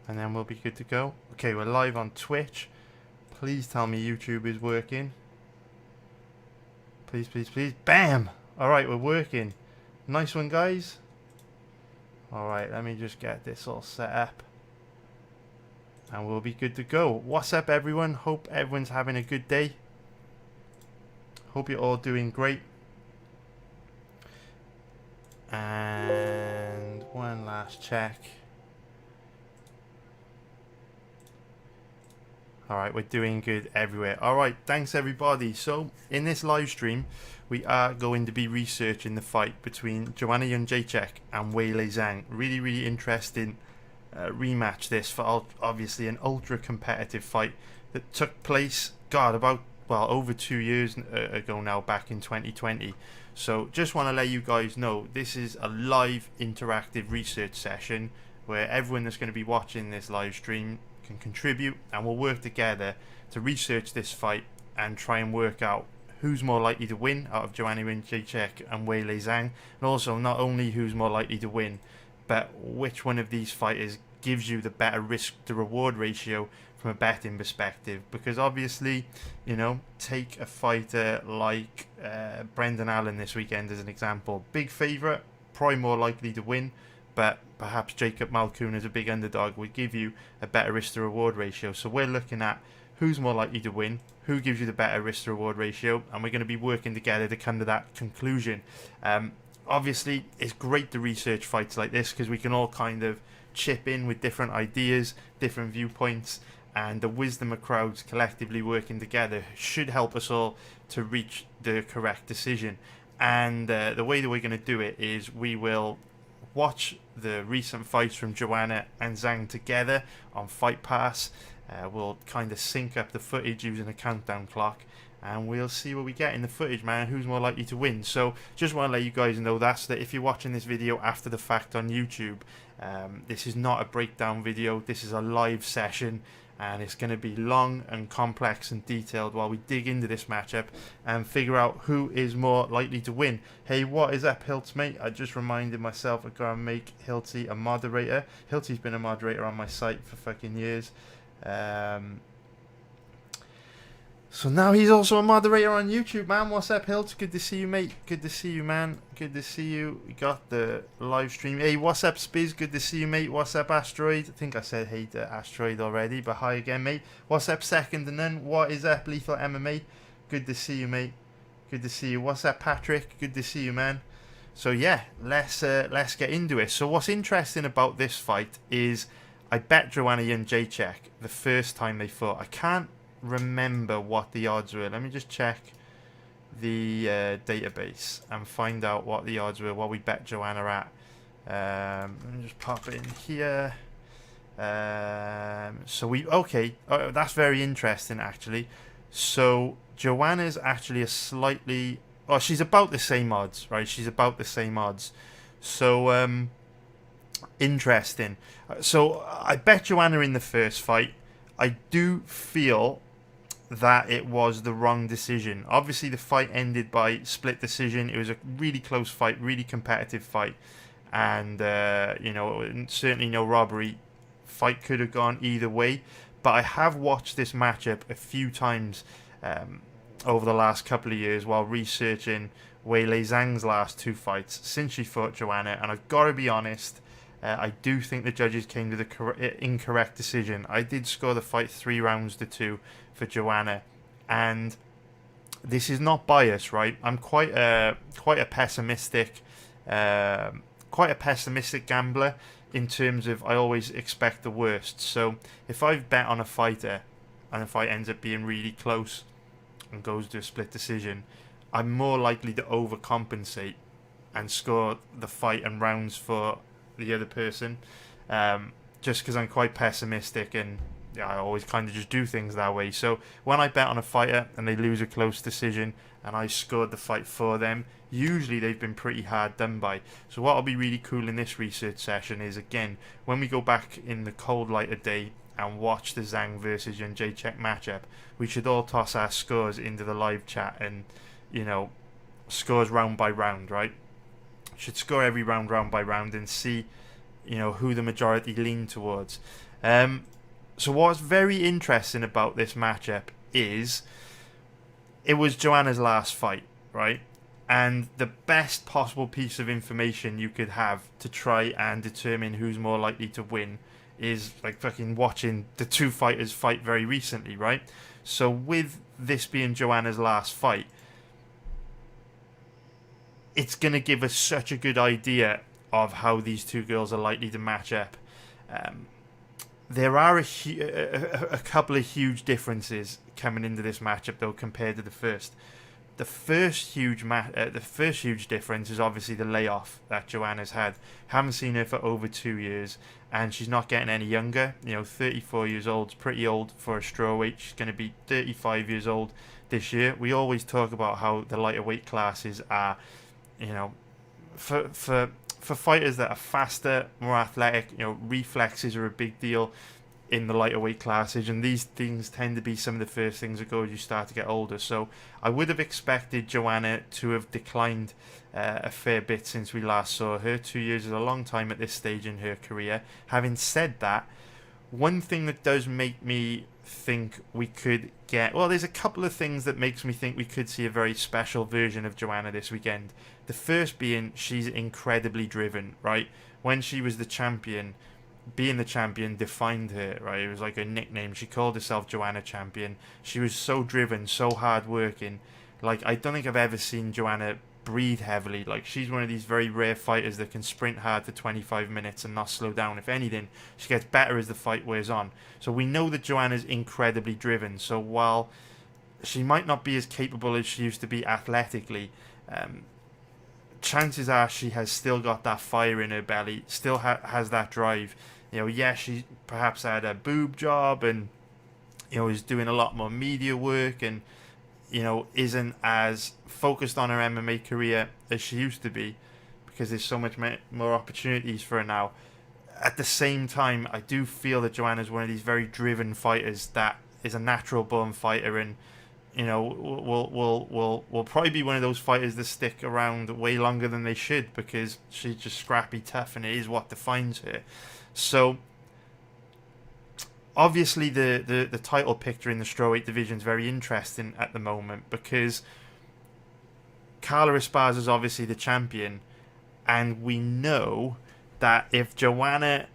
and then we'll be good to go. Okay, we're live on Twitch. Please tell me YouTube is working. Please, please, please. Bam! Alright, we're working. Nice one, guys. Alright, let me just get this all set up. And we'll be good to go. What's up, everyone? Hope everyone's having a good day. Hope you're all doing great. And one last check. Alright, we're doing good everywhere. Alright, thanks everybody. So, in this live stream, we are going to be researching the fight between Joanna Jędrzejczyk and Weili Zhang. Really, really interesting rematch this for obviously an ultra competitive fight that took place, God, about, well, over 2 years ago now, back in 2020. So, just want to let you guys know, this is a live interactive research session where everyone that's going to be watching this live stream can contribute, and we'll work together to research this fight and try and work out who's more likely to win out of Joanna Jędrzejczyk and Weili Zhang, and also not only who's more likely to win, but which one of these fighters gives you the better risk to reward ratio from a betting perspective. Because obviously, you know, take a fighter like Brendan Allen this weekend as an example. Big favourite, probably more likely to win, but perhaps Jacob Malkoun as a big underdog would give you a better risk to reward ratio. So we're looking at who's more likely to win, who gives you the better risk to reward ratio, and we're going to be working together to come to that conclusion. Obviously, it's great to research fights like this because we can all kind of chip in with different ideas, different viewpoints, and the wisdom of crowds collectively working together should help us all to reach the correct decision. And the way that we're going to do it is we will watch the recent fights from Joanna and Zhang together on Fight Pass. We'll kind of sync up the footage using a countdown clock, and we'll see what we get in the footage, man, who's more likely to win. So just want to let you guys know that if you're watching this video after the fact on YouTube, this is not a breakdown video, this is a live session, and it's going to be long and complex and detailed while we dig into this matchup and figure out who is more likely to win. Hey, what is up, Hilts, mate? I just reminded myself I've got to make Hilty a moderator. Hilty's been a moderator on my site for fucking years. So now he's also a moderator on YouTube, man. What's up, Hilt? Good to see you, mate. Good to see you, man. Good to see you. We got the live stream. Hey, what's up, Spiz? Good to see you, mate. What's up, Asteroid? I think I said hey to Asteroid already, but hi again, mate. What's up, Second and None? What is up, Lethal MMA? Good to see you, mate. Good to see you. What's up, Patrick? Good to see you, man. So yeah, let's get into it. So what's interesting about this fight is I bet Joanna Jędrzejczyk the first time they fought. I can't remember what the odds were. Let me just check the database and find out what the odds were, what we bet Joanna at. Let me just pop it in here. So okay, that's very interesting actually. So Joanna's actually a slightly, she's about the same odds, right? She's about the same odds. So interesting. So I bet Joanna in the first fight. I do feel that it was the wrong decision. Obviously, the fight ended by split decision. It was a really close fight, really competitive fight, and you know, certainly no robbery. Fight could have gone either way, but I have watched this matchup a few times over the last couple of years while researching Weili Zhang's last two fights since she fought Joanna, and I've got to be honest, I do think the judges came to the incorrect decision. I did score the fight 3-2 for Joanna, and this is not bias, right? I'm quite a pessimistic gambler in terms of I always expect the worst. So if I've bet on a fighter and the fight ends up being really close and goes to a split decision, I'm more likely to overcompensate and score the fight and rounds for the other person, just because I'm quite pessimistic, and I always kind of just do things that way. So when I bet on a fighter and they lose a close decision and I scored the fight for them, usually they've been pretty hard done by. So what will be really cool in this research session is, again, when we go back in the cold light of day and watch the Zhang versus Jędrzejczyk matchup, we should all toss our scores into the live chat and, you know, scores round by round, right? Should score every round by round and see, you know, who the majority lean towards. So what's very interesting about this matchup is it was Joanna's last fight, right? And the best possible piece of information you could have to try and determine who's more likely to win is like fucking watching the two fighters fight very recently, right? So with this being Joanna's last fight, it's going to give us such a good idea of how these two girls are likely to match up. There are a couple of huge differences coming into this matchup, though, compared to the first. The first huge difference is obviously the layoff that Joanna's had. Haven't seen her for over 2 years, and she's not getting any younger. 34 years old is pretty old for a strawweight. She's going to be 35 years old this year. We always talk about how the lighter weight classes are, for fighters that are faster, more athletic. Reflexes are a big deal in the lighter weight classes, and these things tend to be some of the first things that go as you start to get older. So I would have expected Joanna to have declined a fair bit since we last saw her. 2 years is a long time at this stage in her career. Having said that, one thing that does make me think we could get... Well, there's a couple of things that makes me think we could see a very special version of Joanna this weekend. The first being she's incredibly driven, right? When she was the champion, being the champion defined her, right? It was like a nickname. She called herself Joanna Champion. She was so driven, so hard working. Like, I don't think I've ever seen Joanna breathe heavily. Like, she's one of these very rare fighters that can sprint hard for 25 minutes and not slow down. If anything, she gets better as the fight wears on. So we know that Joanna's incredibly driven. So while she might not be as capable as she used to be athletically, chances are she has still got that fire in her belly, still has that drive. She perhaps had a boob job and, is doing a lot more media work and, isn't as focused on her MMA career as she used to be because there's so much more opportunities for her now. At the same time, I do feel that Joanna's one of these very driven fighters that is a natural born fighter and, will probably be one of those fighters that stick around way longer than they should because she's just scrappy tough and it is what defines her. So obviously the title picture in the strawweight division is very interesting at the moment because Carla Esparza is obviously the champion, and we know that if Joanna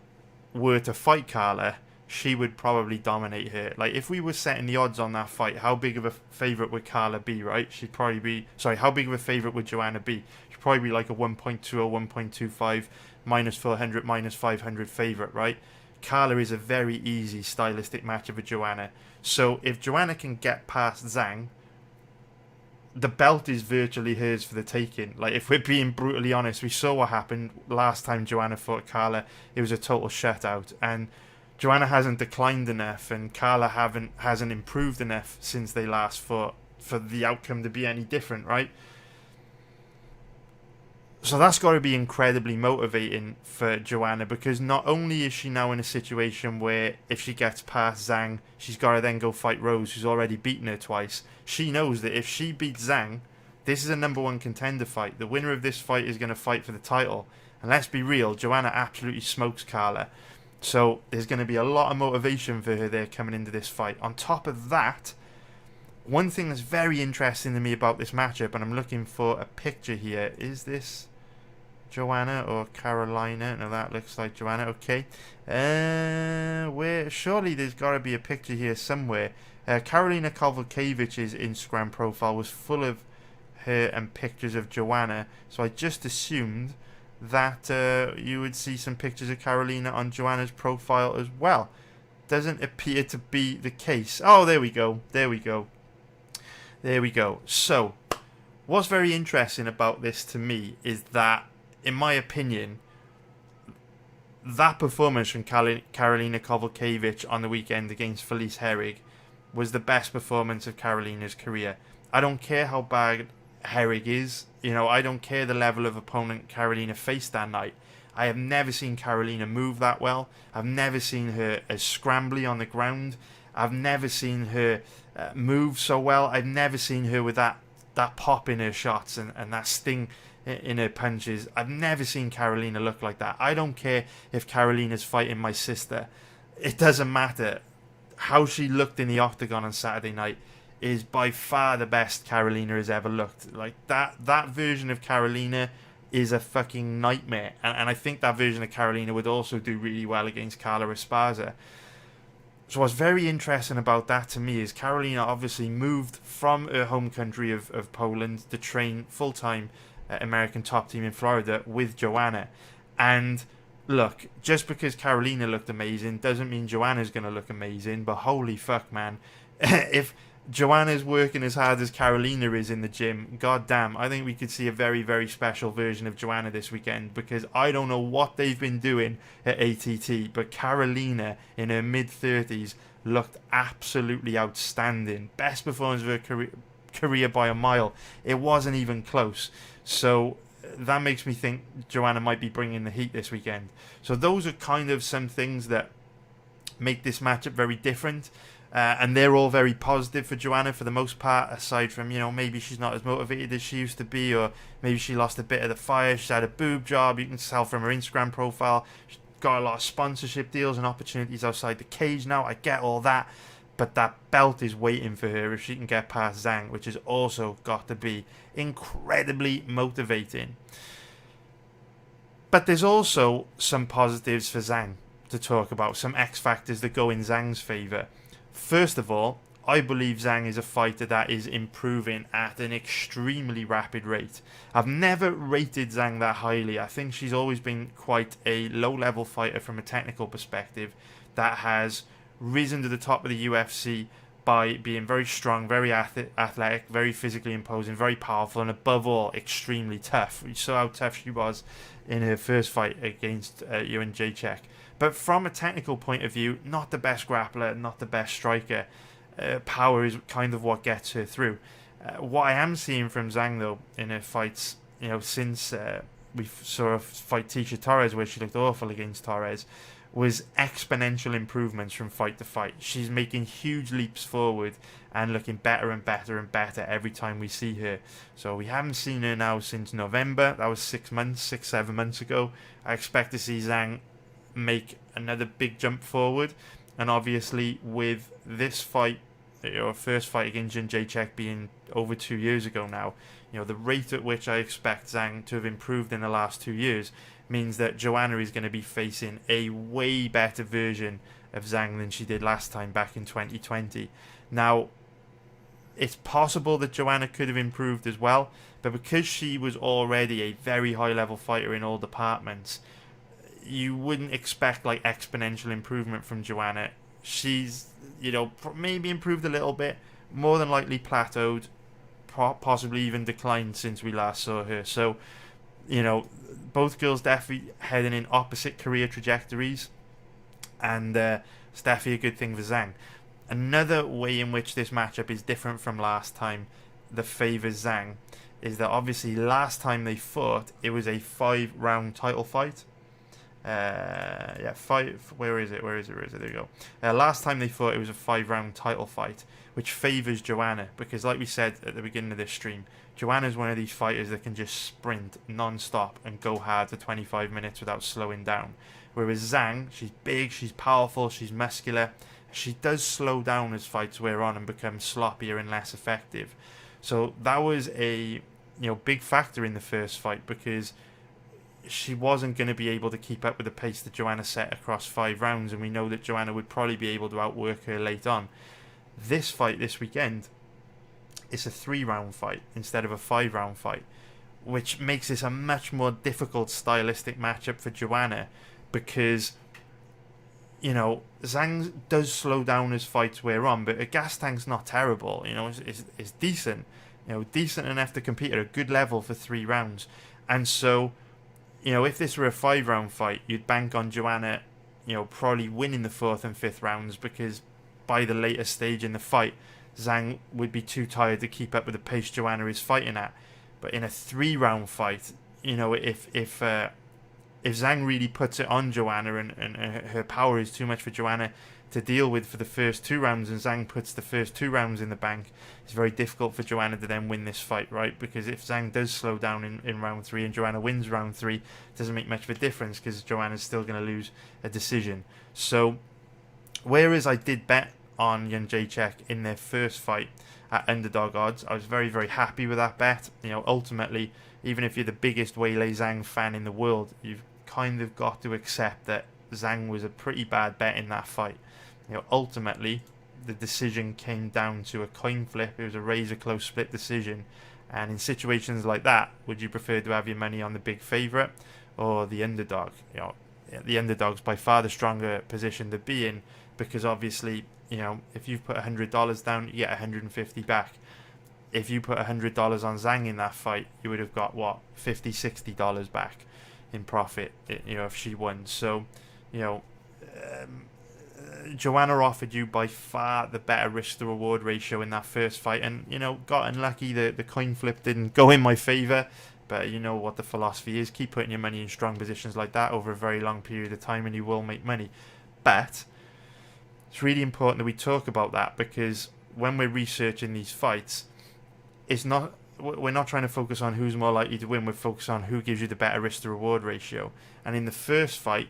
were to fight Carla, she would probably dominate her. Like, if we were setting the odds on that fight, how big of a favourite would Carla be, right? She'd probably be... Sorry, how big of a favourite would Joanna be? She'd probably be like a 1.2 or 1.25, minus 400, minus 500 favourite, right? Carla is a very easy stylistic matchup with Joanna. So if Joanna can get past Zhang, the belt is virtually hers for the taking. Like, if we're being brutally honest, we saw what happened last time Joanna fought Carla. It was a total shutout, and Joanna hasn't declined enough, and Carla hasn't improved enough since they last fought for the outcome to be any different, right? So that's got to be incredibly motivating for Joanna, because not only is she now in a situation where if she gets past Zhang, she's got to then go fight Rose, who's already beaten her twice. She knows that if she beats Zhang, this is a number one contender fight. The winner of this fight is going to fight for the title. And let's be real, Joanna absolutely smokes Carla. So there's going to be a lot of motivation for her there coming into this fight. On top of that, one thing that's very interesting to me about this matchup, and I'm looking for a picture here, is this Joanna or Carolina? No, that looks like Joanna. Okay. Where surely there's got to be a picture here somewhere. Karolina Kowalkiewicz's Instagram profile was full of her and pictures of Joanna, so I just assumed that you would see some pictures of Karolina on Joanna's profile as well. Doesn't appear to be the case. Oh, there we go. There we go. There we go. So, what's very interesting about this to me is that, in my opinion, that performance from Karolina Kowalkiewicz on the weekend against Felice Herrig was the best performance of Karolina's career. I don't care how bad Herrig is. I don't care the level of opponent Karolina faced that night. I have never seen Karolina move that well. I've never seen her as scrambly on the ground. I've never seen her move so well. I've never seen her with that pop in her shots and that sting in her punches. I've never seen Karolina look like that. I don't care if Karolina's fighting my sister. it doesn't matter. How she looked in the octagon on Saturday night is by far the best Carolina has ever looked. Like, that version of Carolina is a fucking nightmare. And I think that version of Carolina would also do really well against Carla Esparza. So what's very interesting about that to me is Carolina obviously moved from her home country of Poland to train full-time American top team in Florida with Joanna. And look, just because Carolina looked amazing doesn't mean Joanna's going to look amazing. But holy fuck, man. If Joanna's working as hard as Carolina is in the gym, goddamn, I think we could see a very, very special version of Joanna this weekend, because I don't know what they've been doing at ATT, but Carolina in her mid-30s looked absolutely outstanding. Best performance of her career by a mile. It wasn't even close. So that makes me think Joanna might be bringing the heat this weekend. So those are kind of some things that make this matchup very different. And they're all very positive for Joanna for the most part, aside from, maybe she's not as motivated as she used to be, or maybe she lost a bit of the fire. She's had a boob job, you can tell from her Instagram profile. She's got a lot of sponsorship deals and opportunities outside the cage now. I get all that. But that belt is waiting for her if she can get past Zhang, which has also got to be incredibly motivating. But there's also some positives for Zhang to talk about, some X factors that go in Zhang's favour. First of all, I believe Zhang is a fighter that is improving at an extremely rapid rate. I've never rated Zhang that highly. I think she's always been quite a low-level fighter from a technical perspective that has risen to the top of the UFC by being very strong, very athletic, very physically imposing, very powerful, and above all, extremely tough. You saw how tough she was in her first fight against Jędrzejczyk. But from a technical point of view, not the best grappler, not the best striker. Power is kind of what gets her through. What I am seeing from Zhang, though, in her fights, since we saw her fight Tecia Torres, where she looked awful against Torres, was exponential improvements from fight to fight. She's making huge leaps forward and looking better and better and better every time we see her. So we haven't seen her now since November. That was 7 months ago. I expect to see Zhang make another big jump forward, and obviously with this fight, first fight against Jędrzejczyk being over 2 years ago now, the rate at which I expect Zhang to have improved in the last 2 years means that Joanna is going to be facing a way better version of Zhang than she did last time back in 2020. Now, it's possible that Joanna could have improved as well, but because she was already a very high level fighter in all departments, you wouldn't expect like exponential improvement from Joanna. She's, maybe improved a little bit, more than likely plateaued, possibly even declined since we last saw her. So, both girls definitely heading in opposite career trajectories, and it's definitely a good thing for Zhang. Another way in which this matchup is different from last time that favours Zhang is that obviously last time they fought, it was a 5-round title fight. Where is it? There you go. Last time they fought, it was a 5-round title fight, which favours Joanna, because like we said at the beginning of this stream, Joanna's one of these fighters that can just sprint non-stop and go hard for 25 minutes without slowing down. Whereas Zhang, she's big, she's powerful, she's muscular. She does slow down as fights wear on and become sloppier and less effective. So that was a big factor in the first fight, because she wasn't going to be able to keep up with the pace that Joanna set across 5 rounds, and we know that Joanna would probably be able to outwork her late on. This fight this weekend, it's a 3-round fight instead of a 5-round fight, which makes this a much more difficult stylistic matchup for Joanna, because Zhang does slow down as fights wear on, but her gas tank's not terrible. It's decent, decent enough to compete at a good level for 3 rounds. And so, if this were a 5-round fight, you'd bank on Joanna, probably winning the 4th and 5th rounds, because by the later stage in the fight, Zhang would be too tired to keep up with the pace Joanna is fighting at. But in a 3-round fight, if Zhang really puts it on Joanna and her power is too much for Joanna to deal with for the first 2 rounds, and Zhang puts the first 2 rounds in the bank, it's very difficult for Joanna to then win this fight, right? Because if Zhang does slow down in round 3 and Joanna wins round 3, it doesn't make much of a difference, because Joanna's still going to lose a decision. So Whereas I did bet on Jędrzejczyk in their first fight at underdog odds, I was very, very happy with that bet. Ultimately, even if you're the biggest Weili Zhang fan in the world, you've kind of got to accept that Zhang was a pretty bad bet in that fight. Ultimately, the decision came down to a coin flip. It was a razor close split decision. And in situations like that, would you prefer to have your money on the big favourite or the underdog? The underdog's by far the stronger position to be in, because obviously, if you've put $100 down, you get 150 back. If you put $100 on Zhang in that fight, you would have got what, $50, $60 back in profit, if she won. So, Joanna offered you by far the better risk to reward ratio in that first fight, and got unlucky. The coin flip didn't go in my favour, but you know what the philosophy is: keep putting your money in strong positions like that over a very long period of time, and you will make money. But it's really important that we talk about that, because when we're researching these fights, we're not trying to focus on who's more likely to win. We're focused on who gives you the better risk to reward ratio. And in the first fight,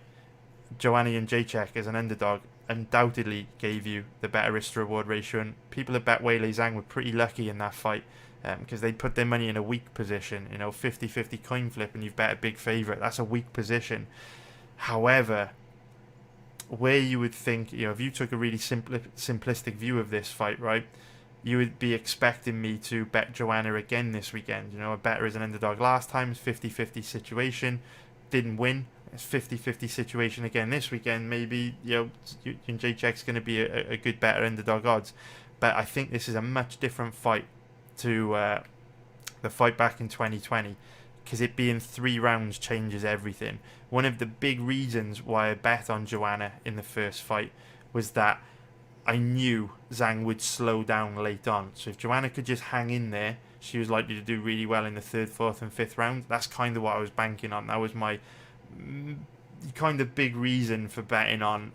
Joanna Jędrzejczyk as an underdog undoubtedly gave you the better risk to reward ratio, and people that bet Weili Zhang were pretty lucky in that fight, because they put their money in a weak position. 50-50 coin flip, and you've bet a big favourite. That's a weak position. However, where you would think, if you took a really simplistic view of this fight, right, you would be expecting me to bet Joanna again this weekend. I bet her as an underdog last time. It's 50-50 situation, didn't win. It's 50-50 situation again this weekend. Maybe Jędrzejczyk's going to be a good better underdog odds, but I think this is a much different fight to the fight back in 2020, because it being 3 rounds changes everything. One of the big reasons why I bet on Joanna in the first fight was that I knew Zhang would slow down late on. So if Joanna could just hang in there, she was likely to do really well in the 3rd, 4th and 5th round. That's kind of what I was banking on. That was my kind of big reason for betting on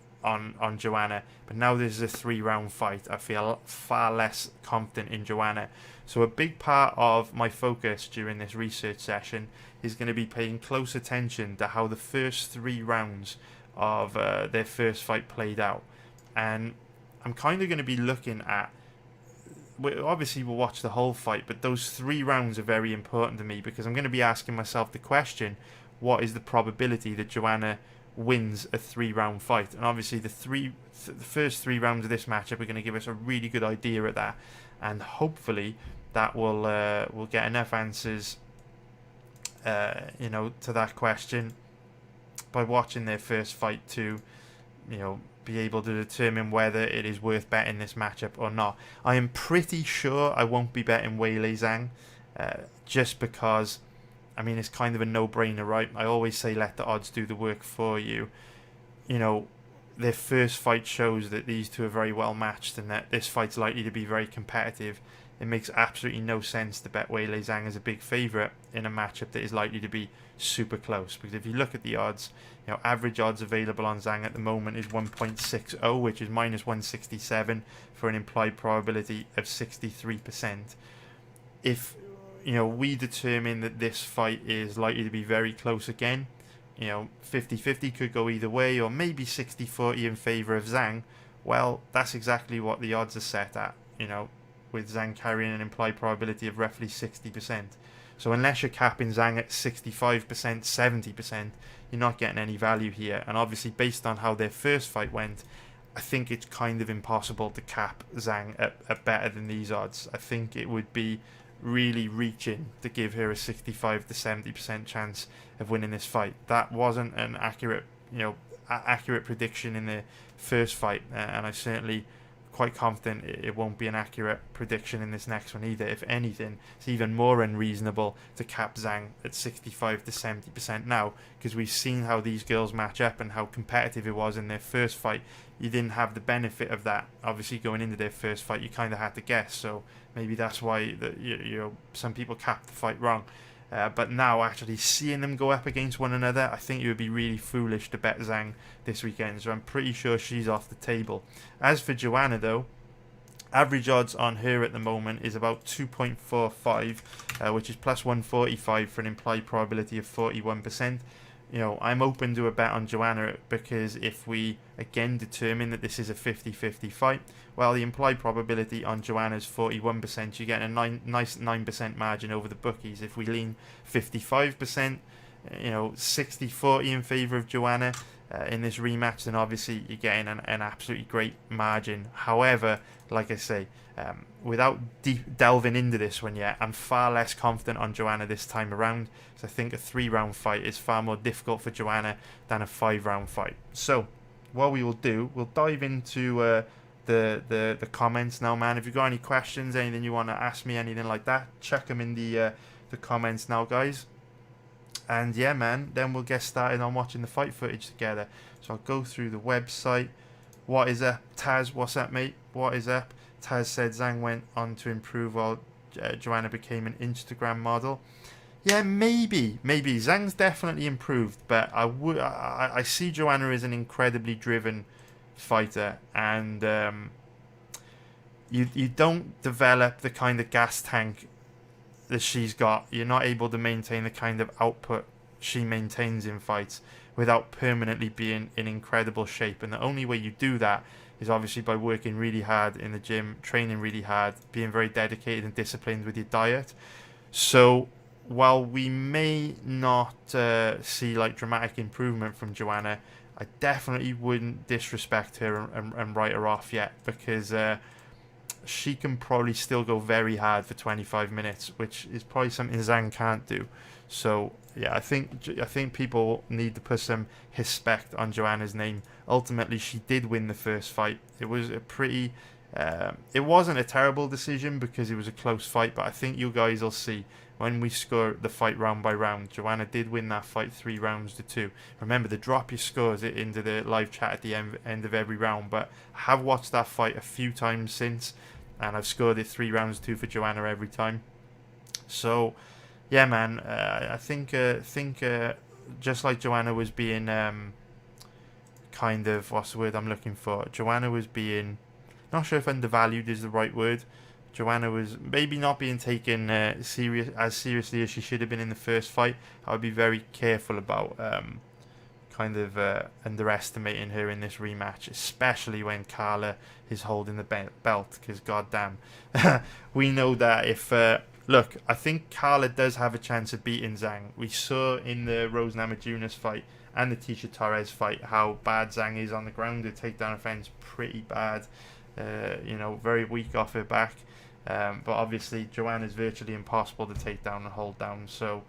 Joanna. But now this is a 3-round fight, I feel far less confident in Joanna. So a big part of my focus during this research session is going to be paying close attention to how the first 3 rounds of their first fight played out. And I'm kind of going to be looking at, obviously we'll watch the whole fight, but those 3 rounds are very important to me, because I'm going to be asking myself the question, what is the probability that Joanna wins a 3-round fight? And obviously the first 3 rounds of this matchup are going to give us a really good idea of that, and hopefully that will get enough answers to that question by watching their first fight to be able to determine whether it is worth betting this matchup or not. I am pretty sure I won't be betting Weili Zhang, just because, it's kind of a no-brainer, right? I always say let the odds do the work for you. Their first fight shows that these two are very well matched, and that this fight's likely to be very competitive. It makes absolutely no sense to bet Weili Zhang as a big favourite in a matchup that is likely to be super close. Because if you look at the odds, average odds available on Zhang at the moment is 1.60, which is minus 167 for an implied probability of 63%. If we determine that this fight is likely to be very close again, 50-50 could go either way, or maybe 60-40 in favour of Zhang, well, that's exactly what the odds are set at, with Zhang carrying an implied probability of roughly 60%. So unless you're capping Zhang at 65%, 70%, you're not getting any value here. And obviously, based on how their first fight went, I think it's kind of impossible to cap Zhang at better than these odds. I think it would be really reaching to give her a 65 to 70% chance of winning this fight. That wasn't an accurate prediction in the first fight, and I'm certainly quite confident it won't be an accurate prediction in this next one either. If anything, it's even more unreasonable to cap Zhang at 65 to 70% now, because we've seen how these girls match up and how competitive it was in their first fight. You didn't have the benefit of that. Obviously, going into their first fight, you kind of had to guess, so maybe that's why some people capped the fight wrong. But now, actually seeing them go up against one another, I think it would be really foolish to bet Zhang this weekend. So I'm pretty sure she's off the table. As for Joanna, though, average odds on her at the moment is about 2.45, which is plus 145 for an implied probability of 41%. I'm open to a bet on Joanna, because if we again determine that this is a 50-50 fight, well, the implied probability on Joanna is 41%. You get a nice 9% margin over the bookies. If we lean 55%, 60-40 in favour of Joanna in this rematch, then obviously you're getting an absolutely great margin. However, like I say, without delving into this one yet, I'm far less confident on Joanna this time around. So I think a 3-round fight is far more difficult for Joanna than a 5-round fight. So what we will do, we'll dive into the comments now, man. If you've got any questions, anything you want to ask me, anything like that, check them in the comments now, guys. And yeah, man, then we'll get started on watching the fight footage together. So I'll go through the website. What is up, Taz? What's up, mate? What is up? Taz said Zhang went on to improve while Joanna became an Instagram model. Yeah, maybe. Zhang's definitely improved, but I see Joanna as an incredibly driven fighter, and you don't develop the kind of gas tank that she's got. You're not able to maintain the kind of output she maintains in fights without permanently being in incredible shape, and the only way you do that is obviously by working really hard in the gym, training really hard, being very dedicated and disciplined with your diet. So while we may not see like dramatic improvement from Joanna, I definitely wouldn't disrespect her and write her off yet, because she can probably still go very hard for 25 minutes, which is probably something Zhang can't do. So yeah, I think people need to put some respect on Joanna's name. Ultimately, she did win the first fight. It was a pretty, it wasn't a terrible decision because it was a close fight, but I think you guys will see when we score the fight round by round, Joanna did win that fight 3-2. Remember to drop your scores into the live chat at the end of every round, but I have watched that fight a few times since, and I've scored it 3-2 for Joanna every time. So yeah, man, I think just like Joanna was being kind of, what's the word I'm looking for? Joanna was being, not sure if undervalued is the right word. Joanna was maybe not being taken as seriously as she should have been in the first fight. I would be very careful about kind of underestimating her in this rematch, especially when Carla is holding the belt, because goddamn, we know that if look, I think Carla does have a chance of beating Zhang. We saw in the Rose Namajunas fight and the Tisha Torres fight how bad Zhang is on the ground. Her takedown offense pretty bad, very weak off her back. But obviously Joanna is virtually impossible to take down and hold down, so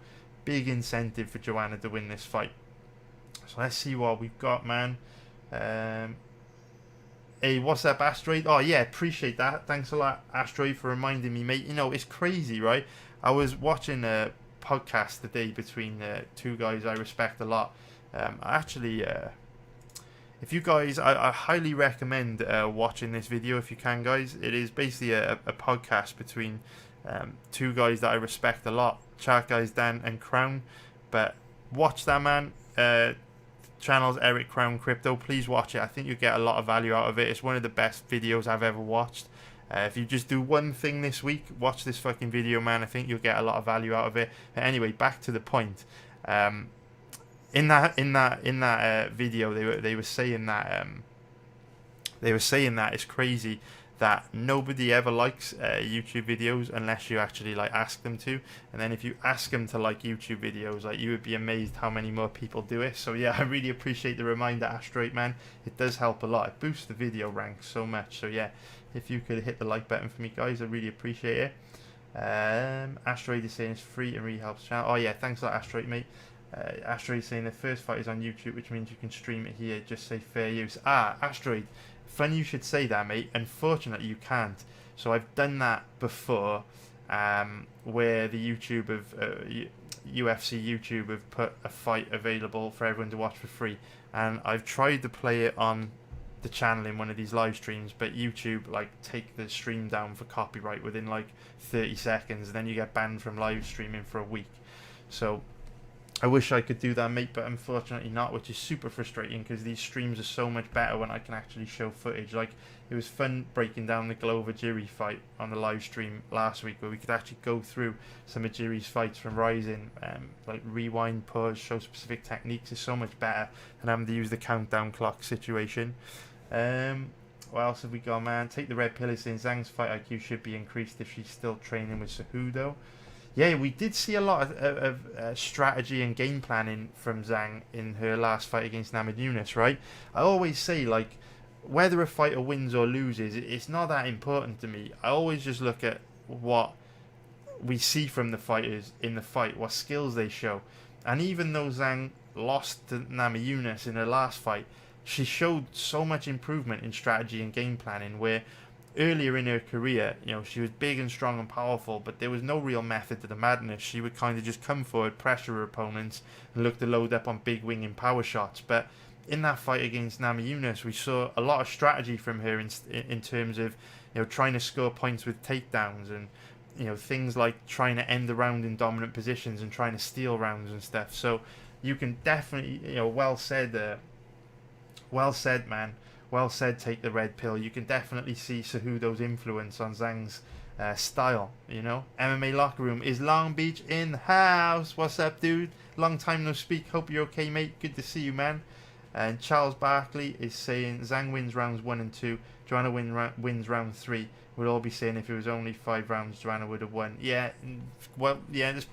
big incentive for Joanna to win this fight. So let's see what we've got, man. Hey, what's up, Asteroid? Oh yeah, appreciate that. Thanks a lot, Asteroid, for reminding me, mate. It's crazy, right? I was watching a podcast today between two guys I respect a lot. If you guys, I highly recommend watching this video if you can, guys. It is basically a podcast between two guys that I respect a lot, Chat Guys Dan and Crown. But watch that, man. Channel's Eric Crown Crypto. Please watch it. I think you get a lot of value out of it. It's one of the best videos I've ever watched. If you just do one thing this week, watch this fucking video, man. I think you'll get a lot of value out of it. But anyway, back to the point. In that video, they were saying that it's crazy that nobody ever likes YouTube videos unless you actually ask them to, and then if you ask them to like YouTube videos, you would be amazed how many more people do it. So yeah, I really appreciate the reminder, Asteroid, man. It does help a lot. It boosts the video ranks so much. So yeah, if you could hit the like button for me, guys, I really appreciate it. Asteroid is saying it's free and really helps the channel. Oh yeah, thanks a lot, Asteroid, mate. Asteroid saying the first fight is on YouTube, which means you can stream it here. Just say fair use. Asteroid, funny you should say that, mate. Unfortunately, you can't. So I've done that before, where the YouTube of UFC YouTube have put a fight available for everyone to watch for free, and I've tried to play it on the channel in one of these live streams, but YouTube take the stream down for copyright within 30 seconds, and then you get banned from live streaming for a week. So I wish I could do that, mate, but unfortunately not, which is super frustrating because these streams are so much better when I can actually show footage. Like, it was fun breaking down the Glover Jiri fight on the live stream last week, where we could actually go through some of Jiri's fights from Rising, like rewind, pause, show specific techniques. Is so much better than having to use the countdown clock situation. What else have we got, man? Take the red pill is saying Zhang's fight IQ should be increased if she's still training with Cejudo. Yeah, we did see a lot of strategy and game planning from Zhang in her last fight against Namajunas, right? I always say, like, whether a fighter wins or loses, it's not that important to me. I always just look at what we see from the fighters in the fight, what skills they show. And even though Zhang lost to Namajunas in her last fight, she showed so much improvement in strategy and game planning, where earlier in her career, you know, she was big and strong and powerful, but there was no real method to the madness. She would kind of just come forward, pressure her opponents, and look to load up on big winging power shots. But in that fight against Namajunas, we saw a lot of strategy from her in terms of, you know, trying to score points with takedowns and, you know, things like trying to end the round in dominant positions and trying to steal rounds and stuff. So you can definitely, you know, well said, man. Well said, take the red pill. You can definitely see Cejudo's influence on Zhang's style, you know. MMA Locker Room is Long Beach in the house. What's up, dude? Long time no speak. Hope you're okay, mate. Good to see you, man. And Charles Barkley is saying Zhang wins rounds 1 and 2. Joanna wins round 3. We'll all be saying if it was only 5 rounds, Joanna would have won. Yeah, well, yeah, that's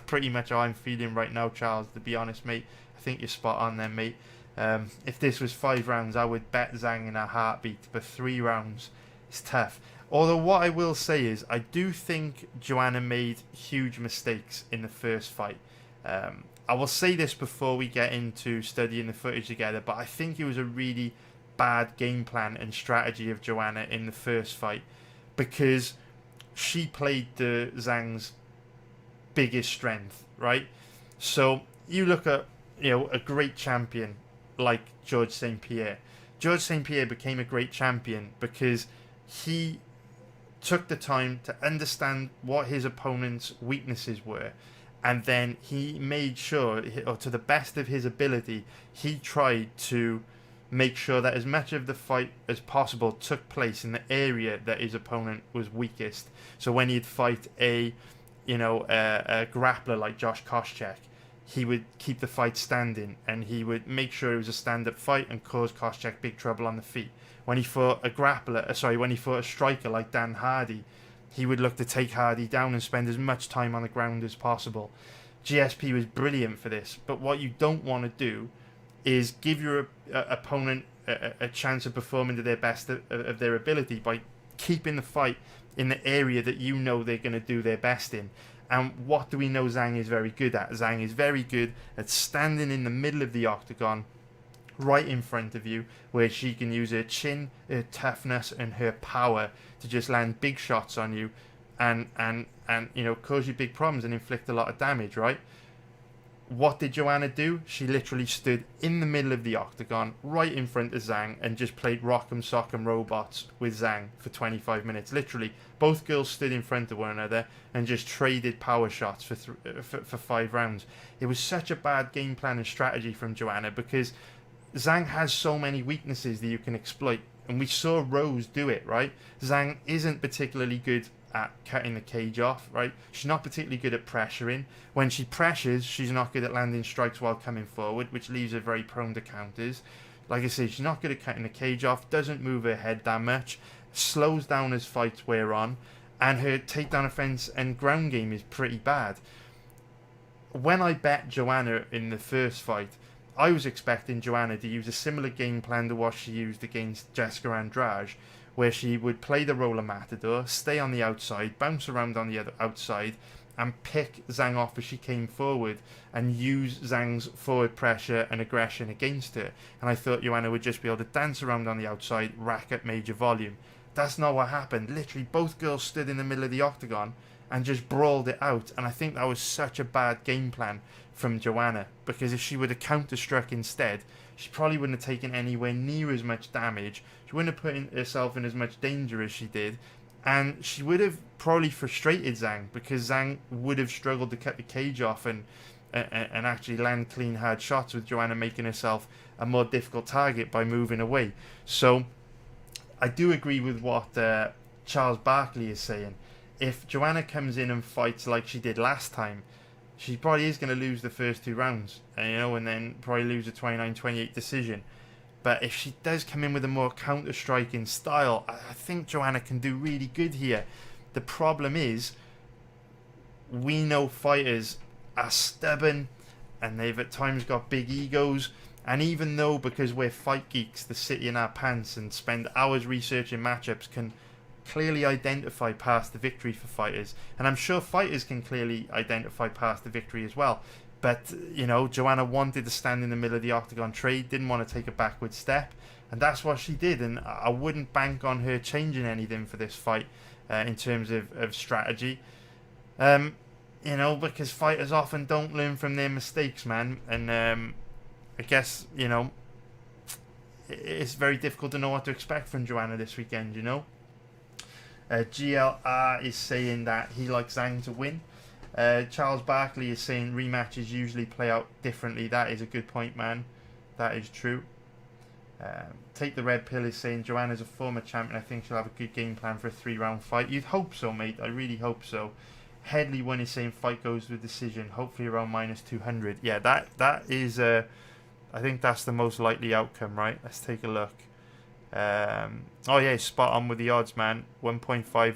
pretty much how I'm feeling right now, Charles, to be honest, mate. I think you're spot on there, mate. If this was 5 rounds, I would bet Zhang in a heartbeat, but 3 rounds is tough. Although what I will say is, I do think Joanna made huge mistakes in the first fight. I will say this before we get into studying the footage together, but I think it was a really bad game plan and strategy of Joanna in the first fight, because she played the Zhang's biggest strength, right? So you look at, you know, a great champion like George St. Pierre. George St. Pierre became a great champion because he took the time to understand what his opponent's weaknesses were, and then he made sure, or to the best of his ability, he tried to make sure that as much of the fight as possible took place in the area that his opponent was weakest. So when he'd fight a grappler like Josh Koscheck, he would keep the fight standing, and he would make sure it was a stand-up fight and cause Koscheck big trouble on the feet. When he fought a striker like Dan Hardy, he would look to take Hardy down and spend as much time on the ground as possible. GSP was brilliant for this, but what you don't want to do is give your opponent a chance of performing to their best of their ability by keeping the fight in the area that you know they're going to do their best in. And what do we know Zhang is very good at? Zhang is very good at standing in the middle of the octagon, right in front of you, where she can use her chin, her toughness, and her power to just land big shots on you and you know, cause you big problems and inflict a lot of damage, right? What did Joanna do? She literally stood in the middle of the octagon, right in front of Zhang, and just played rock'em sock'em robots with Zhang for 25 minutes. Literally, both girls stood in front of one another and just traded power shots for 5 rounds. It was such a bad game plan and strategy from Joanna, because Zhang has so many weaknesses that you can exploit, and we saw Rose do it, right? Zhang isn't particularly good at cutting the cage off, right? She's not particularly good at pressuring. When she pressures, she's not good at landing strikes while coming forward, which leaves her very prone to counters. Like I say, she's not good at cutting the cage off, doesn't move her head that much, slows down as fights wear on, and her takedown offense and ground game is pretty bad. When I bet Joanna in the first fight, I was expecting Joanna to use a similar game plan to what she used against Jessica Andrade, where she would play the roller matador, stay on the outside, bounce around on the other outside, and pick Zhang off as she came forward and use Zhang's forward pressure and aggression against her. And I thought Joanna would just be able to dance around on the outside, rack up major volume. That's not what happened. Literally, both girls stood in the middle of the octagon and just brawled it out. And I think that was such a bad game plan from Joanna, because if she would have counter-struck instead, she probably wouldn't have taken anywhere near as much damage. She wouldn't have put herself in as much danger as she did. And she would have probably frustrated Zhang, because Zhang would have struggled to cut the cage off and and actually land clean, hard shots, with Joanna making herself a more difficult target by moving away. So I do agree with what Charles Barkley is saying. If Joanna comes in and fights like she did last time, she probably is going to lose the first 2 rounds, and then probably lose a 29-28 decision. But if she does come in with a more counter-striking style, I think Joanna can do really good here. The problem is, we know fighters are stubborn, and they've at times got big egos. And even though, because we're fight geeks that sit in our pants and spend hours researching matchups, can clearly identify past the victory for fighters, and I'm sure fighters can clearly identify past the victory as well. But, Joanna wanted to stand in the middle of the octagon trade, didn't want to take a backward step, and that's what she did. And I wouldn't bank on her changing anything for this fight in terms of strategy. Because fighters often don't learn from their mistakes, man. And I guess, it's very difficult to know what to expect from Joanna this weekend, GLR is saying that he likes Zhang to win. Charles Barkley is saying rematches usually play out differently. That is a good point, man. That is true. Take the Red Pill is saying Joanna's a former champion. I think she'll have a good game plan for a 3-round fight. You'd hope so, mate. I really hope so. Headley one is saying fight goes to a decision, hopefully around -200. Yeah, that is I think that's the most likely outcome, right? Let's take a look. Oh yeah, spot on with the odds, man. 1.50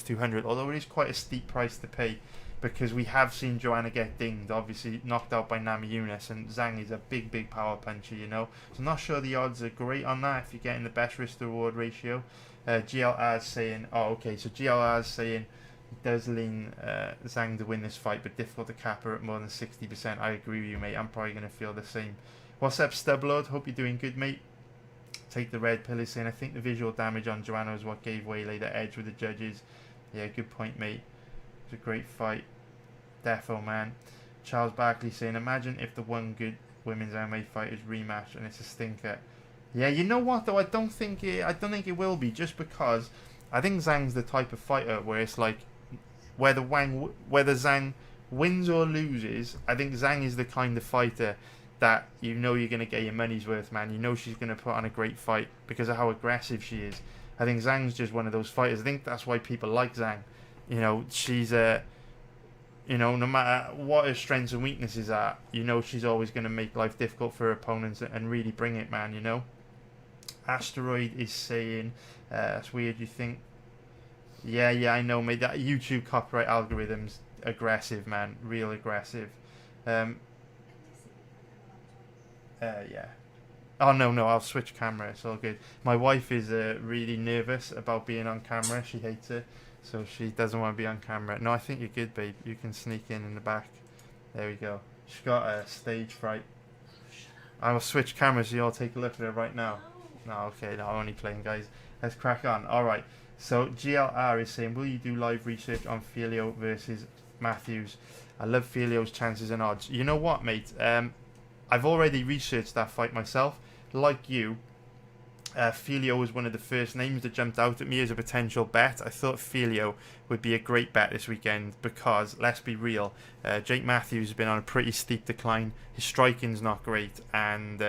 -200. Although it is quite a steep price to pay, because we have seen Joanna get dinged, obviously knocked out by Namajunas, and Zhang is a big power puncher, So I'm not sure the odds are great on that if you're getting the best risk to reward ratio. GLR is saying, so GLR is saying he does lean Zhang to win this fight, but difficult to cap her at more than 60%. I agree with you, mate. I'm probably going to feel the same. What's up, Stublord? Hope you're doing good, mate. Take the Red Pill is saying, I think the visual damage on Joanna is what gave Weili the edge with the judges. Yeah, good point, mate. It's a great fight. Defo, man. Charles Barkley saying, imagine if the one good women's MMA fight is rematch and it's a stinker. Yeah, you know what though? I don't think it will be, just because I think Zhang's the type of fighter where it's like, whether Zhang wins or loses, I think Zhang is the kind of fighter that you're going to get your money's worth, man. She's going to put on a great fight because of how aggressive she is. I think Zhang's just one of those fighters. I think that's why people like Zhang. She's no matter what her strengths and weaknesses are, she's always going to make life difficult for her opponents and really bring it, man. Asteroid is saying, that's weird, you think? Yeah, I know, mate. That YouTube copyright algorithm's aggressive, man. Real aggressive. Yeah. Oh, no, I'll switch camera. It's all good. My wife is really nervous about being on camera. She hates it, so she doesn't want to be on camera. No, I think you're good, babe. You can sneak in the back. There we go. She's got a stage fright. I will switch cameras so you'll take a look at her right now. No, okay, no, I'm only playing, guys. Let's crack on. Alright, so GLR is saying, will you do live research on Filio versus Matthews? I love Filio's chances and odds. You know what, mate? I've already researched that fight myself. Like you, Filio was one of the first names that jumped out at me as a potential bet. I thought Filio would be a great bet this weekend because, let's be real, Jake Matthews has been on a pretty steep decline. His striking's not great, and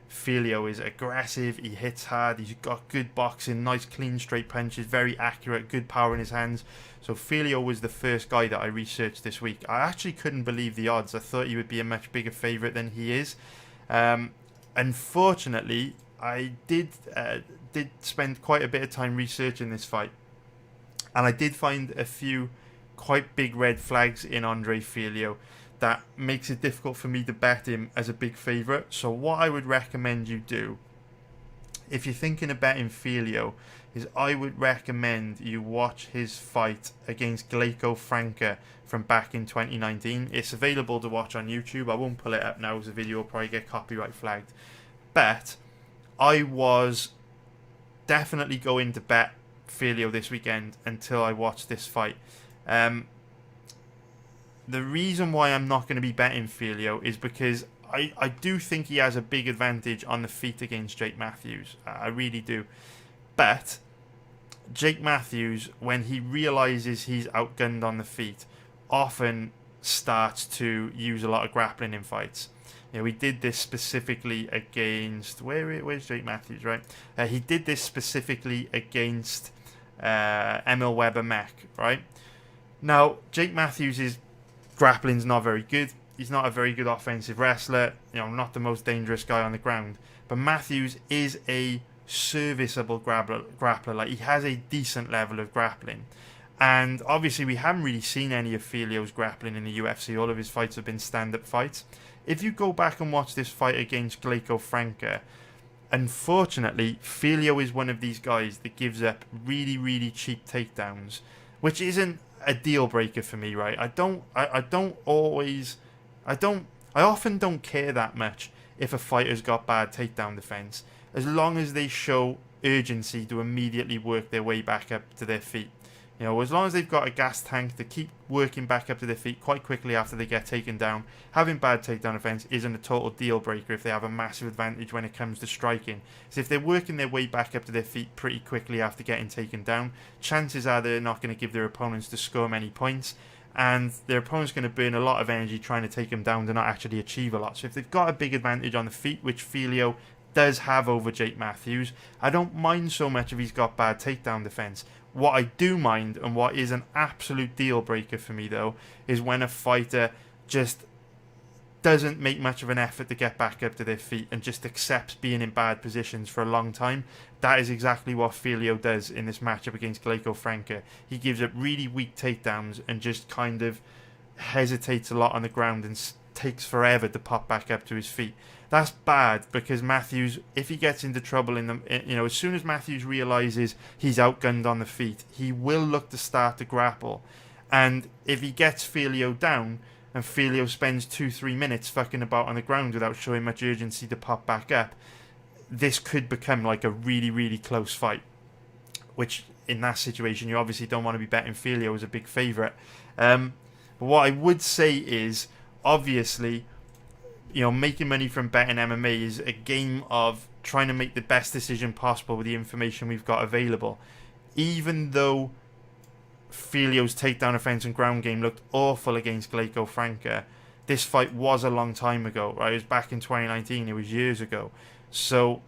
Filio is aggressive, he hits hard, he's got good boxing, nice clean straight punches, very accurate, good power in his hands. So Filio was the first guy that I researched this week. I actually couldn't believe the odds. I thought he would be a much bigger favourite than he is. Unfortunately, I did spend quite a bit of time researching this fight, and I did find a few quite big red flags in Andre Filio that makes it difficult for me to bet him as a big favourite. So what I would recommend you do, if you're thinking of betting Filio, is I would recommend you watch his fight against Glaico Franca from back in 2019. It's available to watch on YouTube. I won't pull it up now as a video, will probably get copyright flagged. But I was definitely going to bet Filio this weekend until I watched this fight. The reason why I'm not going to be betting Filio is because I do think he has a big advantage on the feet against Jake Matthews. I really do. But Jake Matthews, when he realises he's outgunned on the feet, often starts to use a lot of grappling in fights. We did this specifically against where's Jake Matthews, right? He did this specifically against Emil Weber Mech, right? Now Jake Matthews' grappling's not very good. He's not a very good offensive wrestler. Not the most dangerous guy on the ground. But Matthews is a serviceable grappler. Like, he has a decent level of grappling. And obviously we haven't really seen any of Filio's grappling in the UFC. All of his fights have been stand-up fights. If you go back and watch this fight against Glaico Franca, unfortunately, Filio is one of these guys that gives up really, really cheap takedowns, which isn't a deal breaker for me, right? I often don't care that much if a fighter's got bad takedown defense, as long as they show urgency to immediately work their way back up to their feet. As long as they've got a gas tank to keep working back up to their feet quite quickly after they get taken down, having bad takedown defense isn't a total deal breaker if they have a massive advantage when it comes to striking. So if they're working their way back up to their feet pretty quickly after getting taken down, chances are they're not going to give their opponents to score many points, and their opponent's going to burn a lot of energy trying to take them down to not actually achieve a lot. So if they've got a big advantage on the feet, which Filio does have over Jake Matthews, I don't mind so much if he's got bad takedown defense. What I do mind, and what is an absolute deal breaker for me though, is when a fighter just doesn't make much of an effort to get back up to their feet and just accepts being in bad positions for a long time. That is exactly what Filio does in this matchup against Glaico Franca. He gives up really weak takedowns and just kind of hesitates a lot on the ground and takes forever to pop back up to his feet. That's bad, because Matthews, if he gets into trouble as soon as Matthews realizes he's outgunned on the feet, he will look to start to grapple. And if he gets Filio down, and Filio spends 2-3 minutes fucking about on the ground without showing much urgency to pop back up, this could become like a really, really close fight. Which, in that situation, you obviously don't want to be betting Filio as a big favourite. But what I would say is, obviously, making money from betting MMA is a game of trying to make the best decision possible with the information we've got available. Even though Filio's takedown offense and ground game looked awful against Glaico Franca, this fight was a long time ago, right? It was back in 2019. It was years ago. So,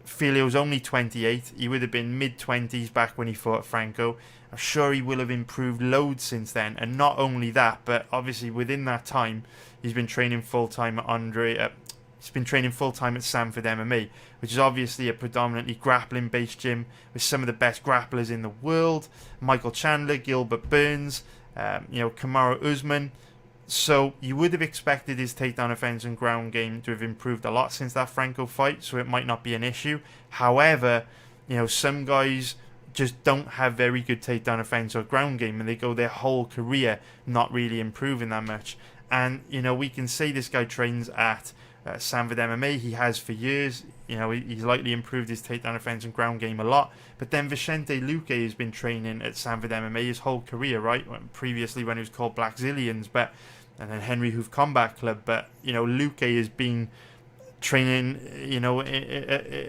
Filio's only 28. He would have been mid-20s back when he fought Franco. I'm sure he will have improved loads since then. And not only that, but obviously within that time, he's been training full-time at he's been training full-time at Sanford MMA, which is obviously a predominantly grappling-based gym with some of the best grapplers in the world. Michael Chandler, Gilbert Burns, Kamaru Usman. So you would have expected his takedown offense and ground game to have improved a lot since that Franco fight, so it might not be an issue. However, some guys just don't have very good takedown offense or ground game, and they go their whole career not really improving that much. And, we can say this guy trains at Sanford MMA. He has for years. He's likely improved his takedown offense and ground game a lot. But then Vicente Luque has been training at Sanford MMA his whole career, right? Previously when he was called Black Zillions, and then Henry Hoof Combat Club. But, Luque has been training,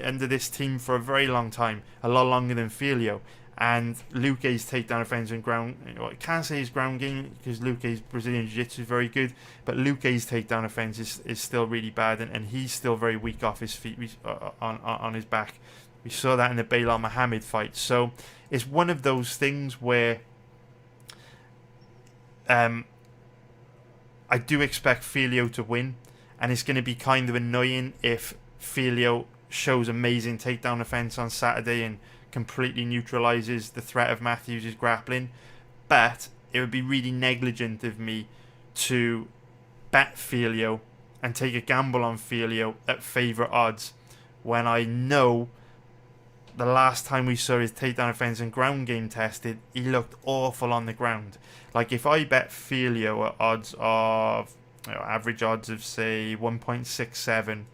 under this team for a very long time, a lot longer than Filio. And Luque's takedown offense and ground, I can't say his ground game because Luque's Brazilian Jiu-Jitsu is very good, but Luque's takedown offense is still really bad, and he's still very weak off his feet, on his back. We saw that in the Belal Muhammad fight. So it's one of those things where I do expect Filio to win, and it's going to be kind of annoying if Filio shows amazing takedown offense on Saturday and completely neutralizes the threat of Matthews' grappling. But it would be really negligent of me to bet Filio and take a gamble on Filio at favourite odds when I know the last time we saw his takedown offense and ground game tested, he looked awful on the ground. Like, if I bet Filio at odds of, average odds of say 1.67,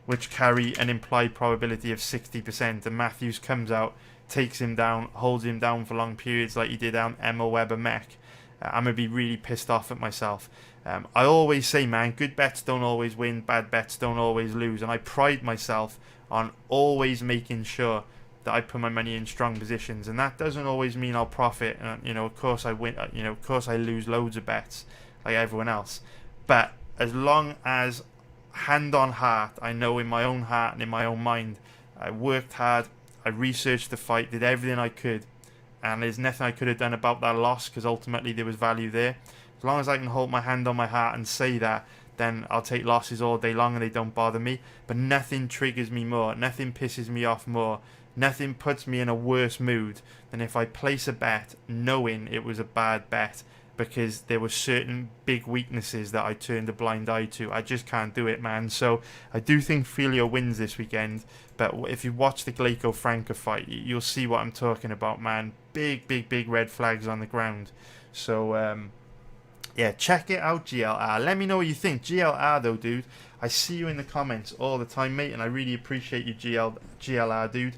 which carry an implied probability of 60%, and Matthews comes out, takes him down, holds him down for long periods like he did on Emil Weber Mech, I'm going to be really pissed off at myself. I always say, man, good bets don't always win, bad bets don't always lose, and I pride myself on always making sure that I put my money in strong positions, and that doesn't always mean I'll profit. And of course I win. Of course I lose loads of bets like everyone else. But as long as, hand on heart, I know in my own heart and in my own mind, I worked hard, I researched the fight, did everything I could, and there's nothing I could have done about that loss because ultimately there was value there. As long as I can hold my hand on my heart and say that, then I'll take losses all day long and they don't bother me. But nothing triggers me more, nothing pisses me off more, nothing puts me in a worse mood than if I place a bet knowing it was a bad bet because there were certain big weaknesses that I turned a blind eye to. I just can't do it, man. So I do think Filio wins this weekend, but if you watch the Glico-Franca fight, you'll see what I'm talking about, man. Big red flags on the ground. So yeah, check it out, GLR. Let me know what you think. GLR though, dude, I see you in the comments all the time, mate, and I really appreciate you, GLR, dude.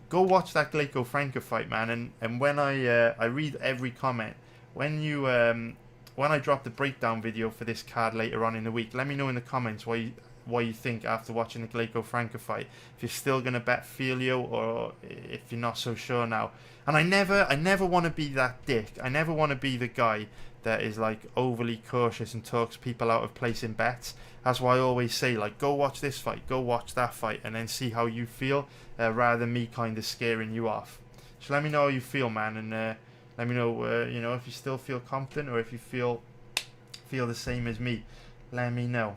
Go watch that Glico-Franca fight, man, and when I read every comment. When I drop the breakdown video for this card later on in the week, let me know in the comments what you think after watching the Glico-Franca fight. If you're still gonna bet Filio or if you're not so sure now. And I never want to be that dick. I never want to be the guy that is like overly cautious and talks people out of placing bets. That's why I always say, like, go watch this fight, go watch that fight, and then see how you feel, rather than me kind of scaring you off. So let me know how you feel, man, and let me know, if you still feel confident or if you feel the same as me. Let me know.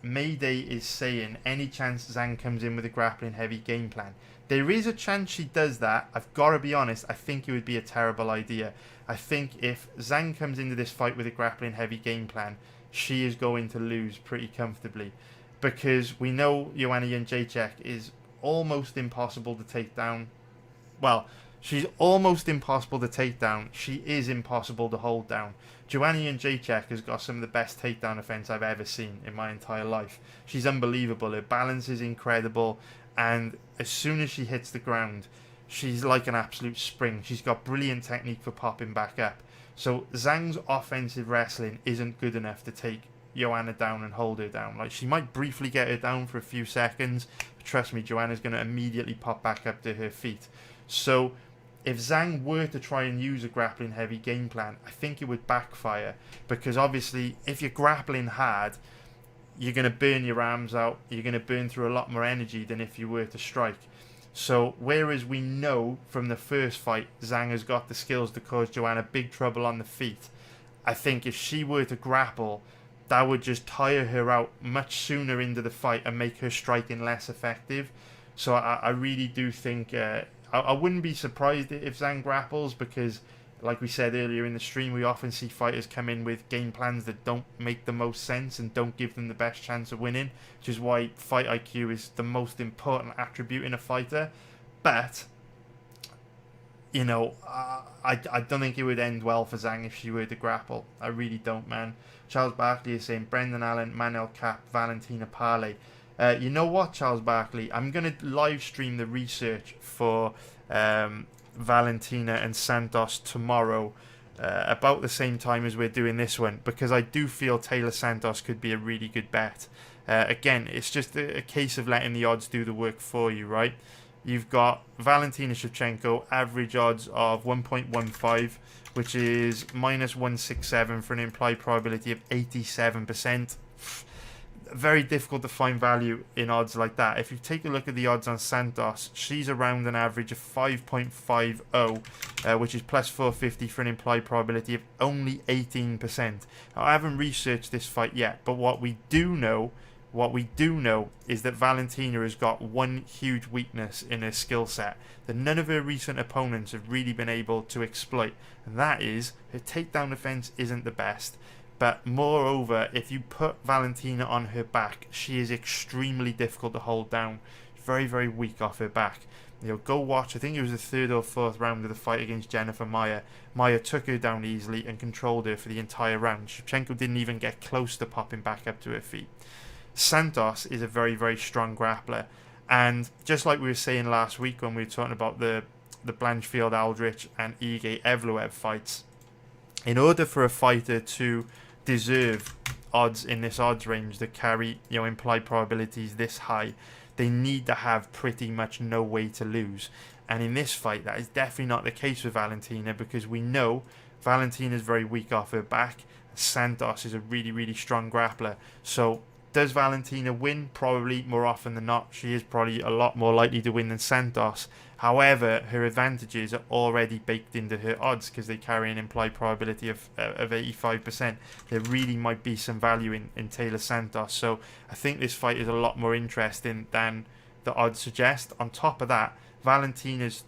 Mayday is saying, any chance Zhang comes in with a grappling heavy game plan? There is a chance she does that. I've got to be honest, I think it would be a terrible idea. I think if Zhang comes into this fight with a grappling heavy game plan, she is going to lose pretty comfortably. Because we know Joanna Jędrzejczyk is almost impossible to take down. Well, she's almost impossible to take down. She is impossible to hold down. Joanna Jędrzejczyk has got some of the best takedown offense I've ever seen in my entire life. She's unbelievable. Her balance is incredible. And as soon as she hits the ground, she's like an absolute spring. She's got brilliant technique for popping back up. So Zhang's offensive wrestling isn't good enough to take Joanna down and hold her down. Like, she might briefly get her down for a few seconds. But trust me, Joanna's going to immediately pop back up to her feet. So if Zhang were to try and use a grappling heavy game plan, I think it would backfire, because obviously if you're grappling hard, you're going to burn your arms out, you're going to burn through a lot more energy than if you were to strike. So whereas we know from the first fight Zhang has got the skills to cause Joanna big trouble on the feet, I think if she were to grapple, that would just tire her out much sooner into the fight and make her striking less effective. So I really do think I wouldn't be surprised if Zhang grapples, because like we said earlier in the stream, we often see fighters come in with game plans that don't make the most sense and don't give them the best chance of winning, which is why fight IQ is the most important attribute in a fighter. But I don't think it would end well for Zhang if she were to grapple. I really don't, man. Charles Barkley is saying Brendan Allen, Manel Cap, Valentina Parlay. You know what, Charles Barkley? I'm going to live stream the research for Valentina and Santos tomorrow about the same time as we're doing this one, because I do feel Taylor Santos could be a really good bet. Again, it's just a case of letting the odds do the work for you, right? You've got Valentina Shevchenko, average odds of 1.15, which is minus 167 for an implied probability of 87%. Very difficult to find value in odds like that. If you take a look at the odds on Santos, she's around an average of 5.50, which is plus 450 for an implied probability of only 18%. Now, I haven't researched this fight yet, but what we do know is that Valentina has got one huge weakness in her skill set that none of her recent opponents have really been able to exploit, and that is her takedown defense isn't the best. But moreover, if you put Valentina on her back, she is extremely difficult to hold down. Very, very weak off her back. Go watch, I think it was the third or fourth round of the fight against Jennifer Maia. Maia took her down easily and controlled her for the entire round. Shevchenko didn't even get close to popping back up to her feet. Santos is a very, very strong grappler. And just like we were saying last week when we were talking about the Blanchfield-Aldrich and Igor Evloev fights, in order for a fighter to deserve odds in this odds range that carry implied probabilities this high, they need to have pretty much no way to lose. And in this fight, that is definitely not the case with Valentina, because we know Valentina's very weak off her back. Santos is a really, really strong grappler. So does Valentina win? Probably, more often than not. She is probably a lot more likely to win than Santos. However, her advantages are already baked into her odds because they carry an implied probability of 85%. There really might be some value in Taylor Santos. So I think this fight is a lot more interesting than the odds suggest. On top of that, Valentina's,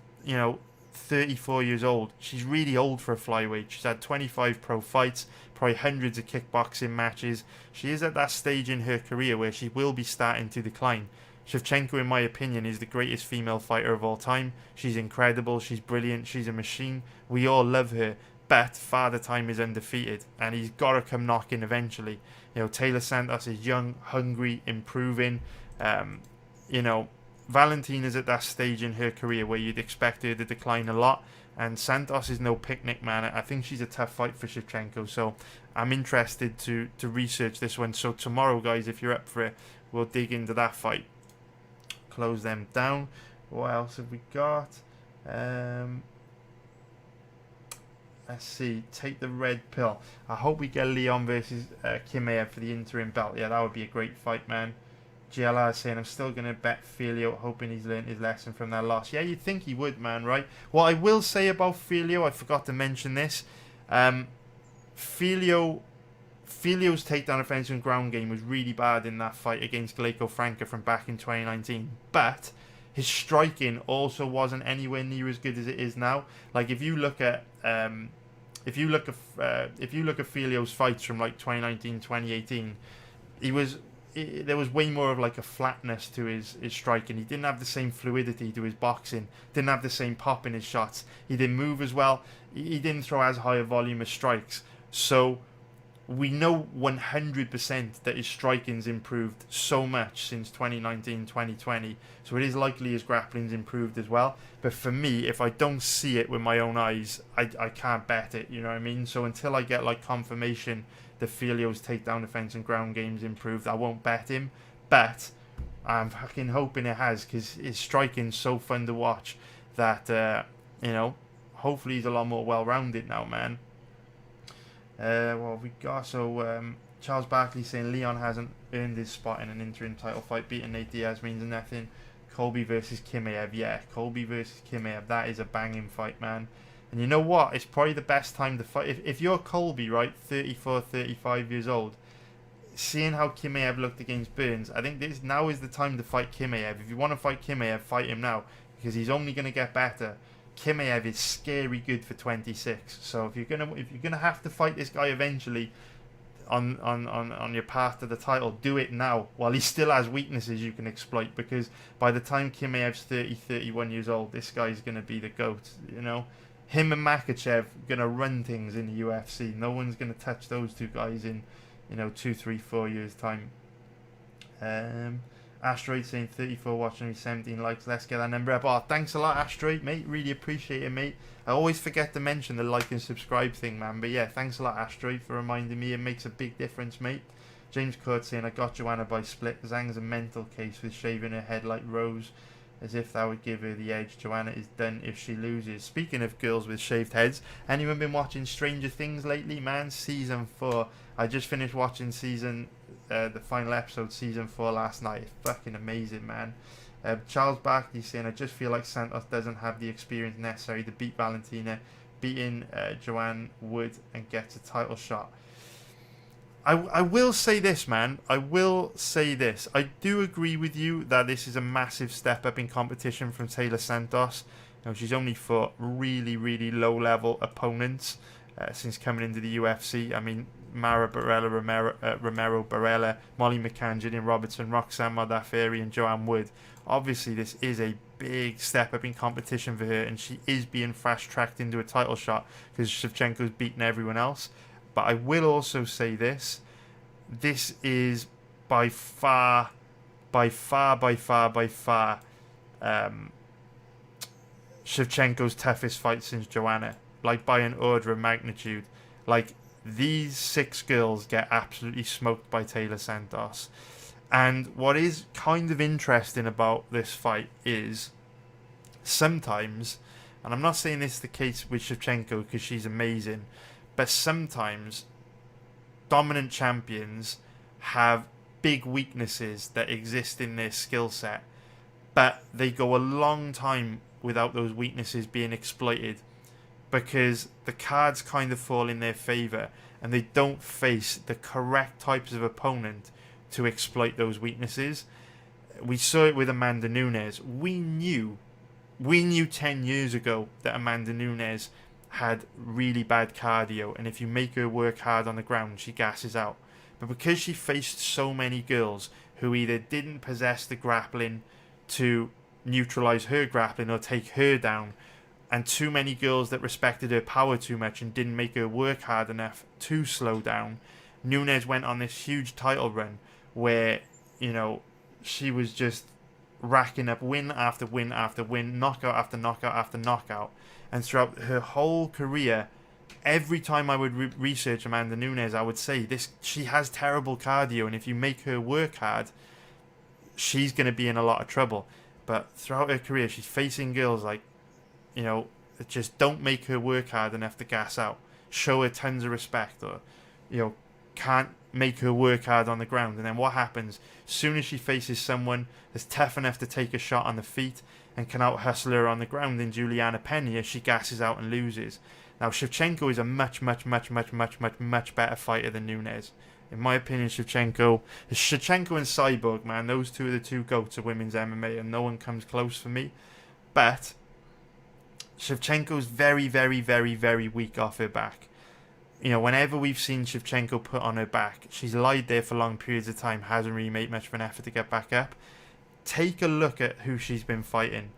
34 years old. She's really old for a flyweight. She's had 25 pro fights, probably hundreds of kickboxing matches. She is at that stage in her career where she will be starting to decline. Shevchenko, in my opinion, is the greatest female fighter of all time. She's incredible. She's brilliant. She's a machine. We all love her. But Father Time is undefeated, and he's got to come knocking eventually. Taylor Santos is young, hungry, improving. Valentina's at that stage in her career where you'd expect her to decline a lot, and Santos is no picnic, man. I think she's a tough fight for Shevchenko, so I'm interested to research this one. So tomorrow, guys, if you're up for it, we'll dig into that fight. Close them down. What else have we got? Let's see. Take the red pill. I hope we get Leon versus Chimaev for the interim belt. Yeah, that would be a great fight, man. GLR saying, I'm still going to bet Filio, hoping he's learned his lesson from that loss. Yeah, you'd think he would, man, right? What I will say about Filio, I forgot to mention this. Filio's takedown offense and ground game was really bad in that fight against Glaico Franca from back in 2019. But his striking also wasn't anywhere near as good as it is now. Like if you look at Filio's fights from like 2019, 2018, there was way more of like a flatness to his striking. He didn't have the same fluidity to his boxing. Didn't have the same pop in his shots. He didn't move as well. He didn't throw as high a volume of strikes. So we know 100% that his striking's improved so much since 2019, 2020. So it is likely his grappling's improved as well. But for me, if I don't see it with my own eyes, I can't bet it. You know what I mean? So until I get like confirmation that Filio's takedown defense and ground game's improved, I won't bet him. But I'm fucking hoping it has, because his striking's so fun to watch that, hopefully he's a lot more well-rounded now, man. What have we got? So, Charles Barkley saying Leon hasn't earned his spot in an interim title fight. Beating Nate Diaz means nothing. Colby versus Chimaev. Yeah, Colby versus Chimaev. That is a banging fight, man. And you know what? It's probably the best time to fight. If you're Colby, right, 34, 35 years old, seeing how Chimaev looked against Burns, I think now is the time to fight Chimaev. If you want to fight Chimaev, fight him now, because he's only going to get better. Chimaev is scary good for 26. So if you're gonna have to fight this guy eventually on your path to the title, do it now while he still has weaknesses you can exploit, because by the time Chimaev's 30, 31 years old, this guy's gonna be the GOAT, Him and Makhachev gonna run things in the UFC. No one's gonna touch those two guys in 2, 3, 4 years time. Asteroid saying 34 watching me, 17 likes. Let's get that number up. Oh, thanks a lot, Asteroid, mate. Really appreciate it, mate. I always forget to mention the like and subscribe thing, man. But yeah, thanks a lot, Asteroid, for reminding me. It makes a big difference, mate. James Court saying, I got Joanna by split. Zhang's a mental case with shaving her head like Rose, as if that would give her the edge. Joanna is done if she loses. Speaking of girls with shaved heads, anyone been watching Stranger Things lately, man? Season 4. I just finished watching the final episode, season 4 last night. It's fucking amazing, man. Charles Barkley saying, I just feel like Santos doesn't have the experience necessary to beat Valentina. Beating Joanne would and gets a title shot. I will say this, man. I will say this. I do agree with you that this is a massive step up in competition from Taylor Santos. She's only fought really, really low-level opponents since coming into the UFC. I mean, Mara Barella, Romero Barella, Molly McCann, Gillian Robertson, Roxanne Modafferi, and Joanne Wood. Obviously, this is a big step up in competition for her, and she is being fast-tracked into a title shot because Shevchenko's beaten everyone else. But I will also say this. This is by far, Shevchenko's toughest fight since Joanna. Like, by an order of magnitude. Like, these 6 girls get absolutely smoked by Taylor Santos. And what is kind of interesting about this fight is sometimes, and I'm not saying this is the case with Shevchenko because she's amazing, but sometimes dominant champions have big weaknesses that exist in their skill set, but they go a long time without those weaknesses being exploited because the cards kind of fall in their favour and they don't face the correct types of opponent to exploit those weaknesses. We saw it with Amanda Nunes. We knew 10 years ago that Amanda Nunes had really bad cardio, and if you make her work hard on the ground, she gasses out. But because she faced so many girls who either didn't possess the grappling to neutralise her grappling or take her down, and too many girls that respected her power too much and didn't make her work hard enough to slow down, Nunes went on this huge title run where, you know, she was just racking up win after win after win, knockout after knockout after knockout. And throughout her whole career, every time I would research Amanda Nunes, I would say she has terrible cardio, and if you make her work hard, she's going to be in a lot of trouble. But throughout her career, she's facing girls like, you know, that just don't make her work hard enough to gas out, show her tons of respect, or, you know, can't make her work hard on the ground. And then what happens? As soon as she faces someone that's tough enough to take a shot on the feet and can out hustle her on the ground in Juliana Pena, she gasses out and loses. Now, Shevchenko is a much better fighter than Nunes. In my opinion, Shevchenko and Cyborg, man, those two are the two goats of women's MMA, and no one comes close for me. But Shevchenko's very weak off her back. You know, whenever we've seen Shevchenko put on her back, she's lied there for long periods of time, hasn't really made much of an effort to get back up. Take a look at who she's been fighting.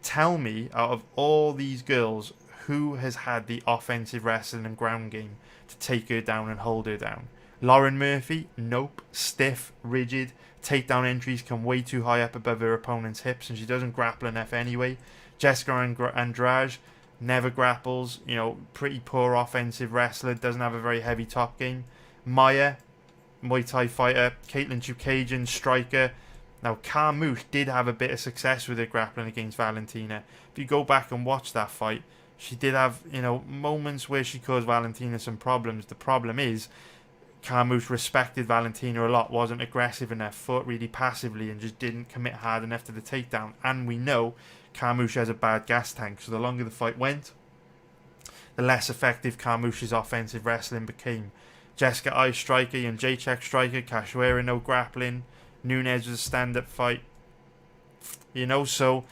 Tell me, out of all these girls, who has had the offensive wrestling and ground game to take her down and hold her down? Lauren Murphy? Nope. Stiff, rigid, takedown entries come way too high up above her opponent's hips, and she doesn't grapple enough anyway. Jessica Andrade never grapples, you know, pretty poor offensive wrestler, doesn't have a very heavy top game. Maya, Muay Thai fighter. Caitlin Chukagian, striker. Now, Carmouche did have a bit of success with her grappling against Valentina. If you go back and watch that fight, she did have, you know, moments where she caused Valentina some problems. The problem is, Carmouche respected Valentina a lot, wasn't aggressive enough, fought really passively, and just didn't commit hard enough to the takedown. And we know Carmouche has a bad gas tank, so the longer the fight went, the less effective Carmouche's offensive wrestling became. Jessica I striker, Jędrzejczyk striker, Cachoeira no grappling, Nunes was a stand-up fight. You know, so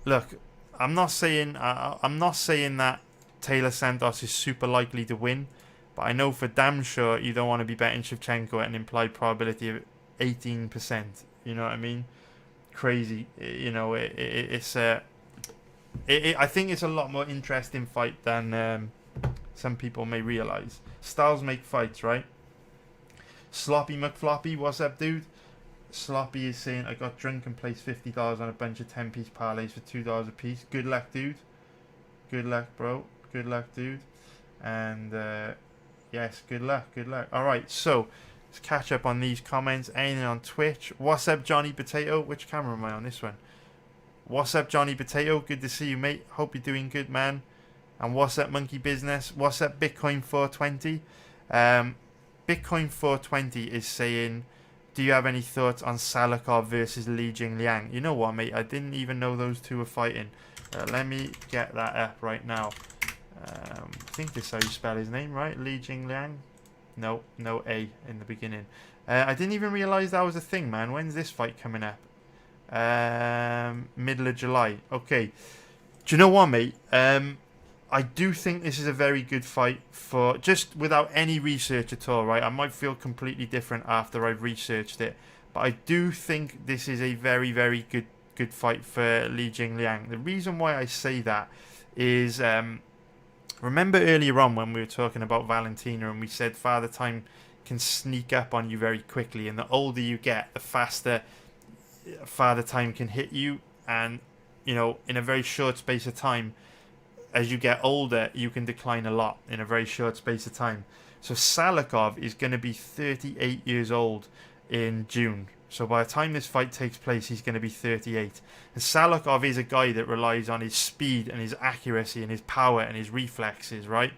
look, I'm not saying that Taylor Santos is super likely to win, but I know for damn sure you don't want to be betting Shevchenko at an implied probability of 18%. You know what I mean? Crazy. You know, I think it's a lot more interesting fight than some people may realize. Styles make fights, right? Sloppy McFloppy, what's up, dude? Sloppy is saying, I got drunk and placed $50 on a bunch of 10-piece parlays for $2 a piece. Good luck, dude. Good luck, bro. Good luck, dude. And yes, good luck. Alright, so let's catch up on these comments. Anything on Twitch? What's up, Johnny Potato? Which camera am I on? This one. What's up, Johnny Potato? Good to see you, mate. Hope you're doing good, man. And what's up, Monkey Business? What's up, Bitcoin 420? Bitcoin 420 is saying, do you have any thoughts on Salakov versus Li Jingliang? You know what, mate? I didn't even know those two were fighting. Let me get that up right now. I think this is how you spell his name, right? Li Jingliang? No A in the beginning. I didn't even realise that was a thing, man. When's this fight coming up? Middle of July. Okay. Do you know what, mate? I do think this is a very good fight for just without any research at all, right? I might feel completely different after I've researched it, but I do think this is a very good fight for Li Jingliang. The reason why I say that is, remember earlier on when we were talking about Valentina and we said Father Time can sneak up on you very quickly, and the older you get, the faster Father Time can hit you, and you know, in a very short space of time. As you get older, you can decline a lot in a very short space of time. So Salakov is going to be 38 years old in June. So by the time this fight takes place, he's going to be 38. And Salakov is a guy that relies on his speed and his accuracy and his power and his reflexes, right?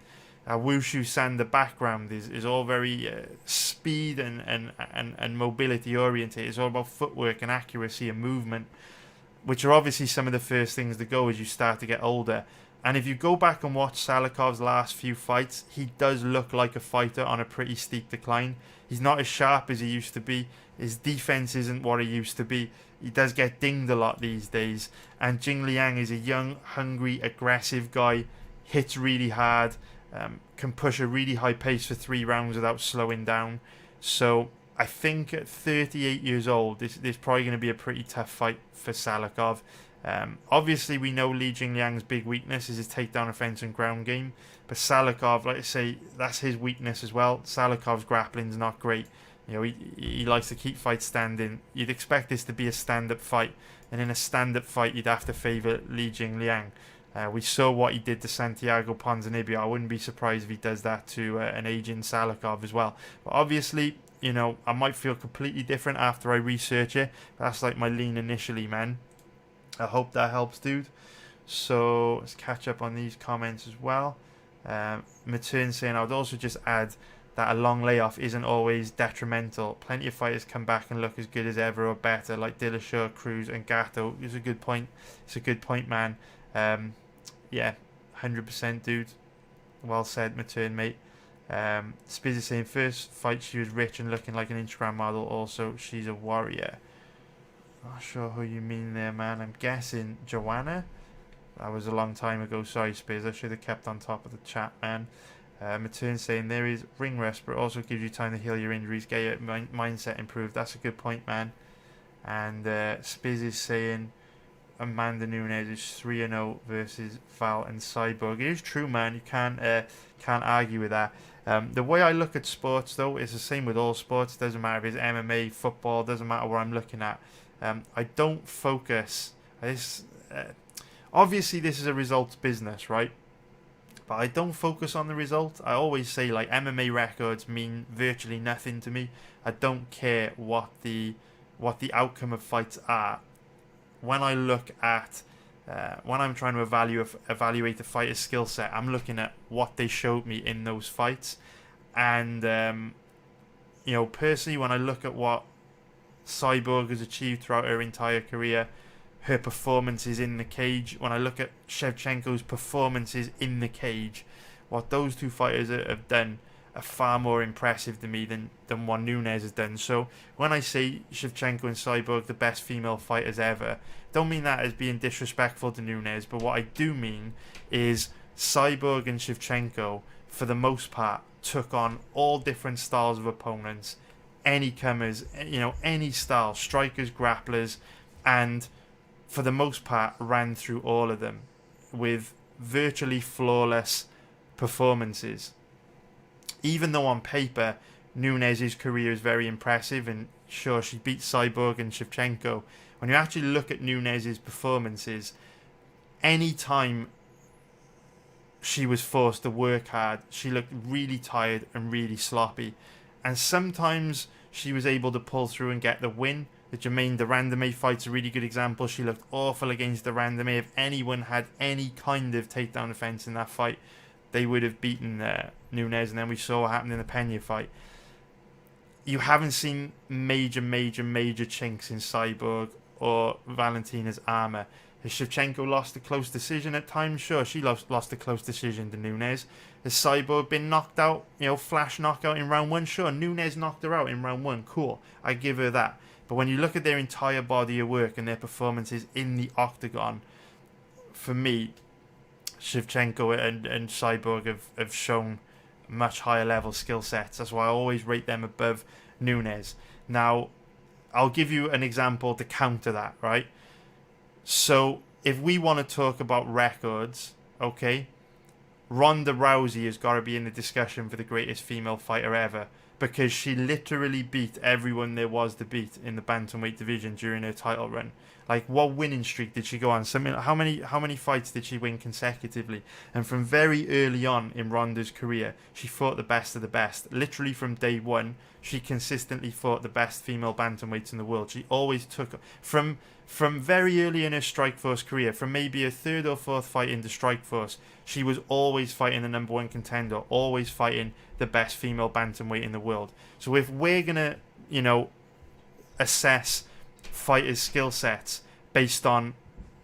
Wushu San, the background is all very speed and mobility oriented. It's all about footwork and accuracy and movement, which are obviously some of the first things to go as you start to get older. And if you go back and watch Salakov's last few fights, he does look like a fighter on a pretty steep decline. He's not as sharp as he used to be. His defense isn't what it used to be. He does get dinged a lot these days. And Jing Liang is a young, hungry, aggressive guy, hits really hard, can push a really high pace for 3 rounds without slowing down. So I think at 38 years old, this is probably going to be a pretty tough fight for Salakov. Obviously, we know Li Jingliang's big weakness is his takedown offense and ground game. But Salakov, like I say, that's his weakness as well. Salakov's grappling's not great. You know, he likes to keep fights standing. You'd expect this to be a stand-up fight. And in a stand-up fight, you'd have to favour Li Jingliang. We saw what he did to Santiago Ponzinibbio. I wouldn't be surprised if he does that to an aging Salakov as well. But obviously, you know, I might feel completely different after I research it. That's like my lean initially, man. I hope that helps, dude. So let's catch up on these comments as well. Matern saying, I would also just add that a long layoff isn't always detrimental. Plenty of fighters come back and look as good as ever or better, like Dillashaw, Cruz and Gatto. It's a good point. It's a good point, man. Yeah, 100%, dude. Well said, Matern, mate. Spiz is saying, first fight she was rich and looking like an Instagram model. Also, she's a warrior. Not sure who you mean there, man. I'm guessing Joanna. That was a long time ago. Sorry, Spiz. I should have kept on top of the chat, man. Matern saying there is ring rest, but it also gives you time to heal your injuries, get your mindset improved. That's a good point, man. And Spiz is saying Amanda Nunes is 3-0 versus Val and Cyborg. It is true, man. You can't argue with that. The way I look at sports, though, is the same with all sports. Doesn't matter if it's MMA, football. Doesn't matter what I'm looking at. I don't focus. Obviously, this is a results business, right? But I don't focus on the result. I always say, like, MMA records mean virtually nothing to me. I don't care what the outcome of fights are. When I look at when I'm trying to evaluate a fighter's skill set, I'm looking at what they showed me in those fights. And you know, personally, when I look at what Cyborg has achieved throughout her entire career, her performances in the cage, when I look at Shevchenko's performances in the cage, what those two fighters have done are far more impressive to me than what Nunes has done. So when I say Shevchenko and Cyborg the best female fighters ever, don't mean that as being disrespectful to Nunes, but what I do mean is Cyborg and Shevchenko, for the most part, took on all different styles of opponents, any comers, you know, any style, strikers, grapplers, and for the most part ran through all of them with virtually flawless performances. Even though on paper Nunes' career is very impressive, and sure, she beat Cyborg and Shevchenko, when you actually look at Nunes' performances, any time she was forced to work hard, she looked really tired and really sloppy. And sometimes she was able to pull through and get the win. The Jermaine Durandame fight's a really good example. She looked awful against Durandame. If anyone had any kind of takedown defense in that fight, they would have beaten Nunes. And then we saw what happened in the Pena fight. You haven't seen major chinks in Cyborg or Valentina's armour. Has Shevchenko lost a close decision at times? Sure, she lost a close decision to Nunes. Has Cyborg been knocked out, you know, flash knockout in round 1? Sure, Nunes knocked her out in round 1. Cool, I give her that. But when you look at their entire body of work and their performances in the octagon, for me, Shevchenko and Cyborg have shown much higher level skill sets. That's why I always rate them above Nunes. Now, I'll give you an example to counter that, right? So, if we want to talk about records, okay, Ronda Rousey has got to be in the discussion for the greatest female fighter ever, because she literally beat everyone there was to beat in the bantamweight division during her title run. Like, what winning streak did she go on? How many fights did she win consecutively? And from very early on in Ronda's career, she fought the best of the best. Literally from day one, she consistently fought the best female bantamweights in the world. She always took from very early in her Strikeforce career, from maybe her third or fourth fight into Strikeforce, she was always fighting the number one contender, always fighting the best female bantamweight in the world. So if we're gonna, you know, assess fighters' skill sets based on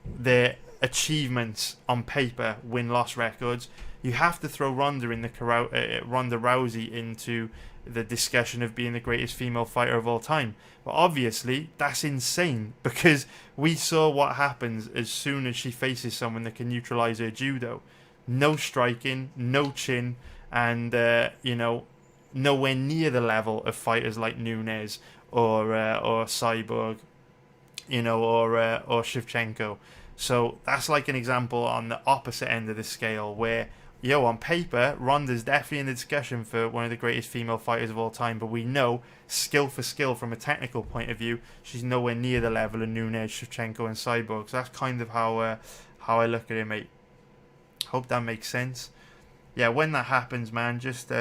their achievements on paper, win-loss records, you have to throw Ronda Rousey into the discussion of being the greatest female fighter of all time. But obviously, that's insane, because we saw what happens as soon as she faces someone that can neutralize her judo. No striking, no chin, and you know, nowhere near the level of fighters like Nunes or Cyborg, you know, or Shevchenko. So that's like an example on the opposite end of the scale, where, yo, on paper, Ronda's definitely in the discussion for one of the greatest female fighters of all time, but we know, skill for skill, from a technical point of view, she's nowhere near the level of Nunes, Shevchenko, and Cyborg. So that's kind of how I look at it, mate. Hope that makes sense. Yeah, when that happens, man, just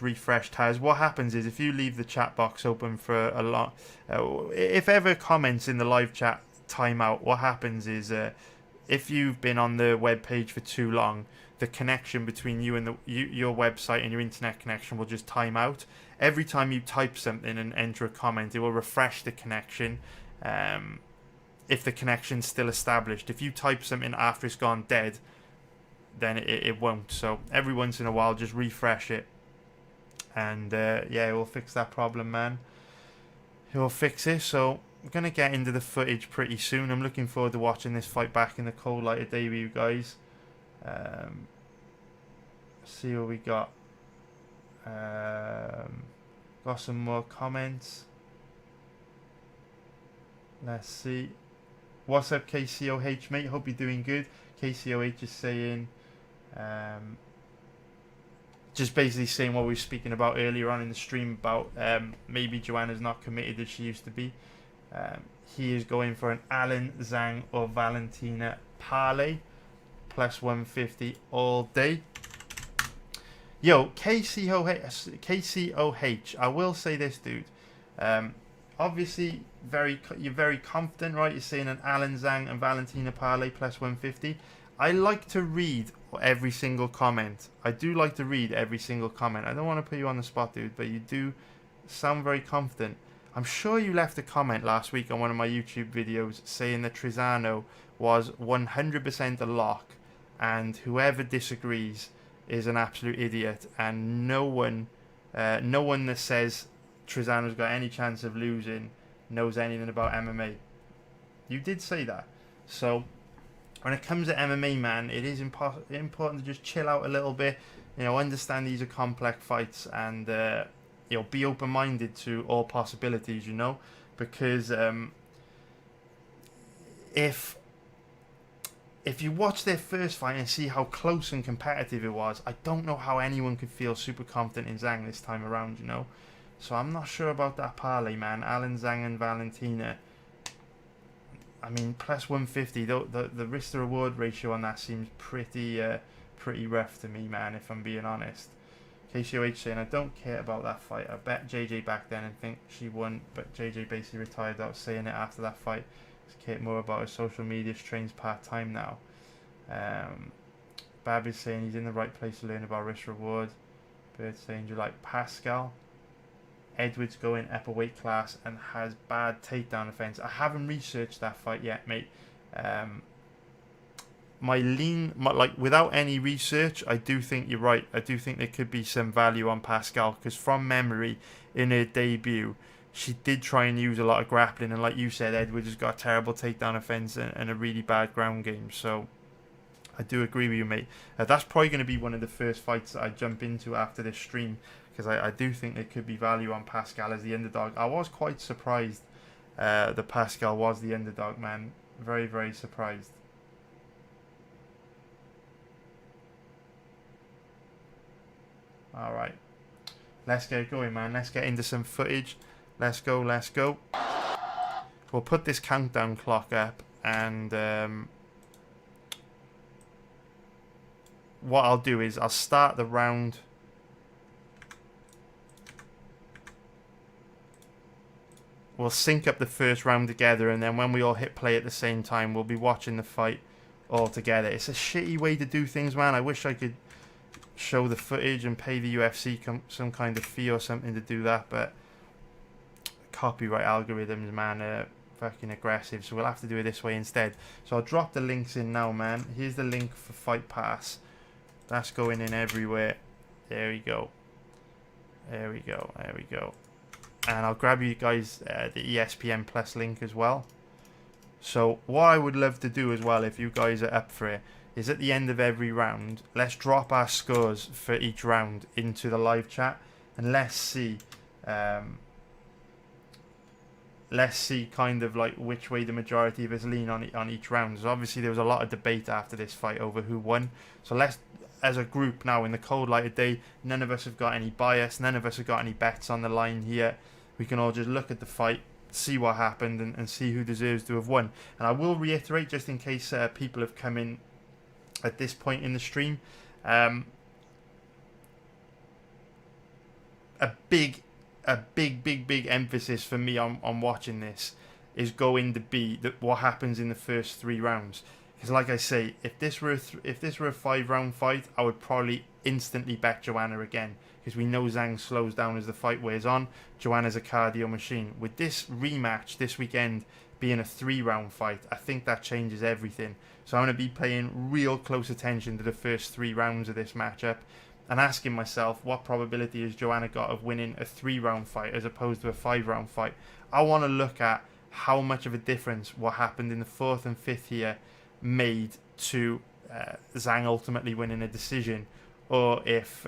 refresh Taz. What happens is, if you leave the chat box open for a lot, if ever comments in the live chat time out, what happens is, if you've been on the web page for too long, the connection between you and your website and your internet connection will just time out. Every time you type something and enter a comment, it will refresh the connection, if the connection's still established. If you type something after it's gone dead, then it won't. So every once in a while, just refresh it, and yeah, it will fix that problem, man. It will fix it. So I'm going to get into the footage pretty soon. I'm looking forward to watching this fight back in the cold light of day with you guys. See what we got. Got some more comments. Let's see. What's up, KCOH, mate? Hope you're doing good. KCOH is saying, just basically saying what we were speaking about earlier on in the stream about maybe Joanna's not committed as she used to be. He is going for an Alan Zhang or Valentina parlay, plus 150 all day. Yo, KCOH, I will say this, dude. Obviously, you're very confident, right? You're saying an Alan Zhang and Valentina parlay plus 150. I like to read every single comment. I do like to read every single comment. I don't want to put you on the spot, dude, but you do sound very confident. I'm sure you left a comment last week on one of my YouTube videos saying that Trizano was 100% a lock, and whoever disagrees is an absolute idiot, and no one that says Trizano's got any chance of losing knows anything about MMA. You did say that. So when it comes to MMA, man, it is important to just chill out a little bit, you know, understand these are complex fights, and you know, be open-minded to all possibilities, you know, because if you watch their first fight and see how close and competitive it was, I don't know how anyone could feel super confident in Zhang this time around, you know. So I'm not sure about that parlay, man. Alan Zhang and Valentina. I mean, plus 150. The risk to reward ratio on that seems pretty rough to me, man, if I'm being honest. KCOH saying, I don't care about that fight. I bet JJ back then and think she won, but JJ basically retired without saying it after that fight. Kate more about his social media, trains part-time now. Bab is saying he's in the right place to learn about risk reward. Bird saying, do you like Pascal? Edwards going upper weight class and has bad takedown offense. I haven't researched that fight yet, mate. Without any research, I do think you're right. I do think there could be some value on Pascal, because from memory, in her debut, she did try and use a lot of grappling, and like you said, Edwards has got a terrible takedown offense and a really bad ground game. So I do agree with you, mate. That's probably going to be one of the first fights that I jump into after this stream, because I do think there could be value on Pascal as the underdog. I was quite surprised that Pascal was the underdog, man. Very, very surprised. Alright. Let's get going, man. Let's get into some footage. Let's go, let's go. We'll put this countdown clock up, and what I'll do is I'll start the round we'll sync up the first round together, and then when we all hit play at the same time, we'll be watching the fight all together. It's a shitty way to do things, man. I wish I could show the footage and pay the UFC some kind of fee or something to do that, but copyright algorithms, man, are fucking aggressive, so we'll have to do it this way instead. So I'll drop the links in now, man. Here's the link for Fight Pass. That's going in everywhere. There we go. There we go. There we go. And I'll grab you guys the ESPN Plus link as well. So what I would love to do as well, if you guys are up for it, is at the end of every round, let's drop our scores for each round into the live chat, and let's see kind of like which way the majority of us lean on each round. So obviously there was a lot of debate after this fight over who won. So let's, as a group now, in the cold light of day, none of us have got any bias, none of us have got any bets on the line here. We can all just look at the fight, see what happened, and see who deserves to have won. And I will reiterate, just in case people have come in at this point in the stream, a big emphasis for me on watching this is going to be what happens in the first 3 rounds. Because like I say, if this were a 5-round fight, I would probably instantly bet Joanna again, because we know Zhang slows down as the fight wears on. Joanna's a cardio machine. With this rematch this weekend being a 3-round fight, I think that changes everything. So I'm going to be paying real close attention to the first 3 rounds of this matchup, and asking myself, what probability has Joanna got of winning a 3-round fight as opposed to a 5-round fight? I want to look at how much of a difference what happened in the 4th and 5th here made to Zhang ultimately winning a decision, or if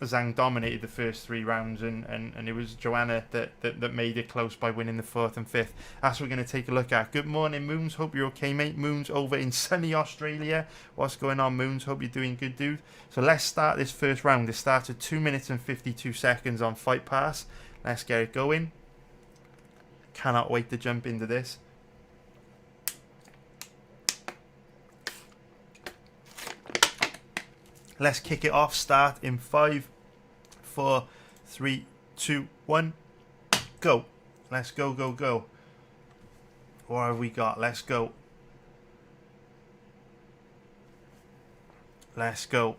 Zhang dominated the first 3 rounds and it was Joanna that made it close by winning the 4th and 5th. That's what we're going to take a look at. Good morning, Moons. Hope you're okay, mate. Moons over in sunny Australia. What's going on, Moons? Hope you're doing good, dude. So let's start this first round. It starts at 2 minutes and 52 seconds on Fight Pass. Let's get it going. Cannot wait to jump into this. Let's kick it off. Start in 5, 4, 3, 2, 1. Go. Let's go, go, go. What have we got? Let's go. Let's go.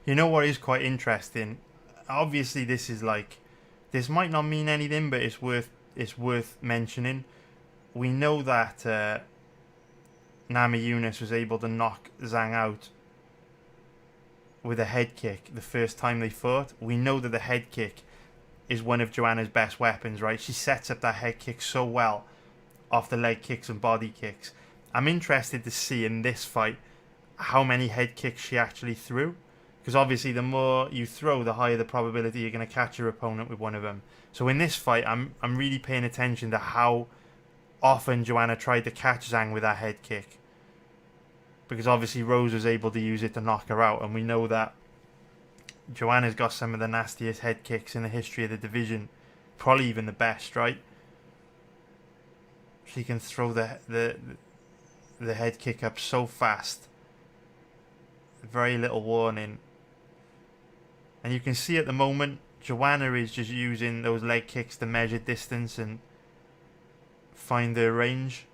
You know what is quite interesting? Obviously, this might not mean anything, but it's worth mentioning. We know that Nami Yunus was able to knock Zhang out with a head kick the first time they fought. We know that the head kick is one of Joanna's best weapons, right? She sets up that head kick so well off the leg kicks and body kicks. I'm interested to see in this fight how many head kicks she actually threw. Because obviously the more you throw, the higher the probability you're going to catch your opponent with one of them. So in this fight, I'm really paying attention to how often Joanna tried to catch Zhang with that head kick. Because obviously Rose was able to use it to knock her out. And we know that Joanna's got some of the nastiest head kicks in the history of the division. Probably even the best, right? She can throw the head kick up so fast. Very little warning. And you can see at the moment, Joanna is just using those leg kicks to measure distance and find their range.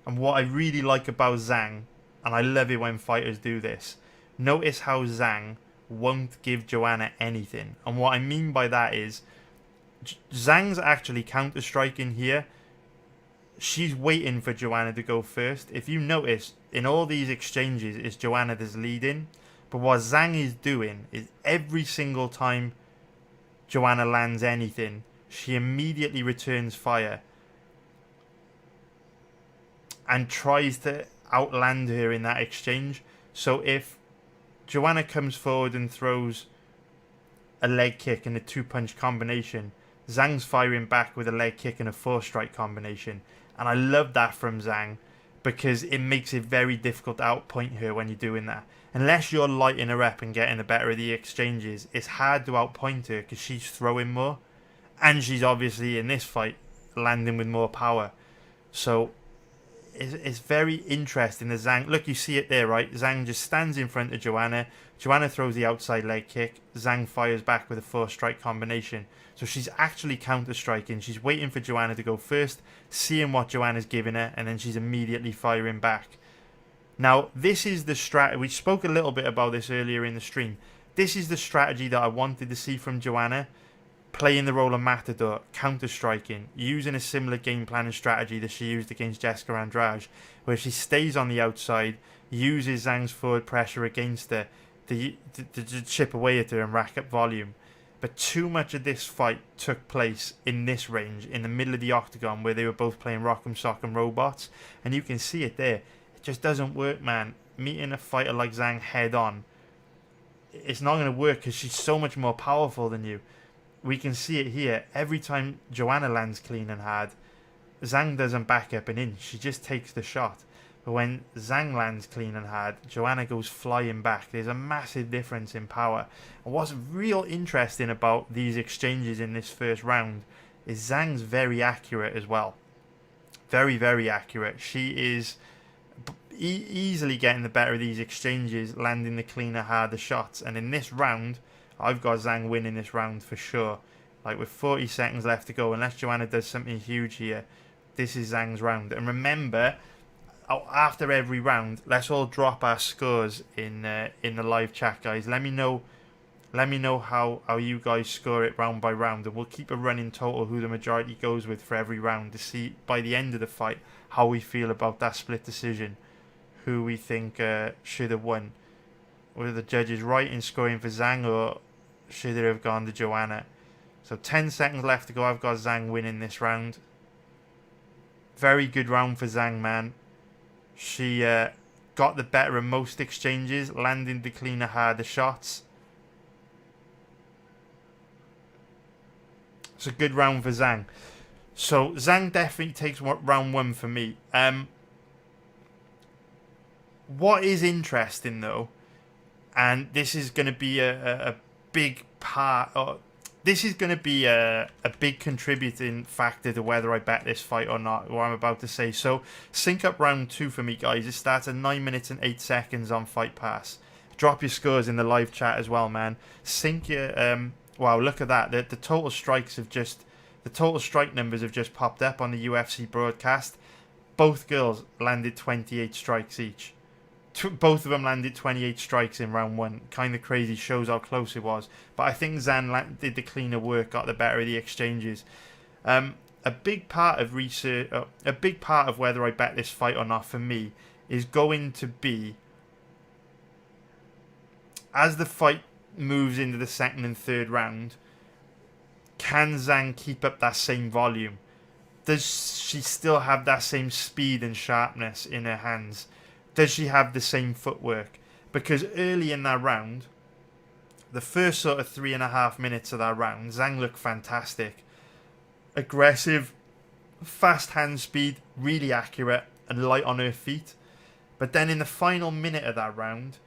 And what I really like about Zhang, and I love it when fighters do this, notice how Zhang won't give Joanna anything. And what I mean by that is, Zhang's actually counter-striking here. She's waiting for Joanna to go first. If you notice, in all these exchanges, it's Joanna that's leading. But what Zhang is doing is every single time Joanna lands anything, she immediately returns fire and tries to outland her in that exchange. So if Joanna comes forward and throws a leg kick and a 2-punch combination. Zhang's firing back with a leg kick and a 4-strike combination. And I love that from Zhang because it makes it very difficult to outpoint her when you're doing that. Unless you're lighting her up and getting the better of the exchanges, it's hard to outpoint her because she's throwing more. And she's obviously, in this fight, landing with more power. So it's very interesting that Zhang... Look, you see it there, right? Zhang just stands in front of Joanna. Joanna throws the outside leg kick. Zhang fires back with a 4-strike combination. So she's actually counter-striking. She's waiting for Joanna to go first, seeing what Joanna's giving her, and then she's immediately firing back. Now, this is the strategy. We spoke a little bit about this earlier in the stream. This is the strategy that I wanted to see from Joanna. Playing the role of Matador, counter-striking, using a similar game plan and strategy that she used against Jessica Andrade, where she stays on the outside, uses Zhang's forward pressure against her to chip away at her and rack up volume. But too much of this fight took place in this range, in the middle of the octagon, where they were both playing Rock'em Sock'em Robots, and you can see it there. It just doesn't work, man. Meeting a fighter like Zhang head-on, it's not going to work because she's so much more powerful than you. We can see it here. Every time Joanna lands clean and hard, Zhang doesn't back up an inch. She just takes the shot. But when Zhang lands clean and hard, Joanna goes flying back. There's a massive difference in power. And what's real interesting about these exchanges in this first round is Zhang's very accurate as well. Very, very accurate. She is easily getting the better of these exchanges, landing the cleaner, harder shots. And in this round, I've got Zhang winning this round for sure. Like, with 40 seconds left to go, unless Joanna does something huge here, this is Zhang's round. And remember, after every round, let's all drop our scores in the live chat, guys. Let me know how you guys score it round by round, and we'll keep a running total who the majority goes with for every round to see by the end of the fight how we feel about that split decision, who we think should have won. Were the judges right in scoring for Zhang, or should it have gone to Joanna? So 10 seconds left to go. I've got Zhang winning this round. Very good round for Zhang, man. She got the better of most exchanges, landing the cleaner, harder shots. It's a good round for Zhang. So Zhang definitely takes round 1 for me. What is interesting though, and this is going to be a big part, or this is going to be a big contributing factor to whether I bet this fight or not, what I'm about to say. So sync up round 2 for me, guys. It starts at 9 minutes and 8 seconds on Fight Pass. Drop your scores in the live chat as well, man. Sync your wow, look at that. The total strikes have just, the total strike numbers have just popped up on the UFC broadcast. Both girls landed 28 strikes each. Both of them landed 28 strikes in round 1. Kind of crazy, shows how close it was. But I think Zhang did the cleaner work, got the better of the exchanges. A big part of research, a big part of whether I bet this fight or not for me is going to be, as the fight moves into the second and third round, can Zhang keep up that same volume? Does she still have that same speed and sharpness in her hands? Does she have the same footwork? Because early in that round, the first sort of 3.5 minutes of that round, Zhang looked fantastic. Aggressive, fast hand speed, really accurate, and light on her feet. But then in the final minute of that round,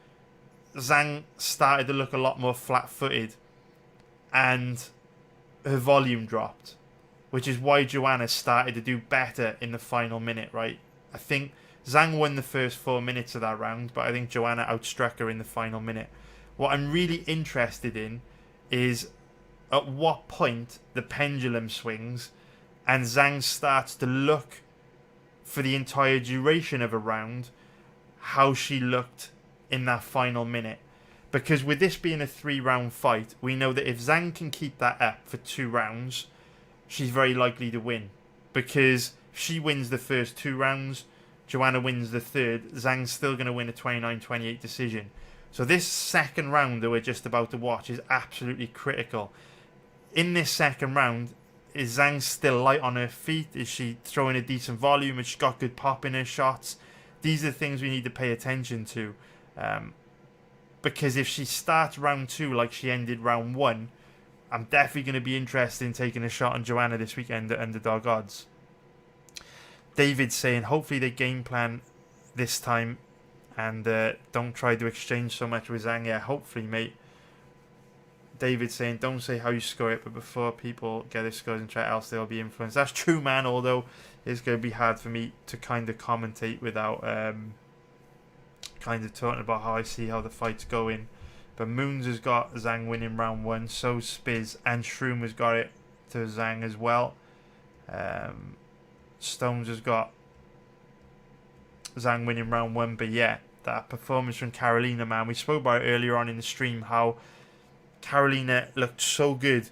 Zhang started to look a lot more flat-footed, and her volume dropped, which is why Joanna started to do better in the final minute, right? I think Zhang won the first 4 minutes of that round, but I think Joanna outstruck her in the final minute. What I'm really interested in is at what point the pendulum swings and Zhang starts to look, for the entire duration of a round, how she looked in that final minute. Because with this being a 3-round fight, we know that if Zhang can keep that up for 2 rounds, she's very likely to win. Because if she wins the first 2 rounds, Joanna wins the third, Zhang's still going to win a 29-28 decision. So this second round that we're just about to watch is absolutely critical. In this second round, is Zhang still light on her feet? Is she throwing a decent volume? Has she got good pop in her shots? These are things we need to pay attention to. Because if she starts round 2 like she ended round 1, I'm definitely going to be interested in taking a shot on Joanna this weekend at underdog odds. David's saying hopefully they game plan this time and don't try to exchange so much with Zhang. Yeah, hopefully, mate. David's saying don't say how you score it, but before people get their scores and try else they'll be influenced. That's true, man, although it's going to be hard for me to kind of commentate without kind of talking about how I see how the fight's going. But Moons has got Zhang winning round 1, so Spiz, and Shroom has got it to Zhang as well. Stones has got Zhang winning round 1, but yeah, that performance from Carolina, man, we spoke about it earlier on in the stream, how Carolina looked so good.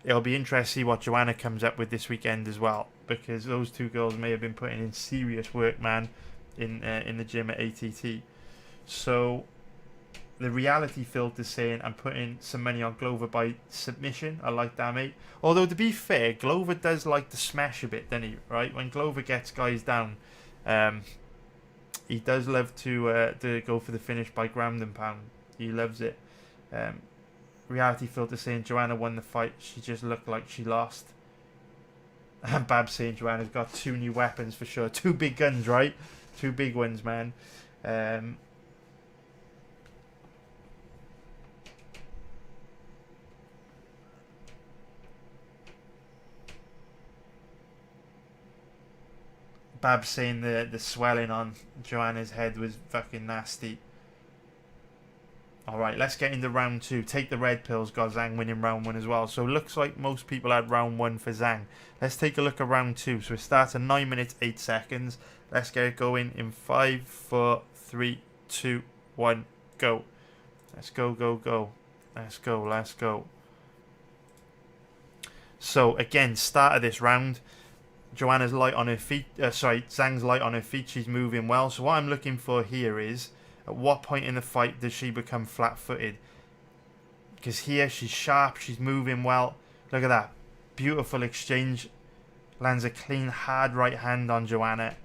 It'll be interesting to see what Joanna comes up with this weekend as well, because those two girls may have been putting in serious work, man, in the gym at ATT. So the reality filter saying I'm putting some money on Glover by submission. I like that, mate. Although to be fair, Glover does like to smash a bit, doesn't he? Right, when Glover gets guys down, he does love to go for the finish by ground and pound. He loves it. Reality filter saying Joanna won the fight. She just looked like she lost. And Bab saying Joanna's got 2 new weapons for sure. 2 big guns, right? 2 big ones, man. Bab saying the swelling on Joanna's head was fucking nasty. Alright, let's get into round 2. Take the red pills, got Zhang winning round 1 as well. So it looks like most people had round 1 for Zhang. Let's take a look at round 2. So it starts at 9 minutes 8 seconds. Let's get it going in 5, 4, 3, 2, 1, go. Let's go, go, go. Let's go, let's go. So again, start of this round. Joanna's light on her feet. Zhang's light on her feet. She's moving well. So what I'm looking for here is, at what point in the fight does she become flat-footed? Because here she's sharp, she's moving well. Look at that. Beautiful exchange. Lands a clean, hard right hand on Joanna.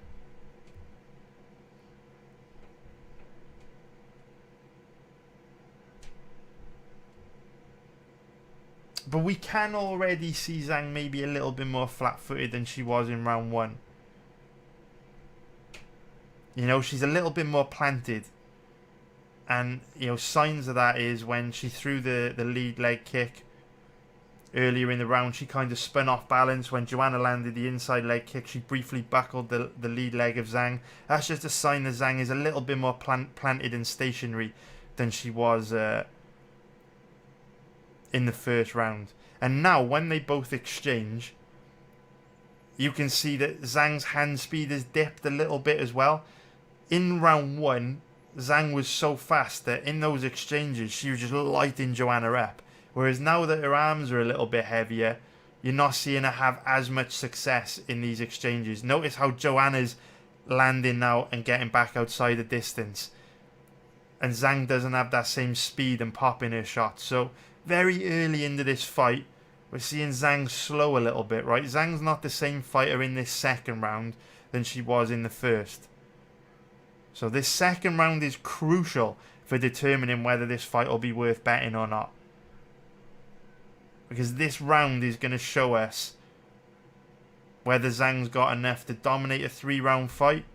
But we can already see Zhang maybe a little bit more flat-footed than she was in round 1. You know, she's a little bit more planted. And, you know, signs of that is when she threw the lead leg kick earlier in the round, she kind of spun off balance. When Joanna landed the inside leg kick, she briefly buckled the lead leg of Zhang. That's just a sign that Zhang is a little bit more planted and stationary than she was in the first round. And now, when they both exchange, you can see that Zhang's hand speed has dipped a little bit as well. In round 1, Zhang was so fast that in those exchanges she was just lighting Joanna up, whereas now that her arms are a little bit heavier, you're not seeing her have as much success in these exchanges. Notice how Joanna's landing now and getting back outside the distance, and Zhang doesn't have that same speed and pop in her shots. So very early into this fight, we're seeing Zhang slow a little bit, right? Zhang's not the same fighter in this second round than she was in the first. So this second round is crucial for determining whether this fight will be worth betting or not. Because this round is going to show us whether Zhang's got enough to dominate a 3-round fight.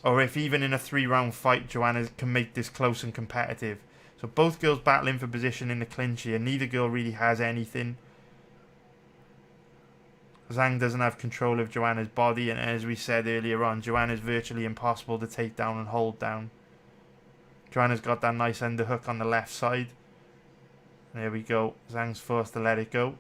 Or if even in a 3-round fight, Joanna can make this close and competitive. So both girls battling for position in the clinch here. Neither girl really has anything. Zhang doesn't have control of Joanna's body, and as we said earlier on, Joanna's virtually impossible to take down and hold down. Joanna's got that nice underhook on the left side. There we go. Zhang's forced to let it go.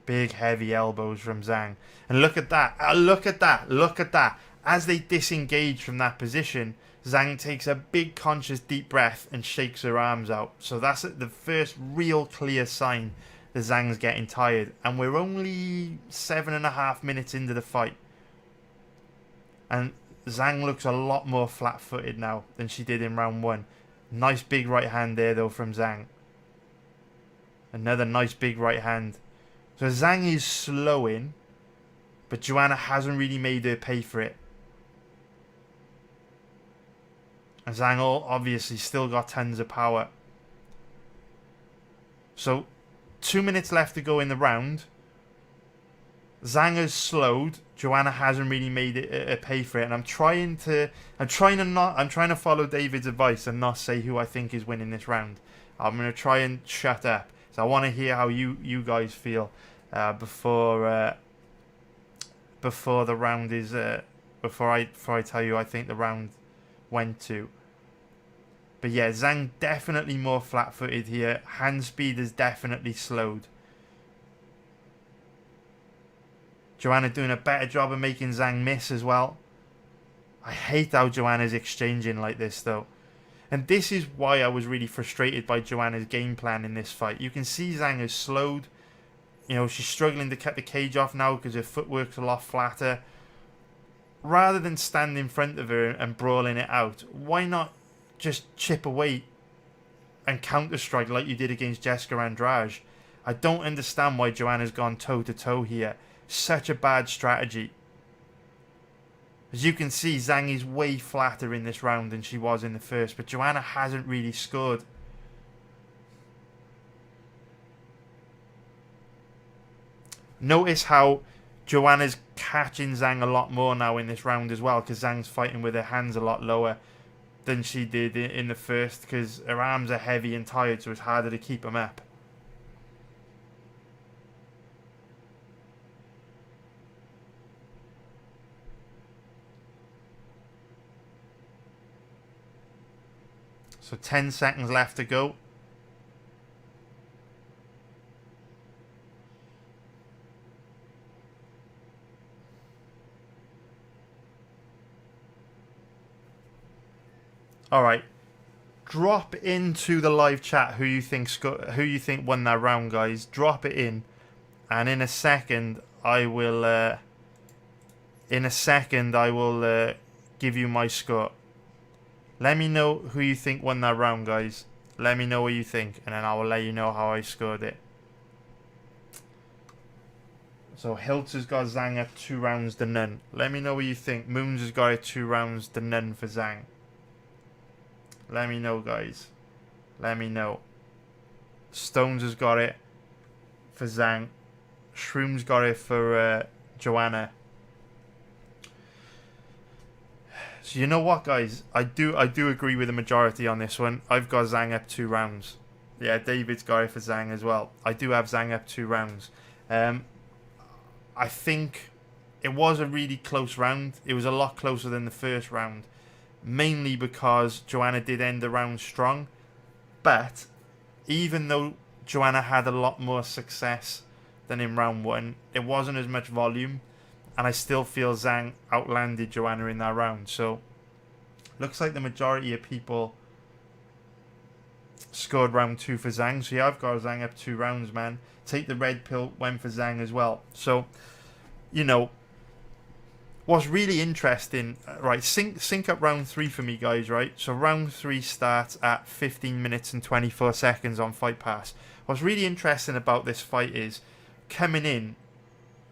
Big heavy elbows from Zhang. And look at that. Look at that. Look at that. As they disengage from that position, Zhang takes a big conscious deep breath and shakes her arms out. So that's the first real clear sign that Zhang's getting tired. And we're only 7.5 minutes into the fight. And Zhang looks a lot more flat-footed now than she did in round 1. Nice big right hand there though from Zhang. Another nice big right hand. So Zhang is slowing, but Joanna hasn't really made her pay for it. And Zhang obviously still got tons of power. So 2 minutes left to go in the round. Zhang has slowed. Joanna hasn't really made it pay for it, and I'm trying to follow David's advice and not say who I think is winning this round. I'm gonna try and shut up. So I want to hear how you guys feel before the round is before I tell you I think the round went to. But yeah, Zhang definitely more flat-footed here. Hand speed is definitely slowed. Joanna doing a better job of making Zhang miss as well. I hate how Joanna's exchanging like this though. And this is why I was really frustrated by Joanna's game plan in this fight. You can see Zhang has slowed. You know, she's struggling to cut the cage off now because her footwork's a lot flatter. Rather than stand in front of her and brawling it out, why not just chip away and counter-strike like you did against Jessica Andrade? I don't understand why Joanna's gone toe-to-toe here. Such a bad strategy. As you can see, Zhang is way flatter in this round than she was in the first, but Joanna hasn't really scored. Notice how Joanna's catching Zhang a lot more now in this round as well, because Zhang's fighting with her hands a lot lower than she did in the first, because her arms are heavy and tired, so it's harder to keep them up. So 10 seconds left to go. All right, drop into the live chat who you think won that round, guys. Drop it in, and in a second I will. Give you my score. Let me know who you think won that round, guys. Let me know what you think, and then I will let you know how I scored it. So Hiltz has got Zhang at 2 rounds to none. Let me know what you think. Moons has got it 2 rounds to none for Zhang. Let me know, guys. Let me know. Stones has got it for Zhang. Shroom's got it for Joanna. So you know what, guys? I do agree with the majority on this one. I've got Zhang up 2 rounds. Yeah, David's got it for Zhang as well. I do have Zhang up 2 rounds. I think it was a really close round. It was a lot closer than the first round. Mainly because Joanna did end the round strong. But even though Joanna had a lot more success than in round 1, it wasn't as much volume. And I still feel Zhang outlanded Joanna in that round. So, looks like the majority of people scored round 2 for Zhang. So yeah, I've got Zhang up 2 rounds, man. Take the red pill, went for Zhang as well. So, you know, what's really interesting, right, sync up round 3 for me, guys, right? So round 3 starts at 15 minutes and 24 seconds on Fight Pass. What's really interesting about this fight is, coming in,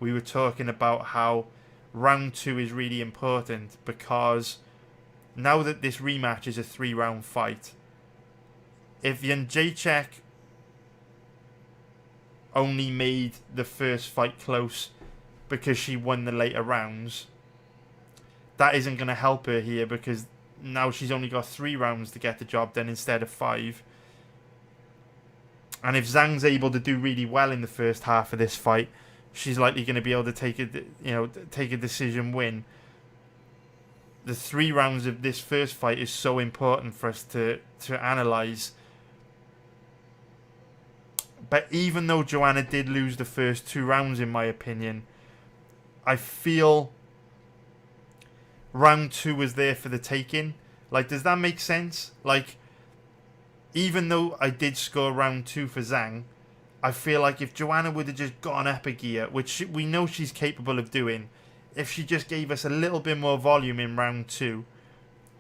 we were talking about how round 2 is really important because now that this rematch is a 3-round fight, if Jędrzejczyk only made the first fight close because she won the later rounds, that isn't going to help her here because now she's only got 3 rounds to get the job done instead of 5. And if Zhang's able to do really well in the first half of this fight, she's likely going to be able to take a decision win. The 3 rounds of this first fight is so important for us to analyse. But even though Joanna did lose the first 2 rounds, in my opinion, I feel round 2 was there for the taking. Like, does that make sense? Like, even though I did score round 2 for Zhang, I feel like if Joanna would have just gone up a gear, which we know she's capable of doing, if she just gave us a little bit more volume in round 2,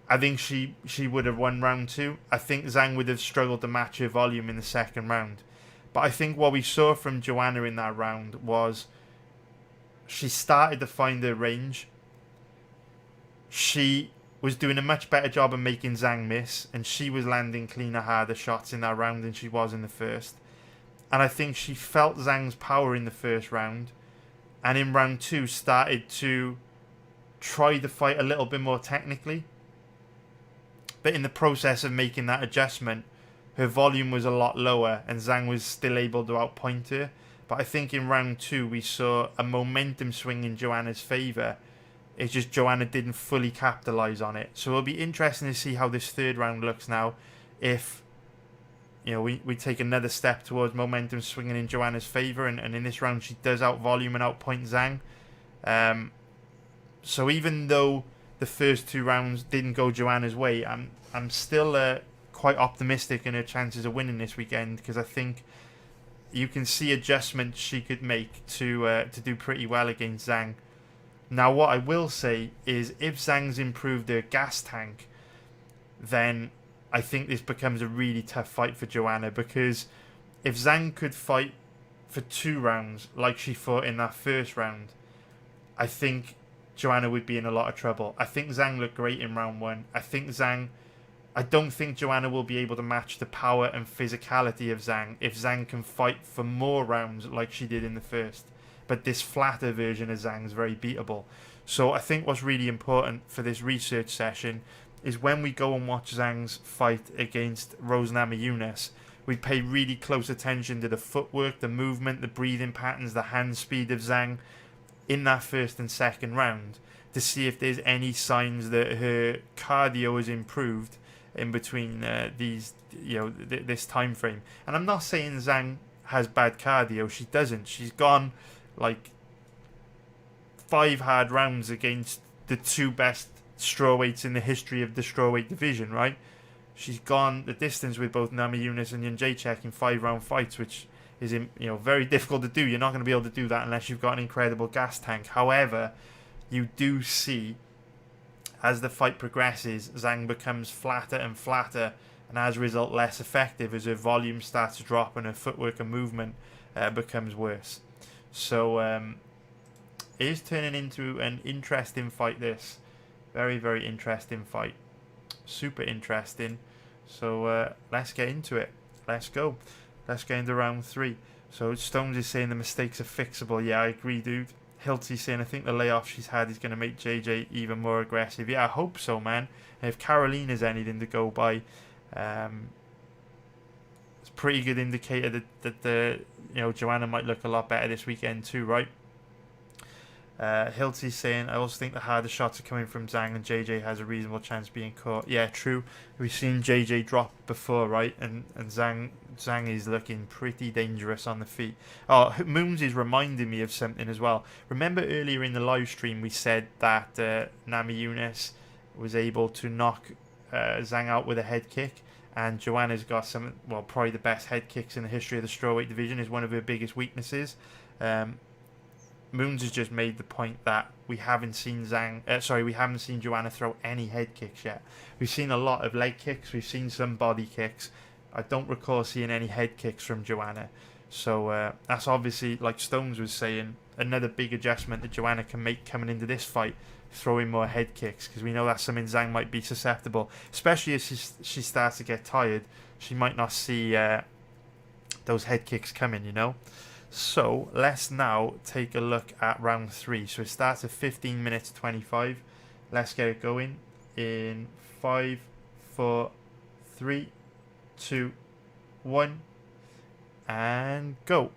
I think she would have won round 2. I think Zhang would have struggled to match her volume in the second round. But I think what we saw from Joanna in that round was she started to find her range. She was doing a much better job of making Zhang miss, and she was landing cleaner, harder shots in that round than she was in the first. And I think she felt Zhang's power in the first round, and in round 2 started to try the fight a little bit more technically. But in the process of making that adjustment, her volume was a lot lower, and Zhang was still able to outpoint her. But I think in round 2 we saw a momentum swing in Joanna's favour. It's just Joanna didn't fully capitalise on it. So it'll be interesting to see how this third round looks now. If we take another step towards momentum swinging in Joanna's favour, and in this round she does out volume and outpoint Zhang. So even though the first 2 rounds didn't go Joanna's way, I'm still quite optimistic in her chances of winning this weekend, because I think you can see adjustments she could make to do pretty well against Zhang. Now, what I will say is, if Zhang's improved her gas tank, then I think this becomes a really tough fight for Joanna, because if Zhang could fight for 2 rounds like she fought in that first round, I think Joanna would be in a lot of trouble. I think Zhang looked great in round 1. I don't think Joanna will be able to match the power and physicality of Zhang if Zhang can fight for more rounds like she did in the first. But this flatter version of Zhang is very beatable. So I think what's really important for this research session is when we go and watch Zhang's fight against Rose Namajunas, we pay really close attention to the footwork, the movement, the breathing patterns, the hand speed of Zhang in that first and second round, to see if there's any signs that her cardio has improved in between this time frame. And I'm not saying Zhang has bad cardio. She doesn't. She's gone like 5 hard rounds against the 2 best strawweights in the history of the strawweight division, right? She's gone the distance with both Namajunas and Jędrzejczyk in 5-round fights, which is very difficult to do. You're not going to be able to do that unless you've got an incredible gas tank. However, you do see, as the fight progresses, Zhang becomes flatter and flatter, and as a result less effective as her volume starts to drop and her footwork and movement becomes worse. So it is turning into an interesting fight, this. Very, very interesting fight. Super interesting. So let's get into it. Let's go. Let's get into round 3. So Stones is saying the mistakes are fixable. Yeah, I agree, dude. Hilty's saying, I think the layoff she's had is going to make JJ even more aggressive. Yeah, I hope so, man. And if Carolina's anything to go by, it's a pretty good indicator that Joanna might look a lot better this weekend too, right? Hilty's saying, I also think the harder shots are coming from Zhang, and JJ has a reasonable chance of being caught. Yeah, true. We've seen JJ drop before, right? And Zhang is looking pretty dangerous on the feet. Oh, Moons is reminding me of something as well. Remember earlier in the live stream we said that Namajunas was able to knock Zhang out with a head kick, and Joanna's got probably the best head kicks in the history of the strawweight division, is one of her biggest weaknesses. Moons has just made the point that we haven't seen Joanna throw any head kicks yet. We've seen a lot of leg kicks, we've seen some body kicks. I don't recall seeing any head kicks from Joanna. So that's obviously, like Stones was saying, another big adjustment that Joanna can make coming into this fight, throwing more head kicks, because we know that's something Zhang might be susceptible, especially as she starts to get tired. She might not see those head kicks coming, So let's now take a look at round 3. So it starts at 15 minutes 25. Let's get it going in 5, 4, 3, 2, 1, and go.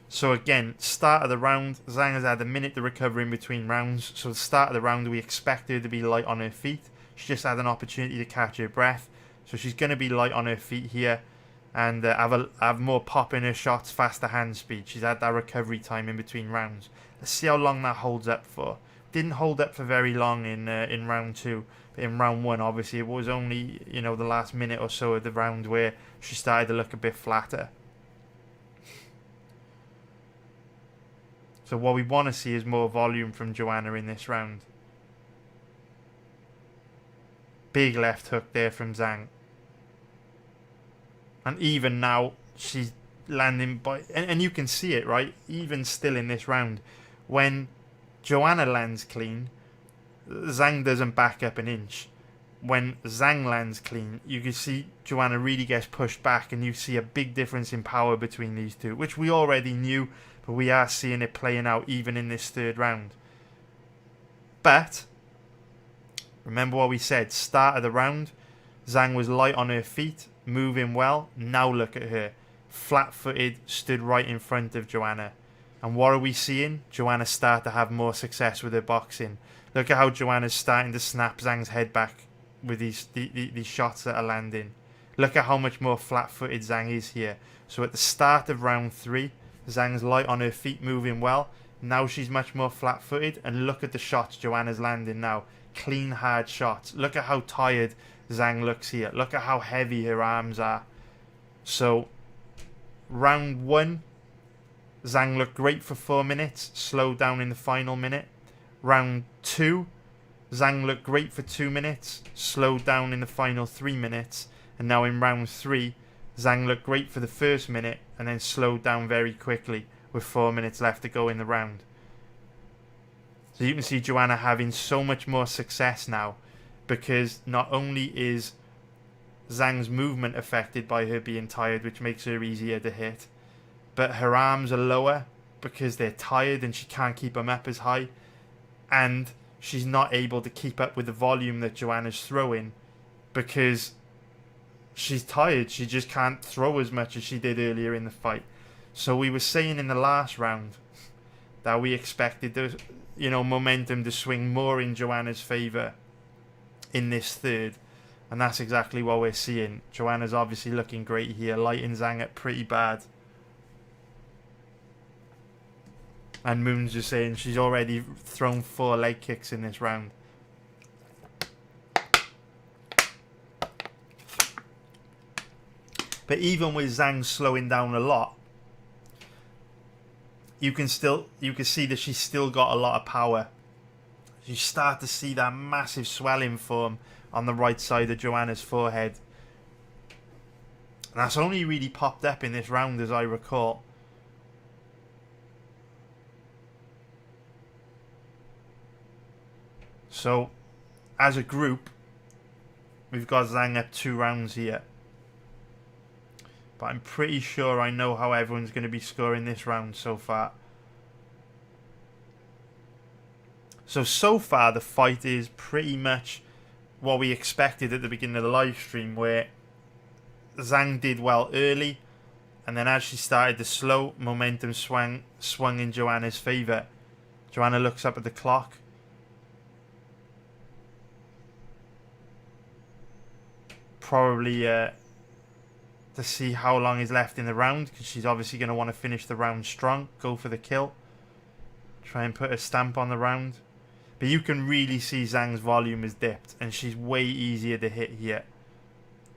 So again, start of the round, Zhang has had a minute to recover in between rounds. So the start of the round, we expect her to be light on her feet. She just had an opportunity to catch her breath. So she's going to be light on her feet here, and have more pop in her shots, faster hand speed. She's had that recovery time in between rounds. Let's see how long that holds up for. Didn't hold up for very long in round 2. But in round 1, obviously, it was only the last minute or so of the round where she started to look a bit flatter. So what we want to see is more volume from Joanna in this round. Big left hook there from Zhang. And even now, she's landing by, and you can see it, right? Even still in this round, when Joanna lands clean, Zhang doesn't back up an inch. When Zhang lands clean, you can see Joanna really gets pushed back, and you see a big difference in power between these two, which we already knew, but we are seeing it playing out even in this third round. But remember what we said, start of the round, Zhang was light on her feet, moving well. Now look at her, flat-footed, stood right in front of Joanna. And what are we seeing? Joanna start to have more success with her boxing. Look at how Joanna's starting to snap Zhang's head back with these shots that are landing. Look at how much more flat-footed Zhang is here. So at the start of round 3, Zhang's light on her feet, moving well. Now she's much more flat-footed, and look at the shots Joanna's landing now. Clean, hard shots. Look at how tired Zhang looks here. Look at how heavy her arms are. So round 1, Zhang looked great for 4 minutes, slowed down in the final minute. Round 2, Zhang looked great for 2 minutes, slowed down in the final 3 minutes. And now in round 3, Zhang looked great for the first minute and then slowed down very quickly with 4 minutes left to go in the round. So you can see Joanna having so much more success now, because not only is Zhang's movement affected by her being tired, which makes her easier to hit, but her arms are lower because they're tired and she can't keep them up as high, and she's not able to keep up with the volume that Joanna's throwing because she's tired. She just can't throw as much as she did earlier in the fight. So we were saying in the last round that we expected the momentum to swing more in Joanna's favour in this third, and that's exactly what we're seeing. Joanna's obviously looking great here, lighting Zhang up pretty bad. And Moon's just saying she's already thrown 4 leg kicks in this round. But even with Zhang slowing down a lot, you can see that she's still got a lot of power. You start to see that massive swelling form on the right side of Joanna's forehead. And that's only really popped up in this round, as I recall. So, as a group, we've got Zhang up 2 rounds here. But I'm pretty sure I know how everyone's going to be scoring this round so far. So far the fight is pretty much what we expected at the beginning of the live stream, where Zhang did well early, and then as she started to slow, momentum swung in Joanna's favour. Joanna looks up at the clock. Probably to see how long is left in the round, because she's obviously going to want to finish the round strong, go for the kill, try and put a stamp on the round. But you can really see Zhang's volume has dipped, and she's way easier to hit here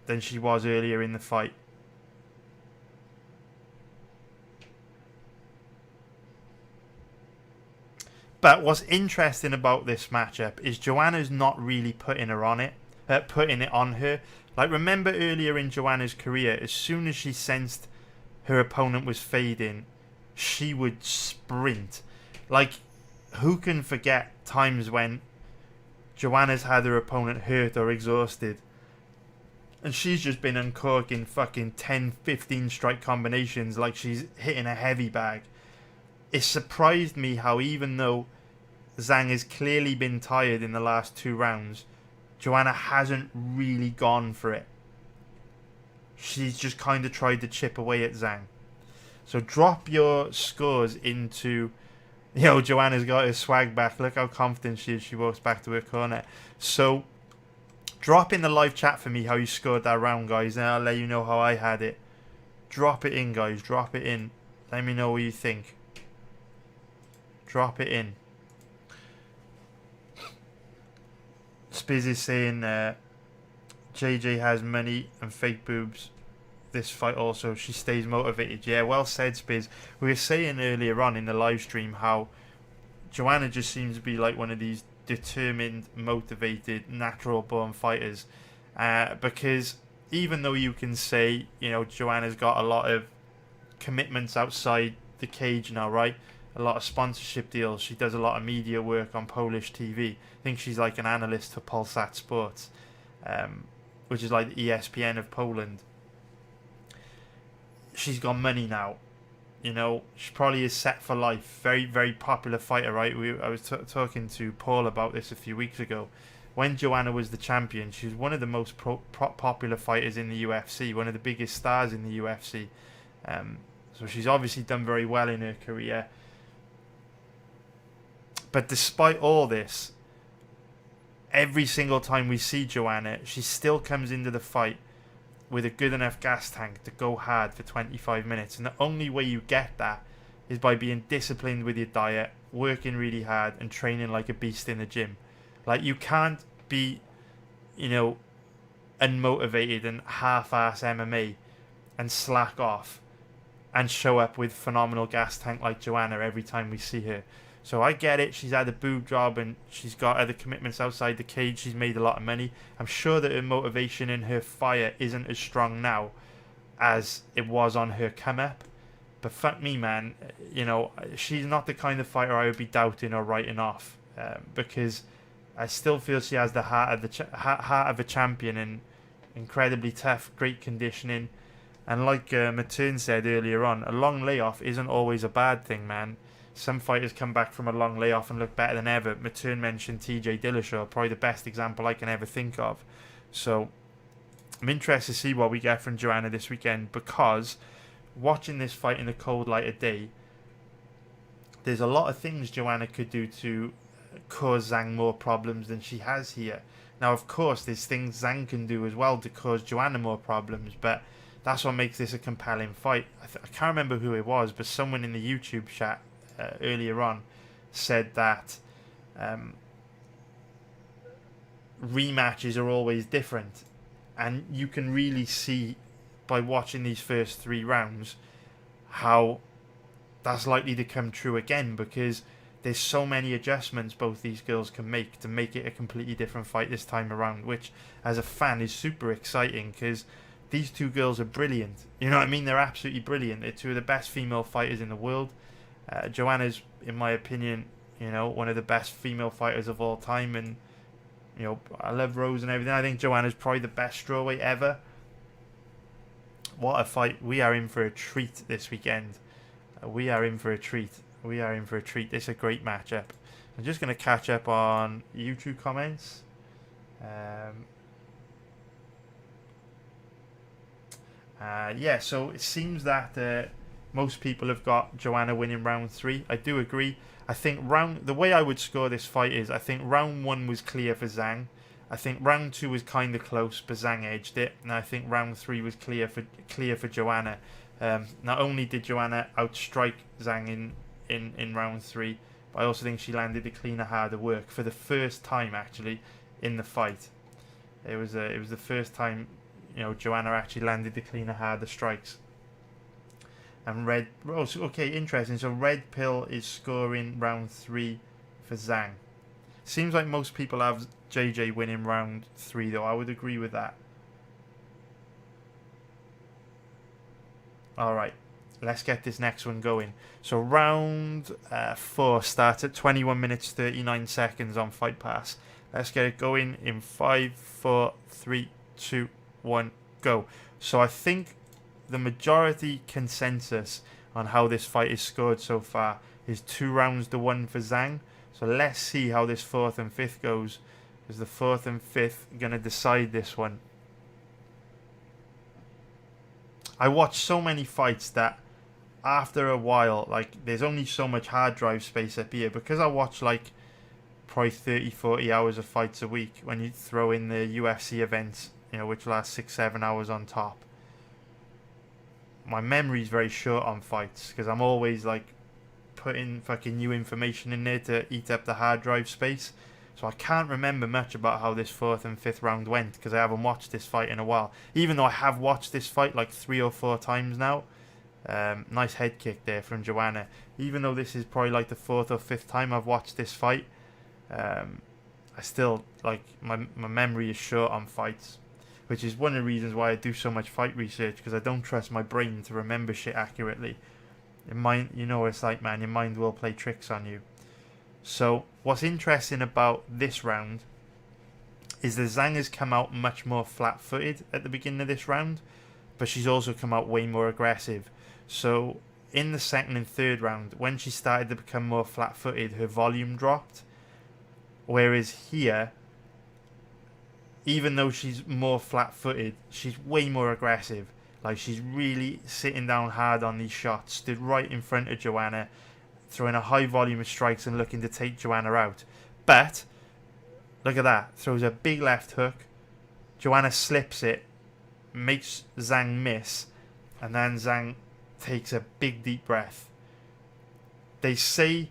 than she was earlier in the fight. But what's interesting about this matchup is Joanna's not really putting it on her. Like, remember earlier in Joanna's career, as soon as she sensed her opponent was fading, she would sprint. Like, who can forget times when Joanna's had her opponent hurt or exhausted, and she's just been uncorking fucking 10, 15 strike combinations like she's hitting a heavy bag. It surprised me how, even though Zhang has clearly been tired in the last 2 rounds, Joanna hasn't really gone for it. She's just kind of tried to chip away at Zhang. So drop your scores into... Joanna's got her swag back. Look how confident she is. She walks back to her corner. So drop in the live chat for me how you scored that round, guys, and I'll let you know how I had it. Drop it in, guys. Drop it in. Let me know what you think. Drop it in. Spiz is saying JJ has money and fake boobs. This fight also, she stays motivated. Yeah, well said, Spiz. We were saying earlier on in the live stream how Joanna just seems to be like one of these determined, motivated, natural born fighters. Because even though you can say, Joanna's got a lot of commitments outside the cage now, right? A lot of sponsorship deals. She does a lot of media work on Polish TV. I think she's like an analyst for Polsat Sports, which is like the ESPN of Poland. She's got money now. You know, she probably is set for life. Very, very popular fighter, right? I was talking to Paul about this a few weeks ago. When Joanna was the champion, she was one of the most popular fighters in the UFC, one of the biggest stars in the UFC. So she's obviously done very well in her career. But despite all this, every single time we see Joanna, she still comes into the fight with a good enough gas tank to go hard for 25 minutes. And the only way you get that is by being disciplined with your diet, working really hard, and training like a beast in the gym. Like, you can't be, you know, unmotivated and half-ass MMA and slack off and show up with phenomenal gas tank like Joanna every time we see her. So I get it, she's had a boob job and she's got other commitments outside the cage, she's made a lot of money. I'm sure that her motivation and her fire isn't as strong now as it was on her come up. But fuck me, man, you know, she's not the kind of fighter I would be doubting or writing off, because I still feel she has the heart of a champion and incredibly tough, great conditioning. And like Matern said earlier on, a long layoff isn't always a bad thing, man. Some fighters come back from a long layoff and look better than ever. Matern mentioned TJ Dillashaw, probably the best example I can ever think of. So I'm interested to see what we get from Joanna this weekend, because watching this fight in the cold light of day, there's a lot of things Joanna could do to cause Zhang more problems than she has here. Now, of course, there's things Zhang can do as well to cause Joanna more problems, but that's what makes this a compelling fight. I can't remember who it was, but someone in the YouTube chat earlier on said that rematches are always different, and you can really see by watching these first 3 rounds how that's likely to come true again, because there's so many adjustments both these girls can make to make it a completely different fight this time around, which as a fan is super exciting, because these 2 girls are brilliant. You know what I mean? They're absolutely brilliant. They're 2 of the best female fighters in the world. Joanna's, in my opinion, you know, one of the best female fighters of all time, and you know, I love Rose and everything. I think Joanna's probably the best strawweight ever. What a fight. We are in for a treat this weekend. We are in for a treat. We are in for a treat. This is a great matchup. I'm just going to catch up on YouTube comments. Yeah, so it seems that most people have got Joanna winning round 3. I do agree. I think the way I would score this fight is, I think round 1 was clear for Zhang. I think round 2 was kind of close, but Zhang edged it. And I think round 3 was clear for Joanna. Not only did Joanna outstrike Zhang in round 3, but I also think she landed the cleaner, harder work for the first time actually in the fight. It was the first time, you know, Joanna actually landed the cleaner, harder strikes. And okay, interesting. So Red Pill is scoring round 3 for Zhang. Seems like most people have JJ winning round 3, though. I would agree with that. Alright, let's get this next one going. So round 4 starts at 21 minutes 39 seconds on Fight Pass. Let's get it going in 5, 4, 3, 2, 1, go. So I think the majority consensus on how this fight is scored so far is 2 rounds to 1 for Zhang. So let's see how this 4th and 5th goes, because the 4th and 5th are going to decide this one. I watch so many fights that after a while, like, there's only so much hard drive space up here, because I watch like probably 30-40 hours of fights a week when you throw in the UFC events, you know, which last 6-7 hours on top. My memory's very short on fights, because I'm always like putting fucking new information in there to eat up the hard drive space. So I can't remember much about how this 4th and 5th round went, because I haven't watched this fight in a while. Even though I have watched this fight like 3 or 4 times now. Nice head kick there from Joanna. Even though this is probably like the 4th or 5th time I've watched this fight, I still, like, my memory is short on fights. which is one of the reasons why I do so much fight research, because I don't trust my brain to remember shit accurately. Your mind, you know what it's like, man. Your mind will play tricks on you. So what's interesting about this round is that Zhang has come out much more flat-footed at the beginning of this round, but she's also come out way more aggressive. So in the second and third round, when she started to become more flat-footed, her volume dropped. Whereas here, even though she's more flat-footed, she's way more aggressive. Like, she's really sitting down hard on these shots, stood right in front of Joanna, throwing a high volume of strikes and looking to take Joanna out. But, look at that, throws a big left hook, Joanna slips it, makes Zhang miss, and then Zhang takes a big deep breath. They say,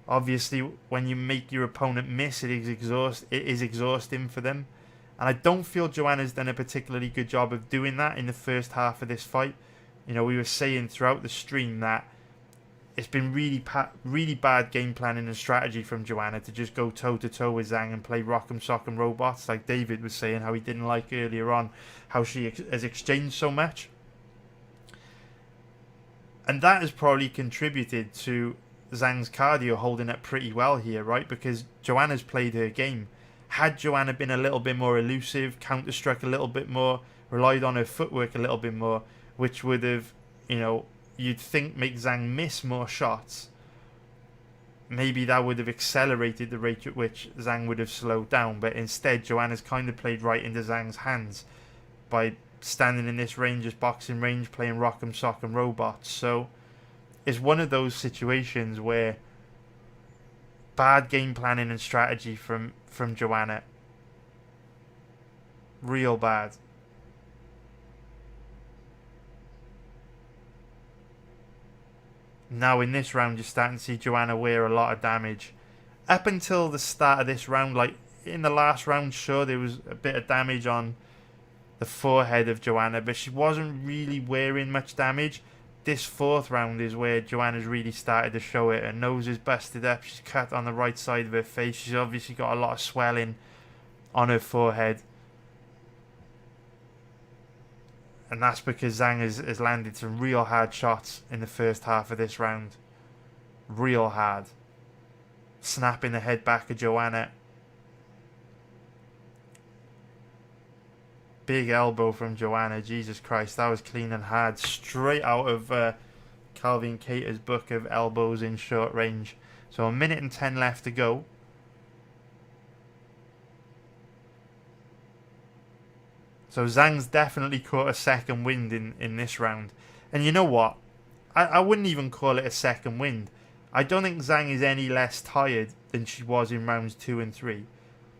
obviously, when you make your opponent miss, it is exhausting for them. And I don't feel Joanna's done a particularly good job of doing that in the first half of this fight. You know, we were saying throughout the stream that it's been really bad game planning and strategy from Joanna to just go toe-to-toe with Zhang and play rock'em sock'em robots, like David was saying how he didn't like earlier on, how she has exchanged so much. And that has probably contributed to Zhang's cardio holding up pretty well here, right? Because Joanna's played her game. Had Joanna been a little bit more elusive, counter-struck a little bit more, relied on her footwork a little bit more, which would have, you know, you'd think make Zhang miss more shots, maybe that would have accelerated the rate at which Zhang would have slowed down. But instead, Joanna's kind of played right into Zhang's hands by standing in this range, boxing range, playing rock'em sock'em robots. So it's one of those situations where bad game planning and strategy from Joanna, real bad. Now in this round, you're starting to see Joanna wear a lot of damage. Up until the start of this round, like in the last round, sure, there was a bit of damage on the forehead of Joanna, but she wasn't really wearing much damage. This fourth round is where Joanna's really started to show it. Her nose is busted up. She's cut on the right side of her face. She's obviously got a lot of swelling on her forehead. And that's because Zhang has landed some real hard shots in the first half of this round. Real hard. Snapping the head back of Joanna. Big elbow from Joanna. Jesus Christ, that was clean and hard. Straight out of Calvin Kattar's book of elbows in short range. So 1 minute and 10 left to go. So Zhang's definitely caught a second wind in this round. And you know what? I wouldn't even call it a second wind. I don't think Zhang is any less tired than she was in rounds 2 and 3.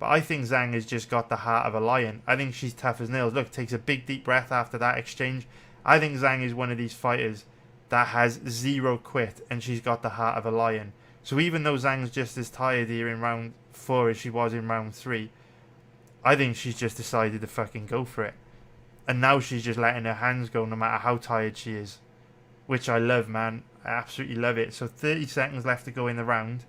But I think Zhang has just got the heart of a lion. I think she's tough as nails. Look, takes a big deep breath after that exchange. I think Zhang is one of these fighters that has zero quit, and she's got the heart of a lion. So even though Zhang's just as tired here in round 4 as she was in round 3, I think she's just decided to fucking go for it. And now she's just letting her hands go no matter how tired she is. Which I love, man. I absolutely love it. So 30 seconds left to go in the round.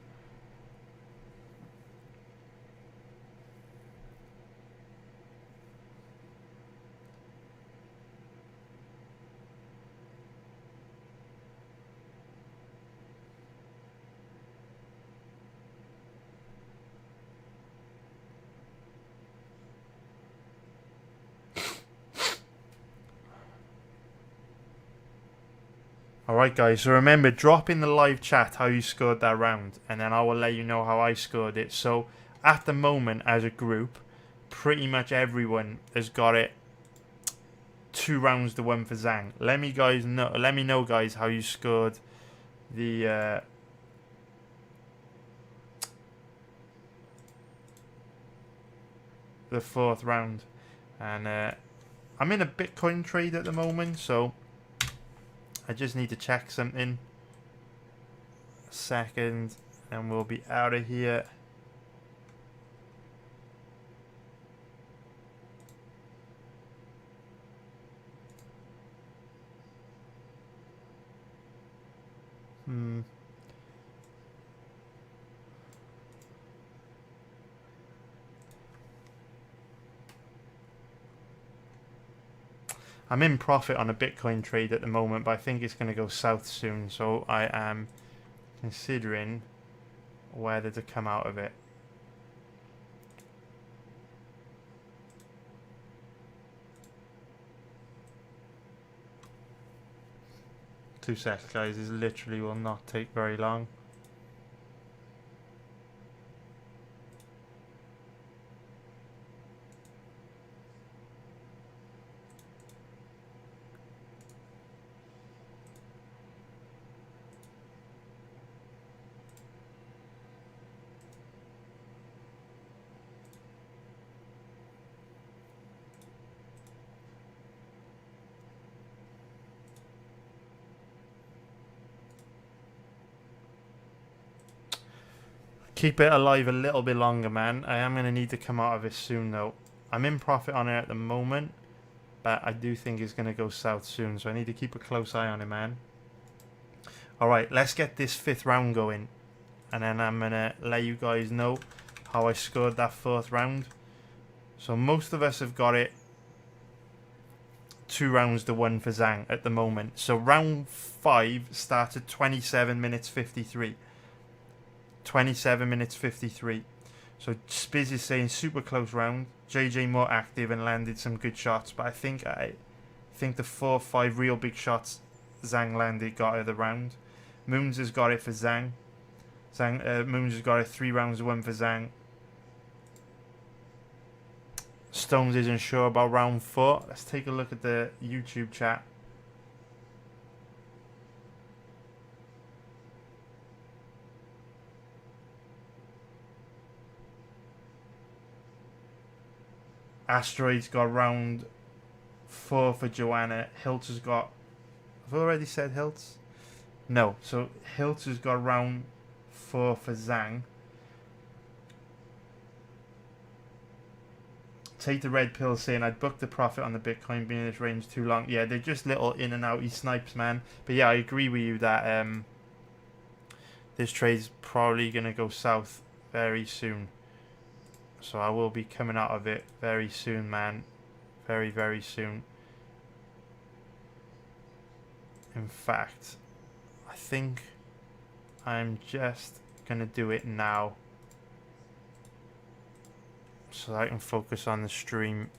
Alright guys, so remember, drop in the live chat how you scored that round, and then I will let you know how I scored it. So at the moment, as a group, pretty much everyone has got it 2 rounds to 1 for Zhang. Let me know guys how you scored the fourth round. And I'm in a Bitcoin trade at the moment, so I just need to check something. A second, and we'll be out of here. I'm in profit on a Bitcoin trade at the moment, but I think it's going to go south soon. So I am considering whether to come out of it. Two seconds, guys. This literally will not take very long. Keep it alive a little bit longer, man. I am going to need to come out of it soon, though. I'm in profit on it at the moment, but I do think it's going to go south soon, so I need to keep a close eye on it, man. Alright, let's get this 5th round going, and then I'm going to let you guys know how I scored that 4th round. So most of us have got it 2 rounds to 1 for Zhang at the moment. So round 5 starts at 27 minutes 53. 27 minutes 53. So Spiz is saying super close round. JJ more active and landed some good shots, but I think the 4 or 5 real big shots Zhang landed got her the round. Moons has got it for Zhang. Moons has got it 3 rounds to 1 for Zhang. Stones isn't sure about round 4. Let's take a look at the YouTube chat. Asteroid's got round 4 for Joanna. Hiltz has got... Have I already said Hiltz? No. So Hiltz has got round 4 for Zhang. Take the red pill saying I'd book the profit on the Bitcoin being in this range too long. Yeah, they're just little in and outy snipes, man. But yeah, I agree with you that this trade's probably going to go south very soon. So I will be coming out of it very soon, man. Very, very soon. In fact, I think I'm just going to do it now, so that I can focus on the stream.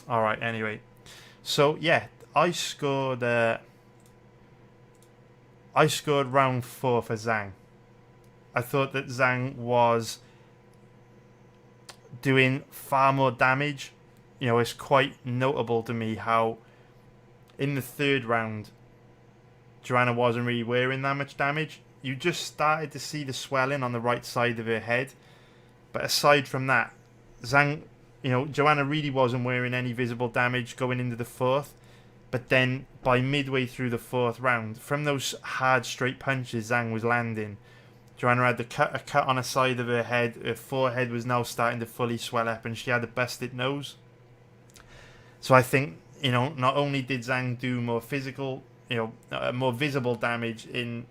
Alright, anyway. So, yeah, I scored round 4 for Zhang. I thought that Zhang was doing far more damage. You know, it's quite notable to me how in the 3rd round, Joanna wasn't really wearing that much damage. You just started to see the swelling on the right side of her head. But aside from that, Zhang... You know, Joanna really wasn't wearing any visible damage going into the 4th. But then, by midway through the 4th round, from those hard straight punches Zhang was landing, Joanna had a cut on the side of her head. Her forehead was now starting to fully swell up, and she had a busted nose. So I think, you know, not only did Zhang do more physical, you know, more visible damage in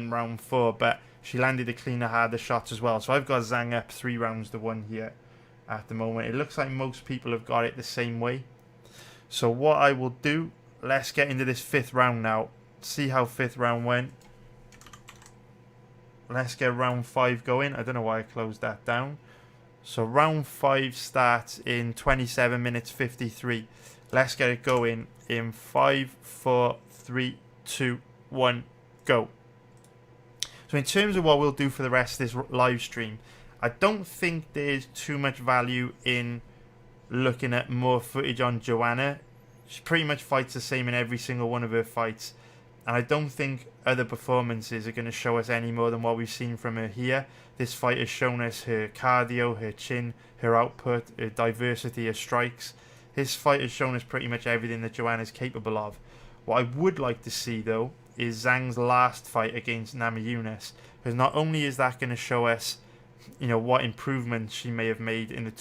round 4, but she landed a cleaner, harder shots as well. So I've got Zhang up 3 rounds to 1 here. At the moment, it looks like most people have got it the same way. So what I will do, let's get into this 5th round now. See how 5th round went. Let's get round 5 going. I don't know why I closed that down. So round 5 starts in 27 minutes 53. Let's get it going in 5, 4, 3, 2, 1, go. So in terms of what we'll do for the rest of this live stream, I don't think there's too much value in looking at more footage on Joanna. She pretty much fights the same in every single one of her fights. And I don't think other performances are going to show us any more than what we've seen from her here. This fight has shown us her cardio, her chin, her output, her diversity of strikes. This fight has shown us pretty much everything that Joanna's capable of. What I would like to see, though, is Zhang's last fight against Namajunas. Because not only is that going to show us, you know, what improvements she may have made in the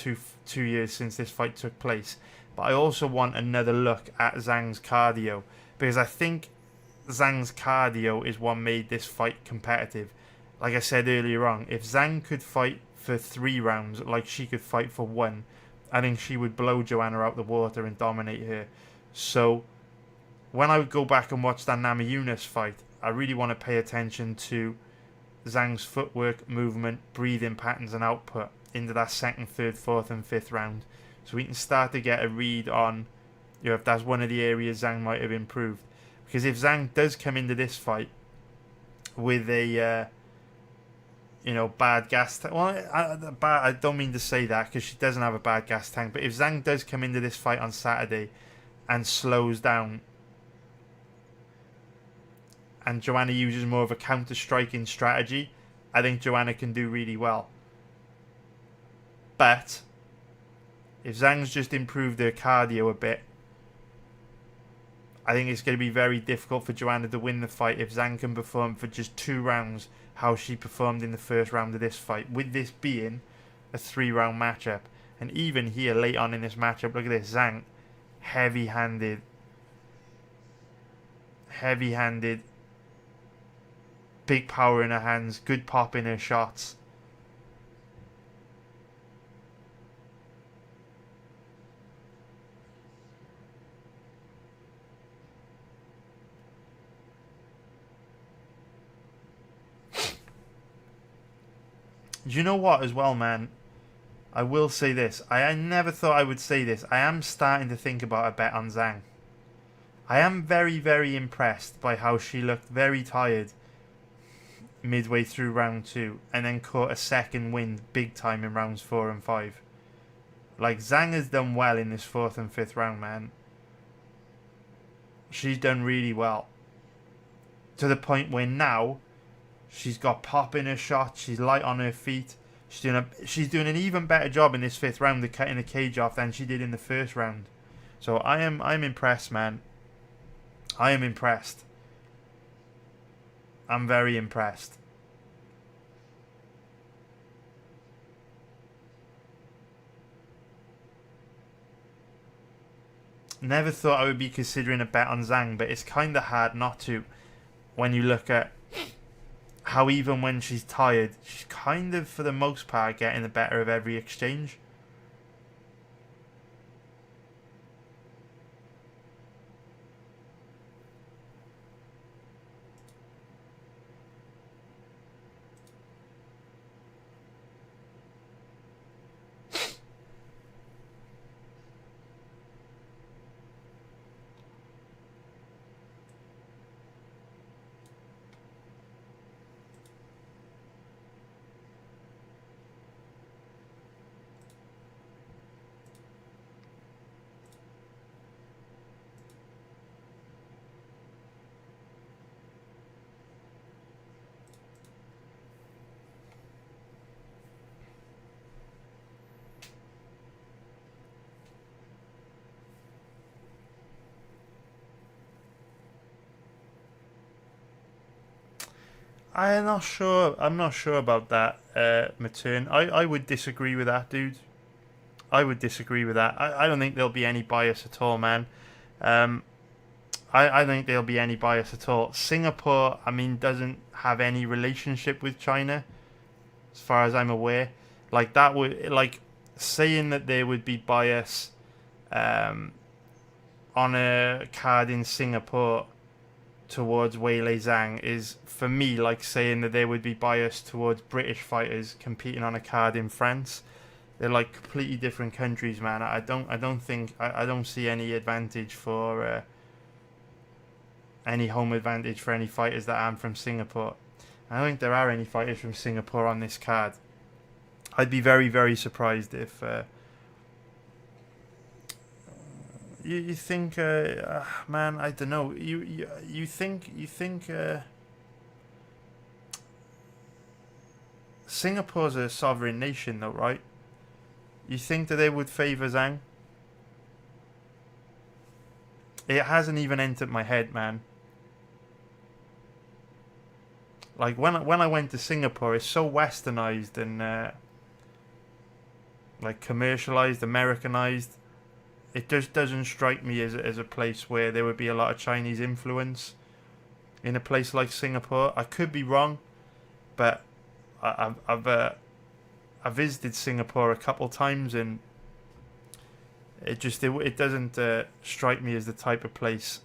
two years since this fight took place, but I also want another look at Zhang's cardio, because I think Zhang's cardio is what made this fight competitive. Like I said earlier on, if Zhang could fight for 3 rounds like she could fight for 1, I think she would blow Joanna out the water and dominate her. So when I would go back and watch that Namajunas fight, I really want to pay attention to Zhang's footwork, movement, breathing patterns and output into that 2nd, 3rd, 4th and 5th round. So we can start to get a read on, you know, if that's one of the areas Zhang might have improved. Because if Zhang does come into this fight with a, bad gas tank, well, I don't mean to say that because she doesn't have a bad gas tank, but if Zhang does come into this fight on Saturday and slows down, and Joanna uses more of a counter-striking strategy, I think Joanna can do really well. But if Zhang's just improved her cardio a bit, I think it's going to be very difficult for Joanna to win the fight if Zhang can perform for just 2 rounds how she performed in the 1st round of this fight, with this being a 3-round matchup. And even here, late on in this matchup, look at this, Zhang, heavy-handed, big power in her hands, good pop in her shots. You know what as well, man? I will say this. I never thought I would say this. I am starting to think about a bet on Zhang. I am very, very impressed by how she looked very tired midway through round 2 and then caught a 2nd win big time in rounds 4 and 5. Like, Zhang has done well in this 4th and 5th round, man. She's done really well. To the point where now she's got pop in her shot, she's light on her feet. She's doing an even better job in this 5th round of cutting the cage off than she did in the 1st round. So I'm impressed, man. I am impressed. I'm very impressed. Never thought I would be considering a bet on Zhang, but it's kind of hard not to when you look at how even when she's tired, she's kind of, for the most part, getting the better of every exchange. I'm not sure about that, Matern. I would disagree with that, dude. I would disagree with that. I don't think there'll be any bias at all, man. I don't think there'll be any bias at all. Singapore, I mean, doesn't have any relationship with China, as far as I'm aware. Like, that would, like, saying that there would be bias on a card in Singapore towards Weili Zhang is, for me, like saying that there would be bias towards British fighters competing on a card in France. They're like completely different countries, man. I don't see any advantage for any home advantage for any fighters that aren't from Singapore. I don't think there are any fighters from Singapore on this card. I'd be very, very surprised if you think, man, I don't know. You think Singapore's a sovereign nation, though, right? You think that they would favour Zhang? It hasn't even entered my head, man. Like, when I went to Singapore, it's so westernized and like commercialized, Americanized. It just doesn't strike me as a place where there would be a lot of Chinese influence. in a place like Singapore. I could be wrong, but I've visited Singapore a couple times, and it doesn't strike me as the type of place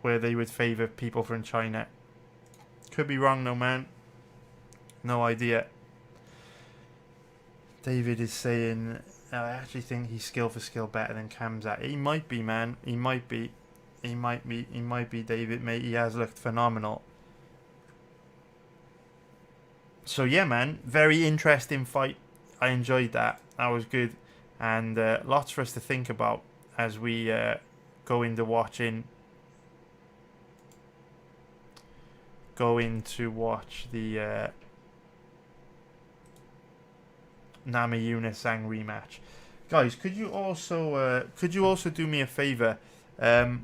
where they would favour people from China. Could be wrong though, man. No idea. David is saying, I actually think he's skill for skill better than Khamzat. He might be, man. He might be, David, mate. He has looked phenomenal. So yeah, man. Very interesting fight. I enjoyed that. That was good. And lots for us to think about as we go into watch the Namajunas Zhang rematch. Guys, could you also do me a favor? I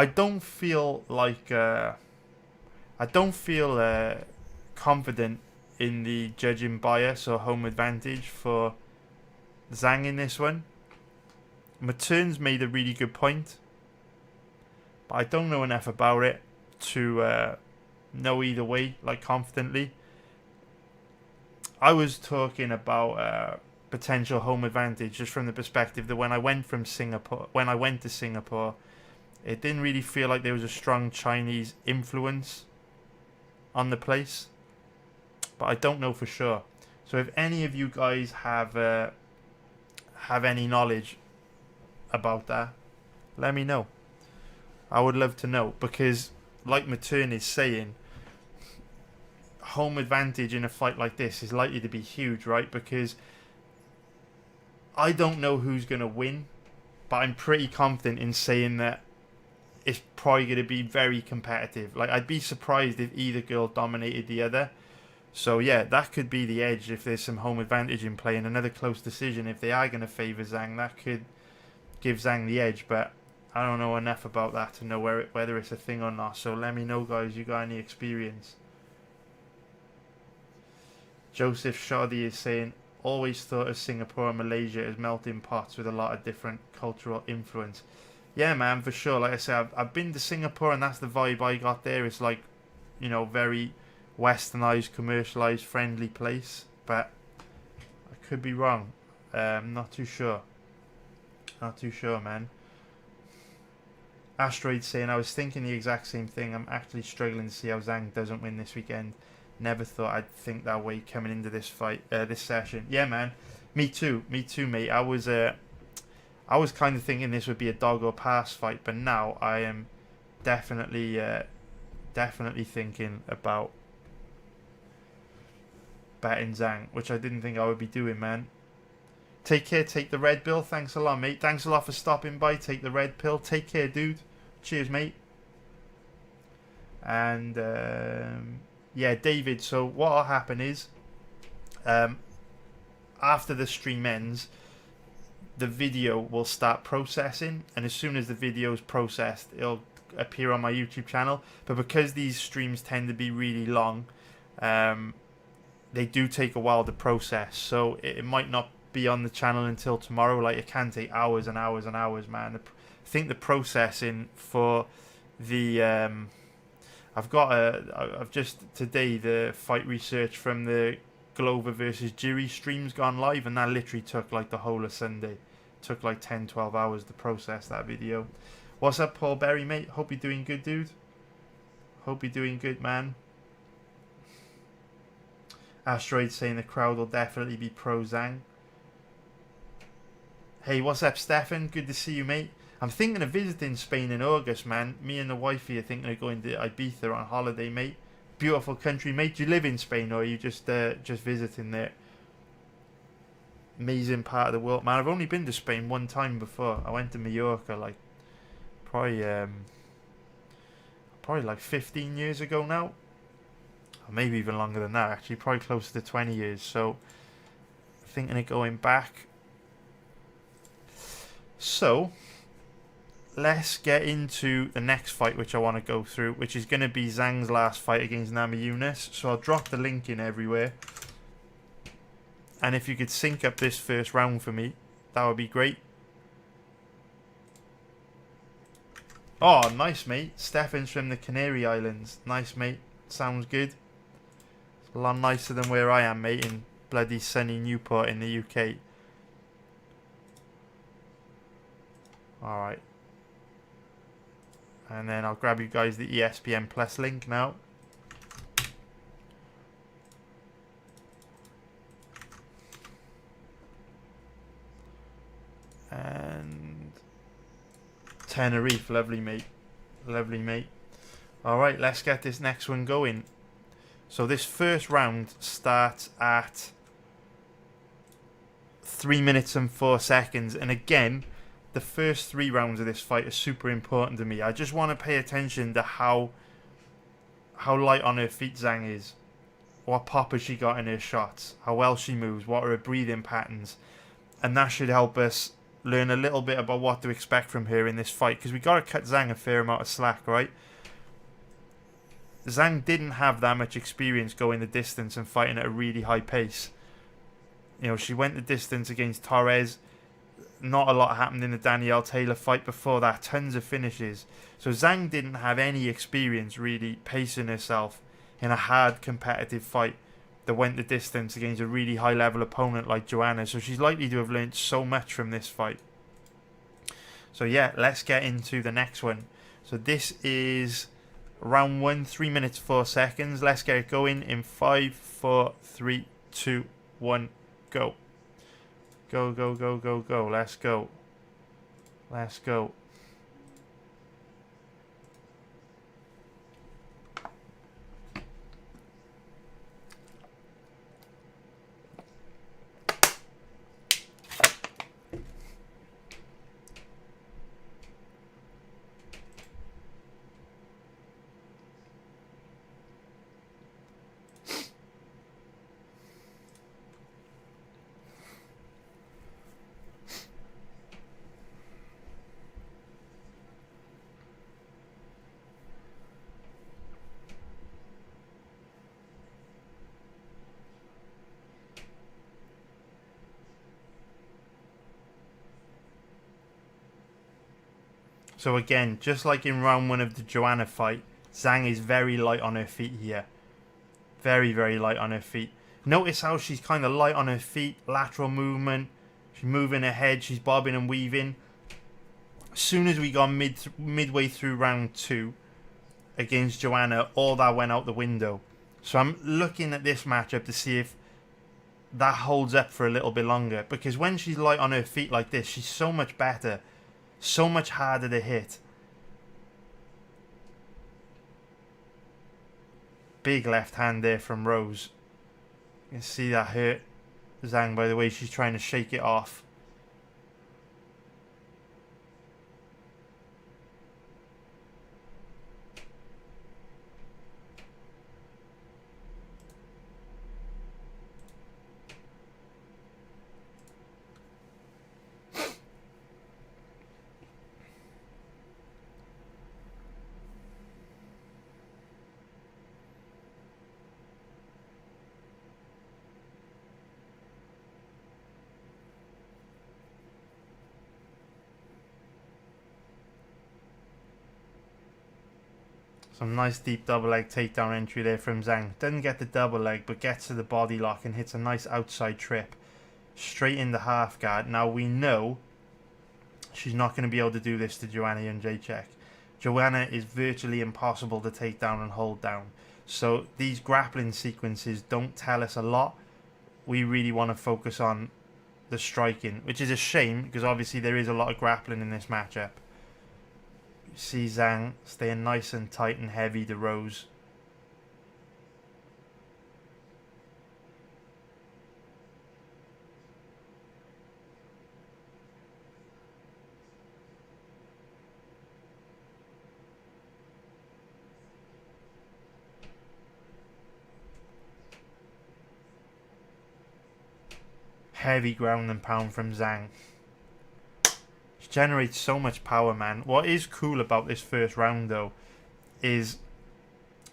don't feel confident in the judging bias or home advantage for Zhang in this one. Matern's made a really good point, but I don't know enough about it to know either way, like confidently. I was talking about potential home advantage just from the perspective that when I went to Singapore, it didn't really feel like there was a strong Chinese influence on the place, but I don't know for sure. So if any of you guys have any knowledge about that, let me know. I would love to know, because like Matern is saying, home advantage in a fight like this is likely to be huge, right? Because I don't know who's going to win, but I'm pretty confident in saying that it's probably going to be very competitive. Like, I'd be surprised if either girl dominated the other. So yeah, that could be the edge if there's some home advantage in play, and another close decision if they are going to favour Zhang. That could give Zhang the edge, but I don't know enough about that to know whether it's a thing or not. So let me know, guys, you got any experience. Joseph Shoddy is saying, always thought of Singapore and Malaysia as melting pots with a lot of different cultural influence. Yeah, man, for sure. Like I said, I've been to Singapore, and that's the vibe I got there. It's like, very westernized, commercialized, friendly place. But I could be wrong. Not too sure. Not too sure, man. Asteroid saying, I was thinking the exact same thing. I'm actually struggling to see how Zhang doesn't win this weekend. Never thought I'd think that way coming into this fight, this session. Yeah, man. Me too, mate. I was kind of thinking this would be a dog or pass fight, but now I am definitely thinking about betting Zhang, which I didn't think I would be doing, man. Take care, take the red pill. Thanks a lot, mate. Thanks a lot for stopping by. Take the red pill. Take care, dude. Cheers, mate. And yeah, David, so what'll happen is after the stream ends, the video will start processing, and as soon as the video is processed, it'll appear on my YouTube channel. But because these streams tend to be really long, they do take a while to process, so it might not be on the channel until tomorrow. Like, it can take hours and hours and hours, man. I think the processing for the I've just today, the fight research from the Glover versus Jiri streams gone live, and that literally took like the whole of Sunday. Took like 10-12 hours to process that video. What's up, Paul Berry, mate? Hope you're doing good, dude. Hope you're doing good, man. Asteroid saying the crowd will definitely be pro Zhang. Hey, what's up, Stefan? Good to see you, mate. I'm thinking of visiting Spain in August, man. Me and the wifey are thinking of going to Ibiza on holiday, mate. Beautiful country, mate. Do you live in Spain, or are you just visiting there? Amazing part of the world, man. I've only been to Spain one time before. I went to Mallorca, like probably like 15 years ago now, or maybe even longer than that. Actually, probably closer to 20 years. So, thinking of going back. So, let's get into the next fight, which I want to go through, which is going to be Zhang's last fight against Namajunas. So I'll drop the link in everywhere. And if you could sync up this first round for me, that would be great. Oh, nice, mate. Stefan's from the Canary Islands. Nice, mate. Sounds good. It's a lot nicer than where I am, mate, in bloody sunny Newport in the UK. Alright. And then I'll grab you guys the ESPN Plus link now. And Tenerife, lovely mate. Lovely mate. Alright, let's get this next one going. So this first round starts at 3 minutes and 4 seconds. And again, the first 3 rounds of this fight are super important to me. I just want to pay attention to how light on her feet Zhang is. What pop has she got in her shots. How well she moves. What are her breathing patterns. And that should help us learn a little bit about what to expect from her in this fight. Because we got to cut Zhang a fair amount of slack, right? Zhang didn't have that much experience going the distance and fighting at a really high pace. You know, she went the distance against Torres. Not a lot happened in the Danielle Taylor fight before that. Tons of finishes. So Zhang didn't have any experience really pacing herself in a hard competitive fight that went the distance against a really high level opponent like Joanna. So she's likely to have learned so much from this fight. So yeah, let's get into the next one. So this is round 1, 3 minutes 4 seconds. Let's get it going in 5, 4, 3, 2, 1, go. Go, go, go, go, go. Let's go. Let's go. So again, just like in round 1 of the Joanna fight, Zhang is very light on her feet here. Very, very light on her feet. Notice how she's kind of light on her feet, lateral movement. She's moving her head, she's bobbing and weaving. As soon as we got midway through round 2 against Joanna, all that went out the window. So I'm looking at this matchup to see if that holds up for a little bit longer. Because when she's light on her feet like this, she's so much better. So much harder to hit. Big left hand there from Rose. You can see that hurt Zhang by the way she's trying to shake it off. Some nice deep double leg takedown entry there from Zhang. Doesn't get the double leg, but gets to the body lock and hits a nice outside trip. Straight in the half guard. Now we know she's not going to be able to do this to Joanna Jędrzejczyk. Joanna is virtually impossible to take down and hold down. So these grappling sequences don't tell us a lot. We really want to focus on the striking, which is a shame because obviously there is a lot of grappling in this matchup. See Zhang staying nice and tight and heavy to Rose. Heavy ground and pound from Zhang. Generates so much power, man. What is cool about this first round though is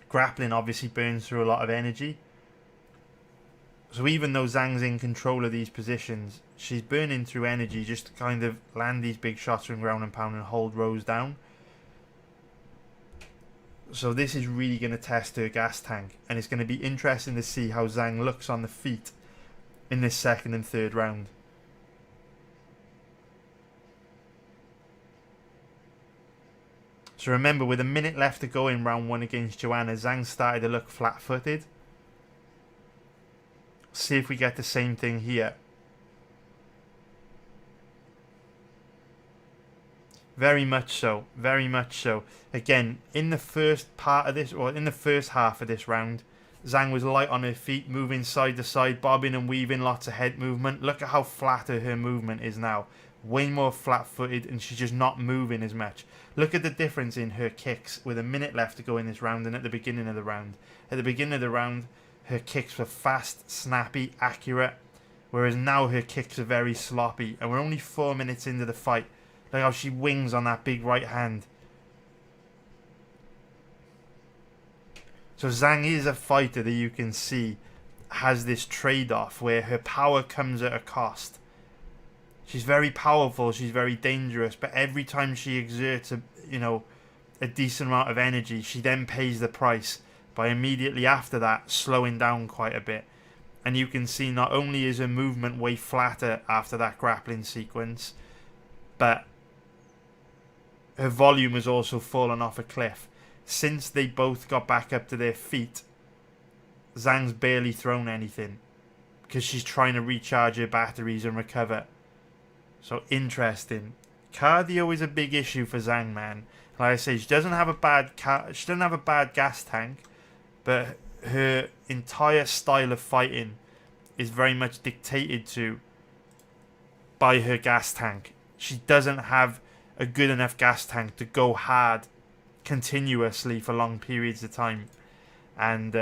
grappling obviously burns through a lot of energy. So even though Zhang's in control of these positions, she's burning through energy just to kind of land these big shots from ground and pound and hold Rose down. So this is really going to test her gas tank, and it's going to be interesting to see how Zhang looks on the feet in this second and third round. So remember, with a minute left to go in round 1 against Joanna, Zhang started to look flat-footed. See if we get the same thing here. Very much so. Very much so. Again, in the first part of this, or in the first half of this round, Zhang was light on her feet, moving side to side, bobbing and weaving, lots of head movement. Look at how flatter her movement is now. Way more flat-footed, and she's just not moving as much. Look at the difference in her kicks with a minute left to go in this round and at the beginning of the round. At the beginning of the round, her kicks were fast, snappy, accurate, whereas now her kicks are very sloppy, and we're only 4 minutes into the fight. Look how she wings on that big right hand. So Zhang is a fighter that you can see has this trade-off where her power comes at a cost. She's very powerful, she's very dangerous, but every time she exerts a decent amount of energy, she then pays the price by immediately after that slowing down quite a bit. And you can see not only is her movement way flatter after that grappling sequence, but her volume has also fallen off a cliff. Since they both got back up to their feet, Zhang's barely thrown anything because she's trying to recharge her batteries and recover. So interesting. Cardio is a big issue for Zhang, man. Like I say, she doesn't have a bad gas tank, but her entire style of fighting is very much dictated to by her gas tank. She doesn't have a good enough gas tank to go hard continuously for long periods of time, and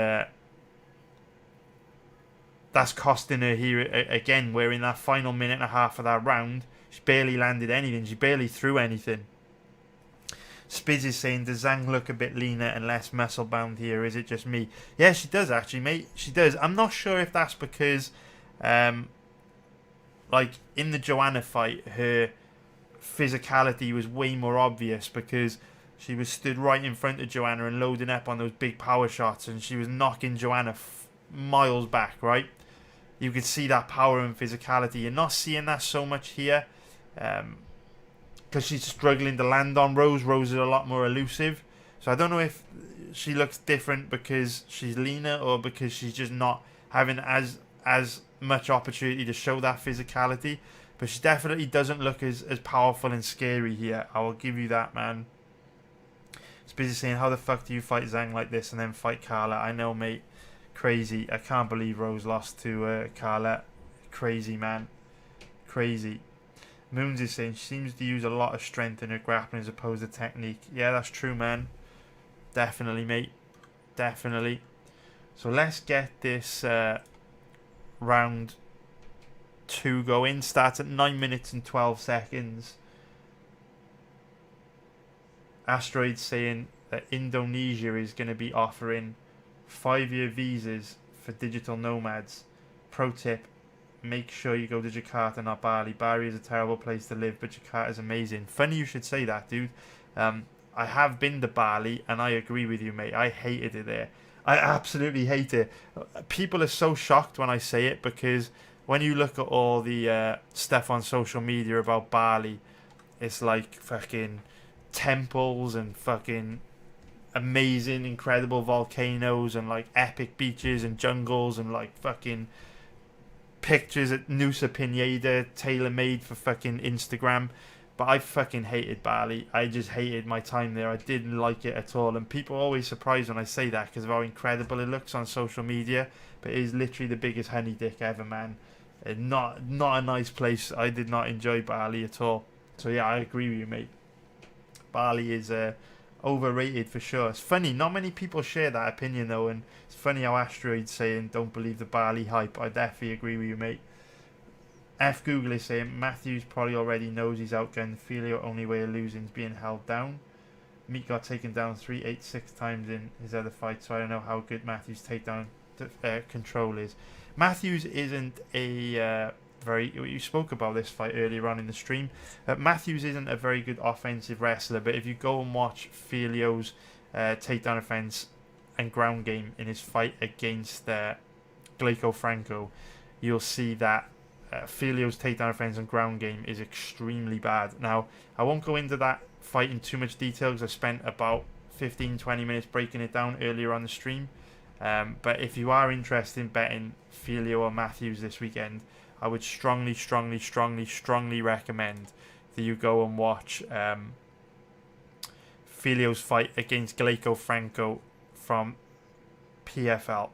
that's costing her here again, where in that final minute and a half of that round she barely landed anything, she barely threw anything. Spiz is saying, does Zhang look a bit leaner and less muscle bound here? Is it just me? Yeah, she does actually, mate. She does. I'm not sure if that's because like in the Joanna fight her physicality was way more obvious because she was stood right in front of Joanna and loading up on those big power shots, and she was knocking Joanna miles back, right? You could see that power and physicality. You're not seeing that so much here because she's struggling to land on Rose. Rose is a lot more elusive. So I don't know if she looks different because she's leaner or because she's just not having as much opportunity to show that physicality. But she definitely doesn't look as powerful and scary here. I will give you that, man. It's busy saying, how the fuck do you fight Zhang like this and then fight Carla? I know, mate. Crazy. I can't believe Rose lost to Carla. Crazy, man. Crazy. Moons is saying, she seems to use a lot of strength in her grappling as opposed to technique. Yeah, that's true, man. Definitely, mate. Definitely. So let's get this round 2 going. Starts at 9 minutes and 12 seconds. Asteroid saying that Indonesia is going to be offering 5-year visas for digital nomads. Pro tip, make sure you go to Jakarta, not Bali. Bali is a terrible place to live, but Jakarta is amazing. Funny you should say that, dude. I have been to Bali, and I agree with you, mate. I hated it there. I absolutely hate it. People are so shocked when I say it because when you look at all the stuff on social media about Bali, it's like fucking temples and fucking amazing, incredible volcanoes and like epic beaches and jungles and like fucking pictures at Nusa Penida tailor-made for fucking Instagram. But I fucking hated Bali. I just hated my time there. I didn't like it at all. And people are always surprised when I say that because of how incredible it looks on social media. But it is literally the biggest honey dick ever, man. Not a nice place. I did not enjoy Bali at all. So yeah, I agree with you, mate. Bali is overrated for sure. It's funny, not many people share that opinion though, and it's funny how Asteroid's saying don't believe the Bali hype. I definitely agree with you, mate. F Google is saying Matthews probably already knows he's outgunned. Filio only way of losing is being held down. Meat got taken down 3-8-6 times in his other fight, so I don't know how good Matthews' takedown control is. Matthews isn't a you spoke about this fight earlier on in the stream. Matthews isn't a very good offensive wrestler, but if you go and watch Filio's takedown offense and ground game in his fight against Glico Franco, you'll see that Filio's takedown offense and ground game is extremely bad. Now, I won't go into that fight in too much detail because I spent about 15-20 minutes breaking it down earlier on the stream. But if you are interested in betting Filio or Matthews this weekend, I would strongly recommend that you go and watch Filio's fight against Glico Franco from PFL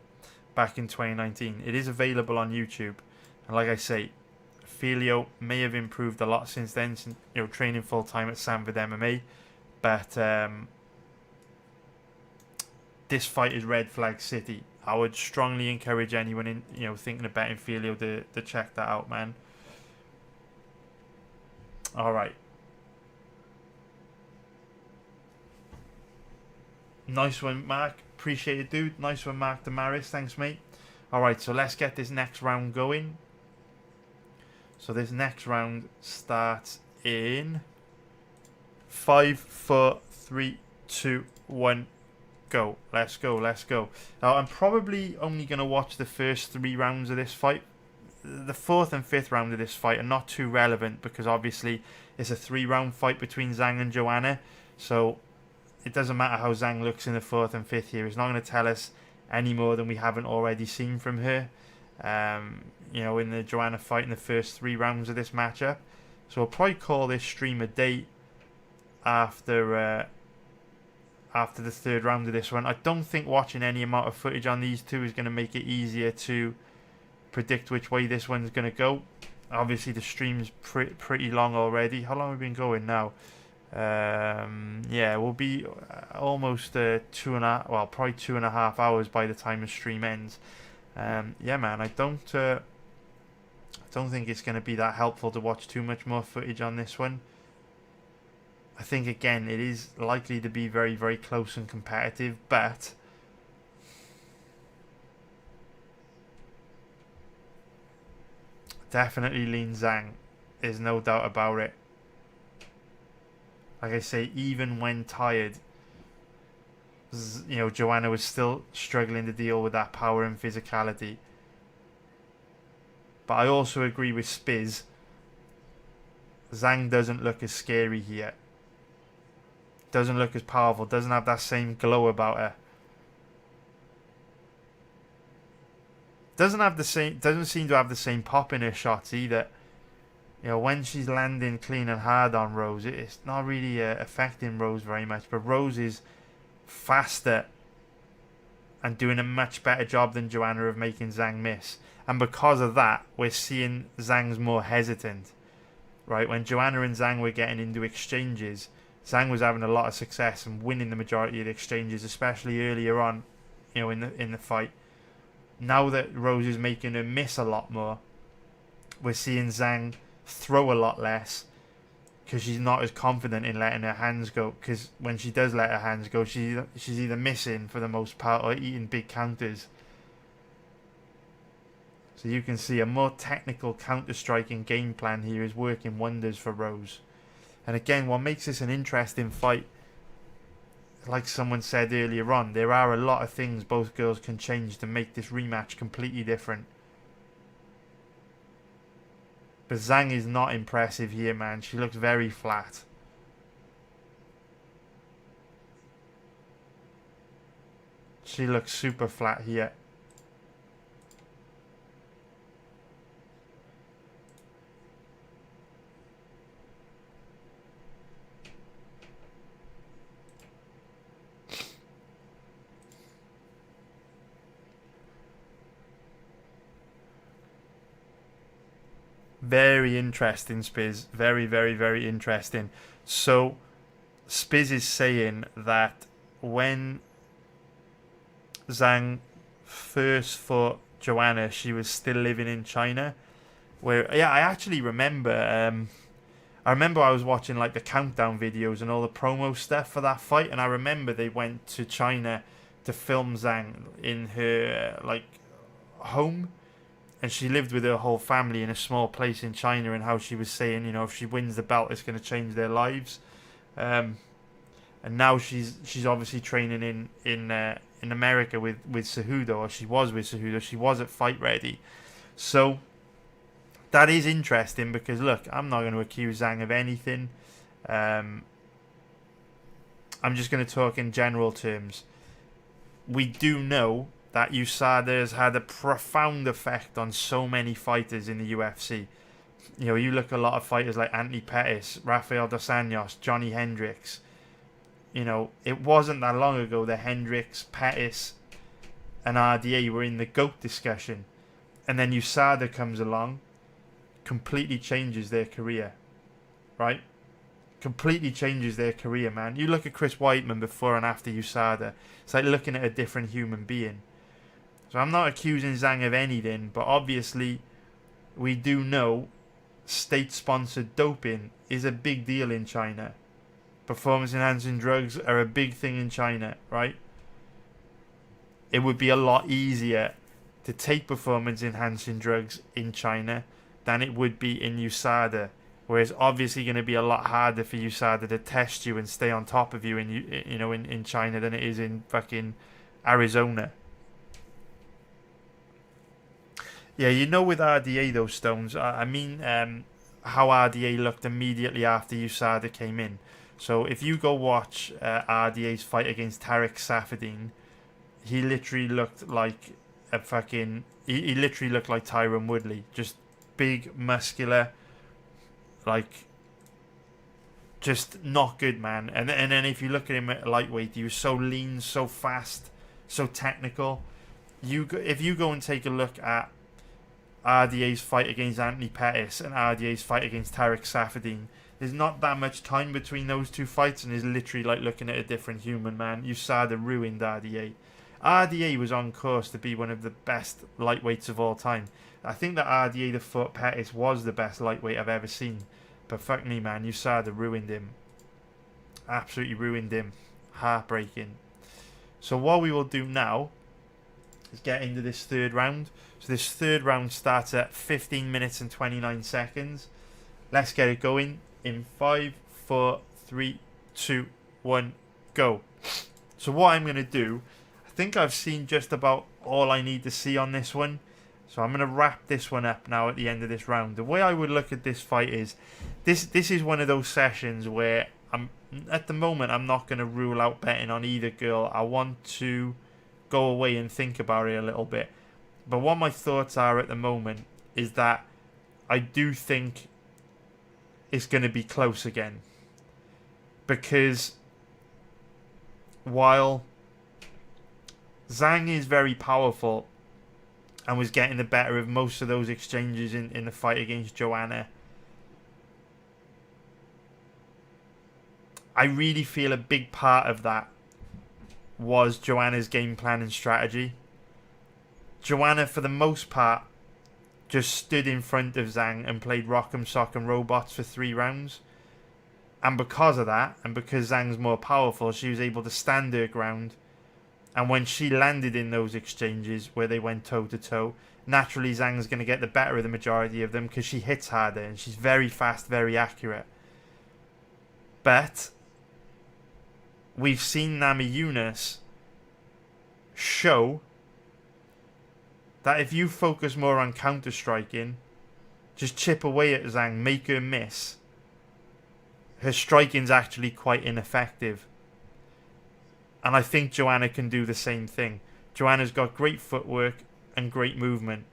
back in 2019. It is available on YouTube, and like I say, Filio may have improved a lot since then, training full time at Sanford MMA, but this fight is red flag city. I would strongly encourage anyone thinking of betting Filio to check that out, man. All right. Nice one, Mark. Appreciate it, dude. Nice one, Mark Damaris. Thanks, mate. All right, so let's get this next round going. So this next round starts in 5, 4, 3, 2, 1. Go. Let's go. Now, I'm probably only going to watch the first 3 rounds of this fight. The 4th and 5th round of this fight are not too relevant because obviously it's a 3-round fight between Zhang and Joanna. So it doesn't matter how Zhang looks in the 4th and 5th here. It's not going to tell us any more than we haven't already seen from her. In the Joanna fight in the first 3 rounds of this matchup. So I'll probably call this stream a day after the 3rd round of this one. I don't think watching any amount of footage on these two is going to make it easier to predict which way this one's going to go. Obviously, the stream's pretty long already. How long have we been going now? We'll be almost 2.5, well, probably 2.5 hours by the time the stream ends. Man, I don't think it's going to be that helpful to watch too much more footage on this one. I think, again, it is likely to be very, very close and competitive, but definitely lean Zhang. There's no doubt about it. Like I say, even when tired, Joanna was still struggling to deal with that power and physicality. But I also agree with Spiz. Zhang doesn't look as scary here. Doesn't look as powerful. Doesn't have that same glow about her. Doesn't seem to have the same pop in her shots either. When she's landing clean and hard on Rose, it's not really affecting Rose very much. But Rose is faster and doing a much better job than Joanna of making Zhang miss. And because of that, we're seeing Zhang's more hesitant. Right? When Joanna and Zhang were getting into exchanges, Zhang was having a lot of success and winning the majority of the exchanges, especially earlier on, in the fight. Now that Rose is making her miss a lot more, we're seeing Zhang throw a lot less because she's not as confident in letting her hands go. Because when she does let her hands go, she's either missing for the most part or eating big counters. So you can see a more technical counter-striking game plan here is working wonders for Rose. And again, what makes this an interesting fight, like someone said earlier on, there are a lot of things both girls can change to make this rematch completely different. But Zhang is not impressive here, man. She looks very flat. She looks super flat here. Very interesting, Spiz. Very, very, very interesting. So, Spiz is saying that when Zhang first fought Joanna, she was still living in China. Where, I actually remember. I was watching like the countdown videos and all the promo stuff for that fight, and I remember they went to China to film Zhang in her home. And she lived with her whole family in a small place in China, and how she was saying, if she wins the belt, it's going to change their lives. and now she's obviously training in America with Cejudo, or she was with Cejudo. She was at Fight Ready, so that is interesting because look, I'm not going to accuse Zhang of anything. I'm just going to talk in general terms. We do know that USADA has had a profound effect on so many fighters in the UFC. You know, you look at a lot of fighters like Anthony Pettis, Rafael dos Anjos, Johnny Hendricks. You know, it wasn't that long ago that Hendricks, Pettis, and RDA were in the GOAT discussion. And then USADA comes along, completely changes their career. Right? Completely changes their career, man. You look at Chris Weidman before and after USADA. It's like looking at a different human being. So I'm not accusing Zhang of anything, but obviously we do know state-sponsored doping is a big deal in China. Performance-enhancing drugs are a big thing in China, right? It would be a lot easier to take performance-enhancing drugs in China than it would be in USADA. Whereas obviously going to be a lot harder for USADA to test you and stay on top of you in China than it is in fucking Arizona. Yeah, you know, with RDA though, Stones, I mean how RDA looked immediately after USADA came in. So if you go watch RDA's fight against Tariq Safadine, he literally looked like a fucking... He literally looked like Tyron Woodley. Just big, muscular... Like, just not good, man. And then if you look at him at lightweight, he was so lean, so fast, so technical. If you go and take a look at RDA's fight against Anthony Pettis and RDA's fight against Tariq Safadine, there's not that much time between those two fights, and it's literally like looking at a different human, man. USADA ruined RDA. RDA was on course to be one of the best lightweights of all time. I think that RDA that fought Pettis was the best lightweight I've ever seen. But fuck me, man, USADA ruined him. Absolutely ruined him. Heartbreaking. So what we will do now is get into this third round. So this third round starts at 15 minutes and 29 seconds. Let's get it going in 5, 4, 3, 2, 1, go. So what I'm going to do, I think I've seen just about all I need to see on this one. So I'm going to wrap this one up now at the end of this round. The way I would look at this fight is, this is one of those sessions where at the moment I'm not going to rule out betting on either girl. I want to go away and think about it a little bit. But what my thoughts are at the moment is that I do think it's going to be close again. Because while Zhang is very powerful and was getting the better of most of those exchanges in the fight against Joanna, I really feel a big part of that was Joanna's game plan and strategy. Joanna, for the most part, just stood in front of Zhang and played Rock'em Sock'em Robots for 3 rounds. And because of that, and because Zhang's more powerful, she was able to stand her ground. And when she landed in those exchanges where they went toe-to-toe, naturally Zhang's going to get the better of the majority of them because she hits harder and she's very fast, very accurate. But we've seen Nami Yunus show that if you focus more on counter-striking, just chip away at Zhang, make her miss, her striking's actually quite ineffective. And I think Joanna can do the same thing. Joanna's got great footwork and great movement.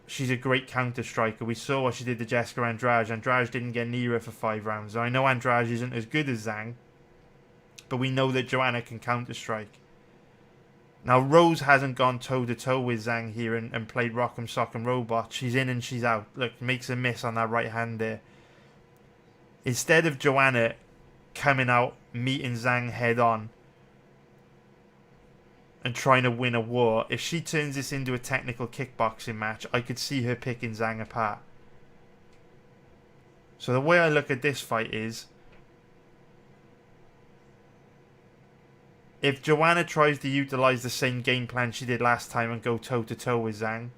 She's a great counter-striker. We saw what she did to Jessica Andrade. Andrade didn't get near her for 5 rounds. Now, I know Andrade isn't as good as Zhang, but we know that Joanna can counter-strike. Now, Rose hasn't gone toe-to-toe with Zhang here and played Rock'em Sock'em Robot. She's in and she's out. Look, makes a miss on that right hand there. Instead of Joanna coming out, meeting Zhang head-on, and trying to win a war, if she turns this into a technical kickboxing match, I could see her picking Zhang apart. So the way I look at this fight is, if Joanna tries to utilise the same game plan she did last time and go toe-to-toe with Zhang,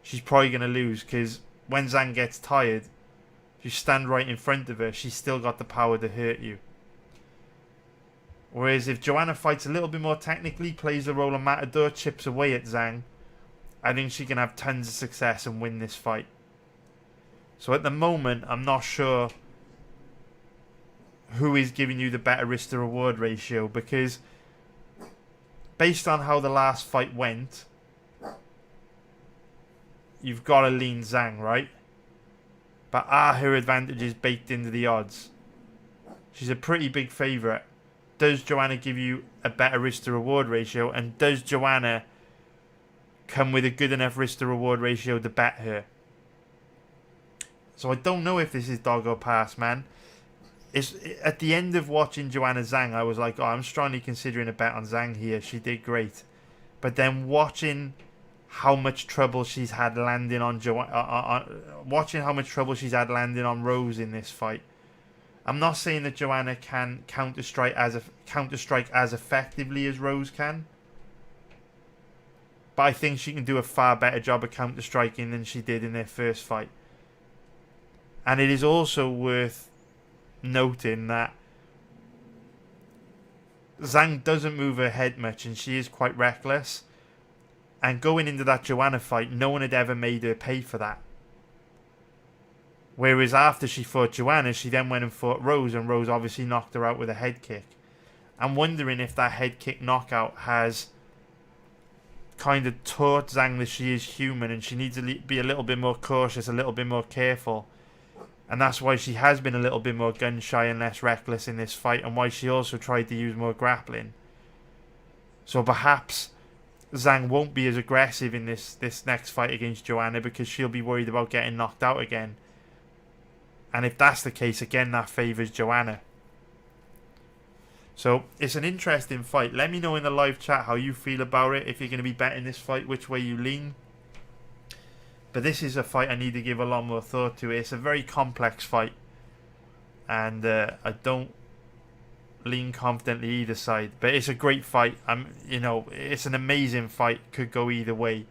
she's probably going to lose, because when Zhang gets tired, if you stand right in front of her, she's still got the power to hurt you. Whereas if Joanna fights a little bit more technically, plays the role of Matador, chips away at Zhang, I think she can have tons of success and win this fight. So at the moment, I'm not sure who is giving you the better risk to reward ratio, because based on how the last fight went, you've got to lean Zhang, right? But are her advantages baked into the odds? She's a pretty big favourite. Does Joanna give you a better risk to reward ratio? And does Joanna come with a good enough risk to reward ratio to bet her? So I don't know if this is dog or pass, man. At the end of watching Joanna Zhang, I was like, oh, I'm strongly considering a bet on Zhang here. She did great. But then watching how much trouble she's had landing on watching how much trouble she's had landing on Rose in this fight. I'm not saying that Joanna can counter-strike as effectively as Rose can, but I think she can do a far better job of counter-striking than she did in their first fight. And it is also worth noting that Zhang doesn't move her head much, and she is quite reckless. And going into that Joanna fight, no one had ever made her pay for that. Whereas after she fought Joanna, she then went and fought Rose, and Rose obviously knocked her out with a head kick. I'm wondering if that head kick knockout has kind of taught Zhang that she is human and she needs to be a little bit more cautious, a little bit more careful. And that's why she has been a little bit more gun shy and less reckless in this fight, and why she also tried to use more grappling. So perhaps Zhang won't be as aggressive in this next fight against Joanna, because she'll be worried about getting knocked out again. And if that's the case, again, that favours Joanna. So it's an interesting fight. Let me know in the live chat how you feel about it. If you're going to be betting this fight, which way you lean. But this is a fight I need to give a lot more thought to. It's a very complex fight, and I don't lean confidently either side. But it's a great fight. It's an amazing fight. Could go either way.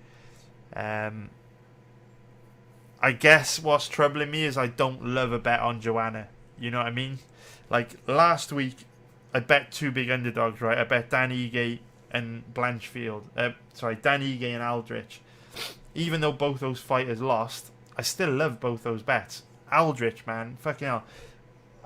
I guess what's troubling me is I don't love a bet on Joanna. You know what I mean? Like last week, I bet two big underdogs, right? I bet Dan Ige and Blanchfield. Dan Ige and Aldrich. Even though both those fighters lost, I still love both those bets. Aldrich, man, fucking hell.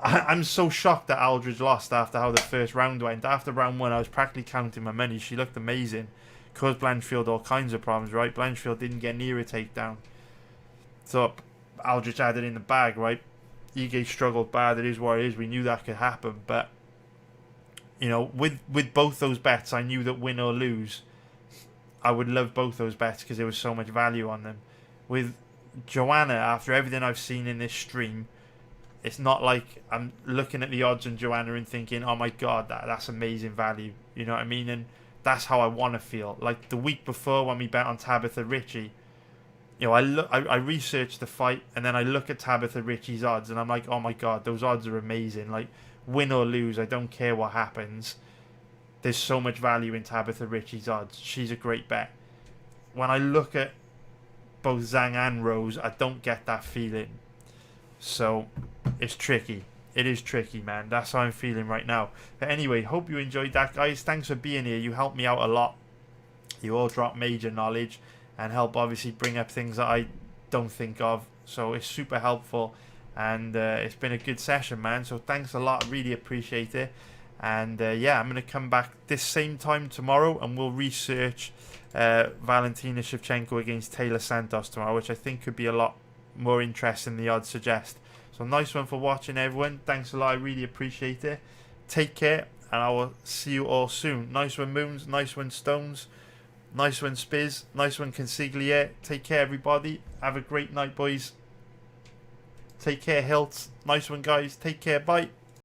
I'm so shocked that Aldrich lost after how the first round went. After round one, I was practically counting my money. She looked amazing. Caused Blanchfield all kinds of problems, right? Blanchfield didn't get near a takedown. So Aldrich had it in the bag, right? Ige struggled bad. It is what it is. We knew that could happen. But, with both those bets, I knew that win or lose, I would love both those bets because there was so much value on them. With Joanna, after everything I've seen in this stream, it's not like I'm looking at the odds on Joanna and thinking, oh my god, that's amazing value. You know what I mean? And that's how I want to feel. Like the week before when we bet on Tabitha Ritchie, I researched the fight and then I look at Tabitha Ritchie's odds and I'm like, oh my god, those odds are amazing. Like win or lose, I don't care what happens. There's so much value in Tabitha Ritchie's odds. She's a great bet. When I look at both Zhang and Rose, I don't get that feeling. So it's tricky. It is tricky, man. That's how I'm feeling right now. But anyway, hope you enjoyed that, guys. Thanks for being here. You helped me out a lot. You all drop major knowledge and help obviously bring up things that I don't think of. So it's super helpful. And it's been a good session, man. So thanks a lot. Really appreciate it. And I'm going to come back this same time tomorrow and we'll research Valentina Shevchenko against Taylor Santos tomorrow, which I think could be a lot more interesting than the odds suggest. So nice one for watching, everyone. Thanks a lot. I really appreciate it. Take care, and I will see you all soon. Nice one, Moons. Nice one, Stones. Nice one, Spiz. Nice one, Consigliere. Take care, everybody. Have a great night, boys. Take care, Hilts. Nice one, guys. Take care. Bye.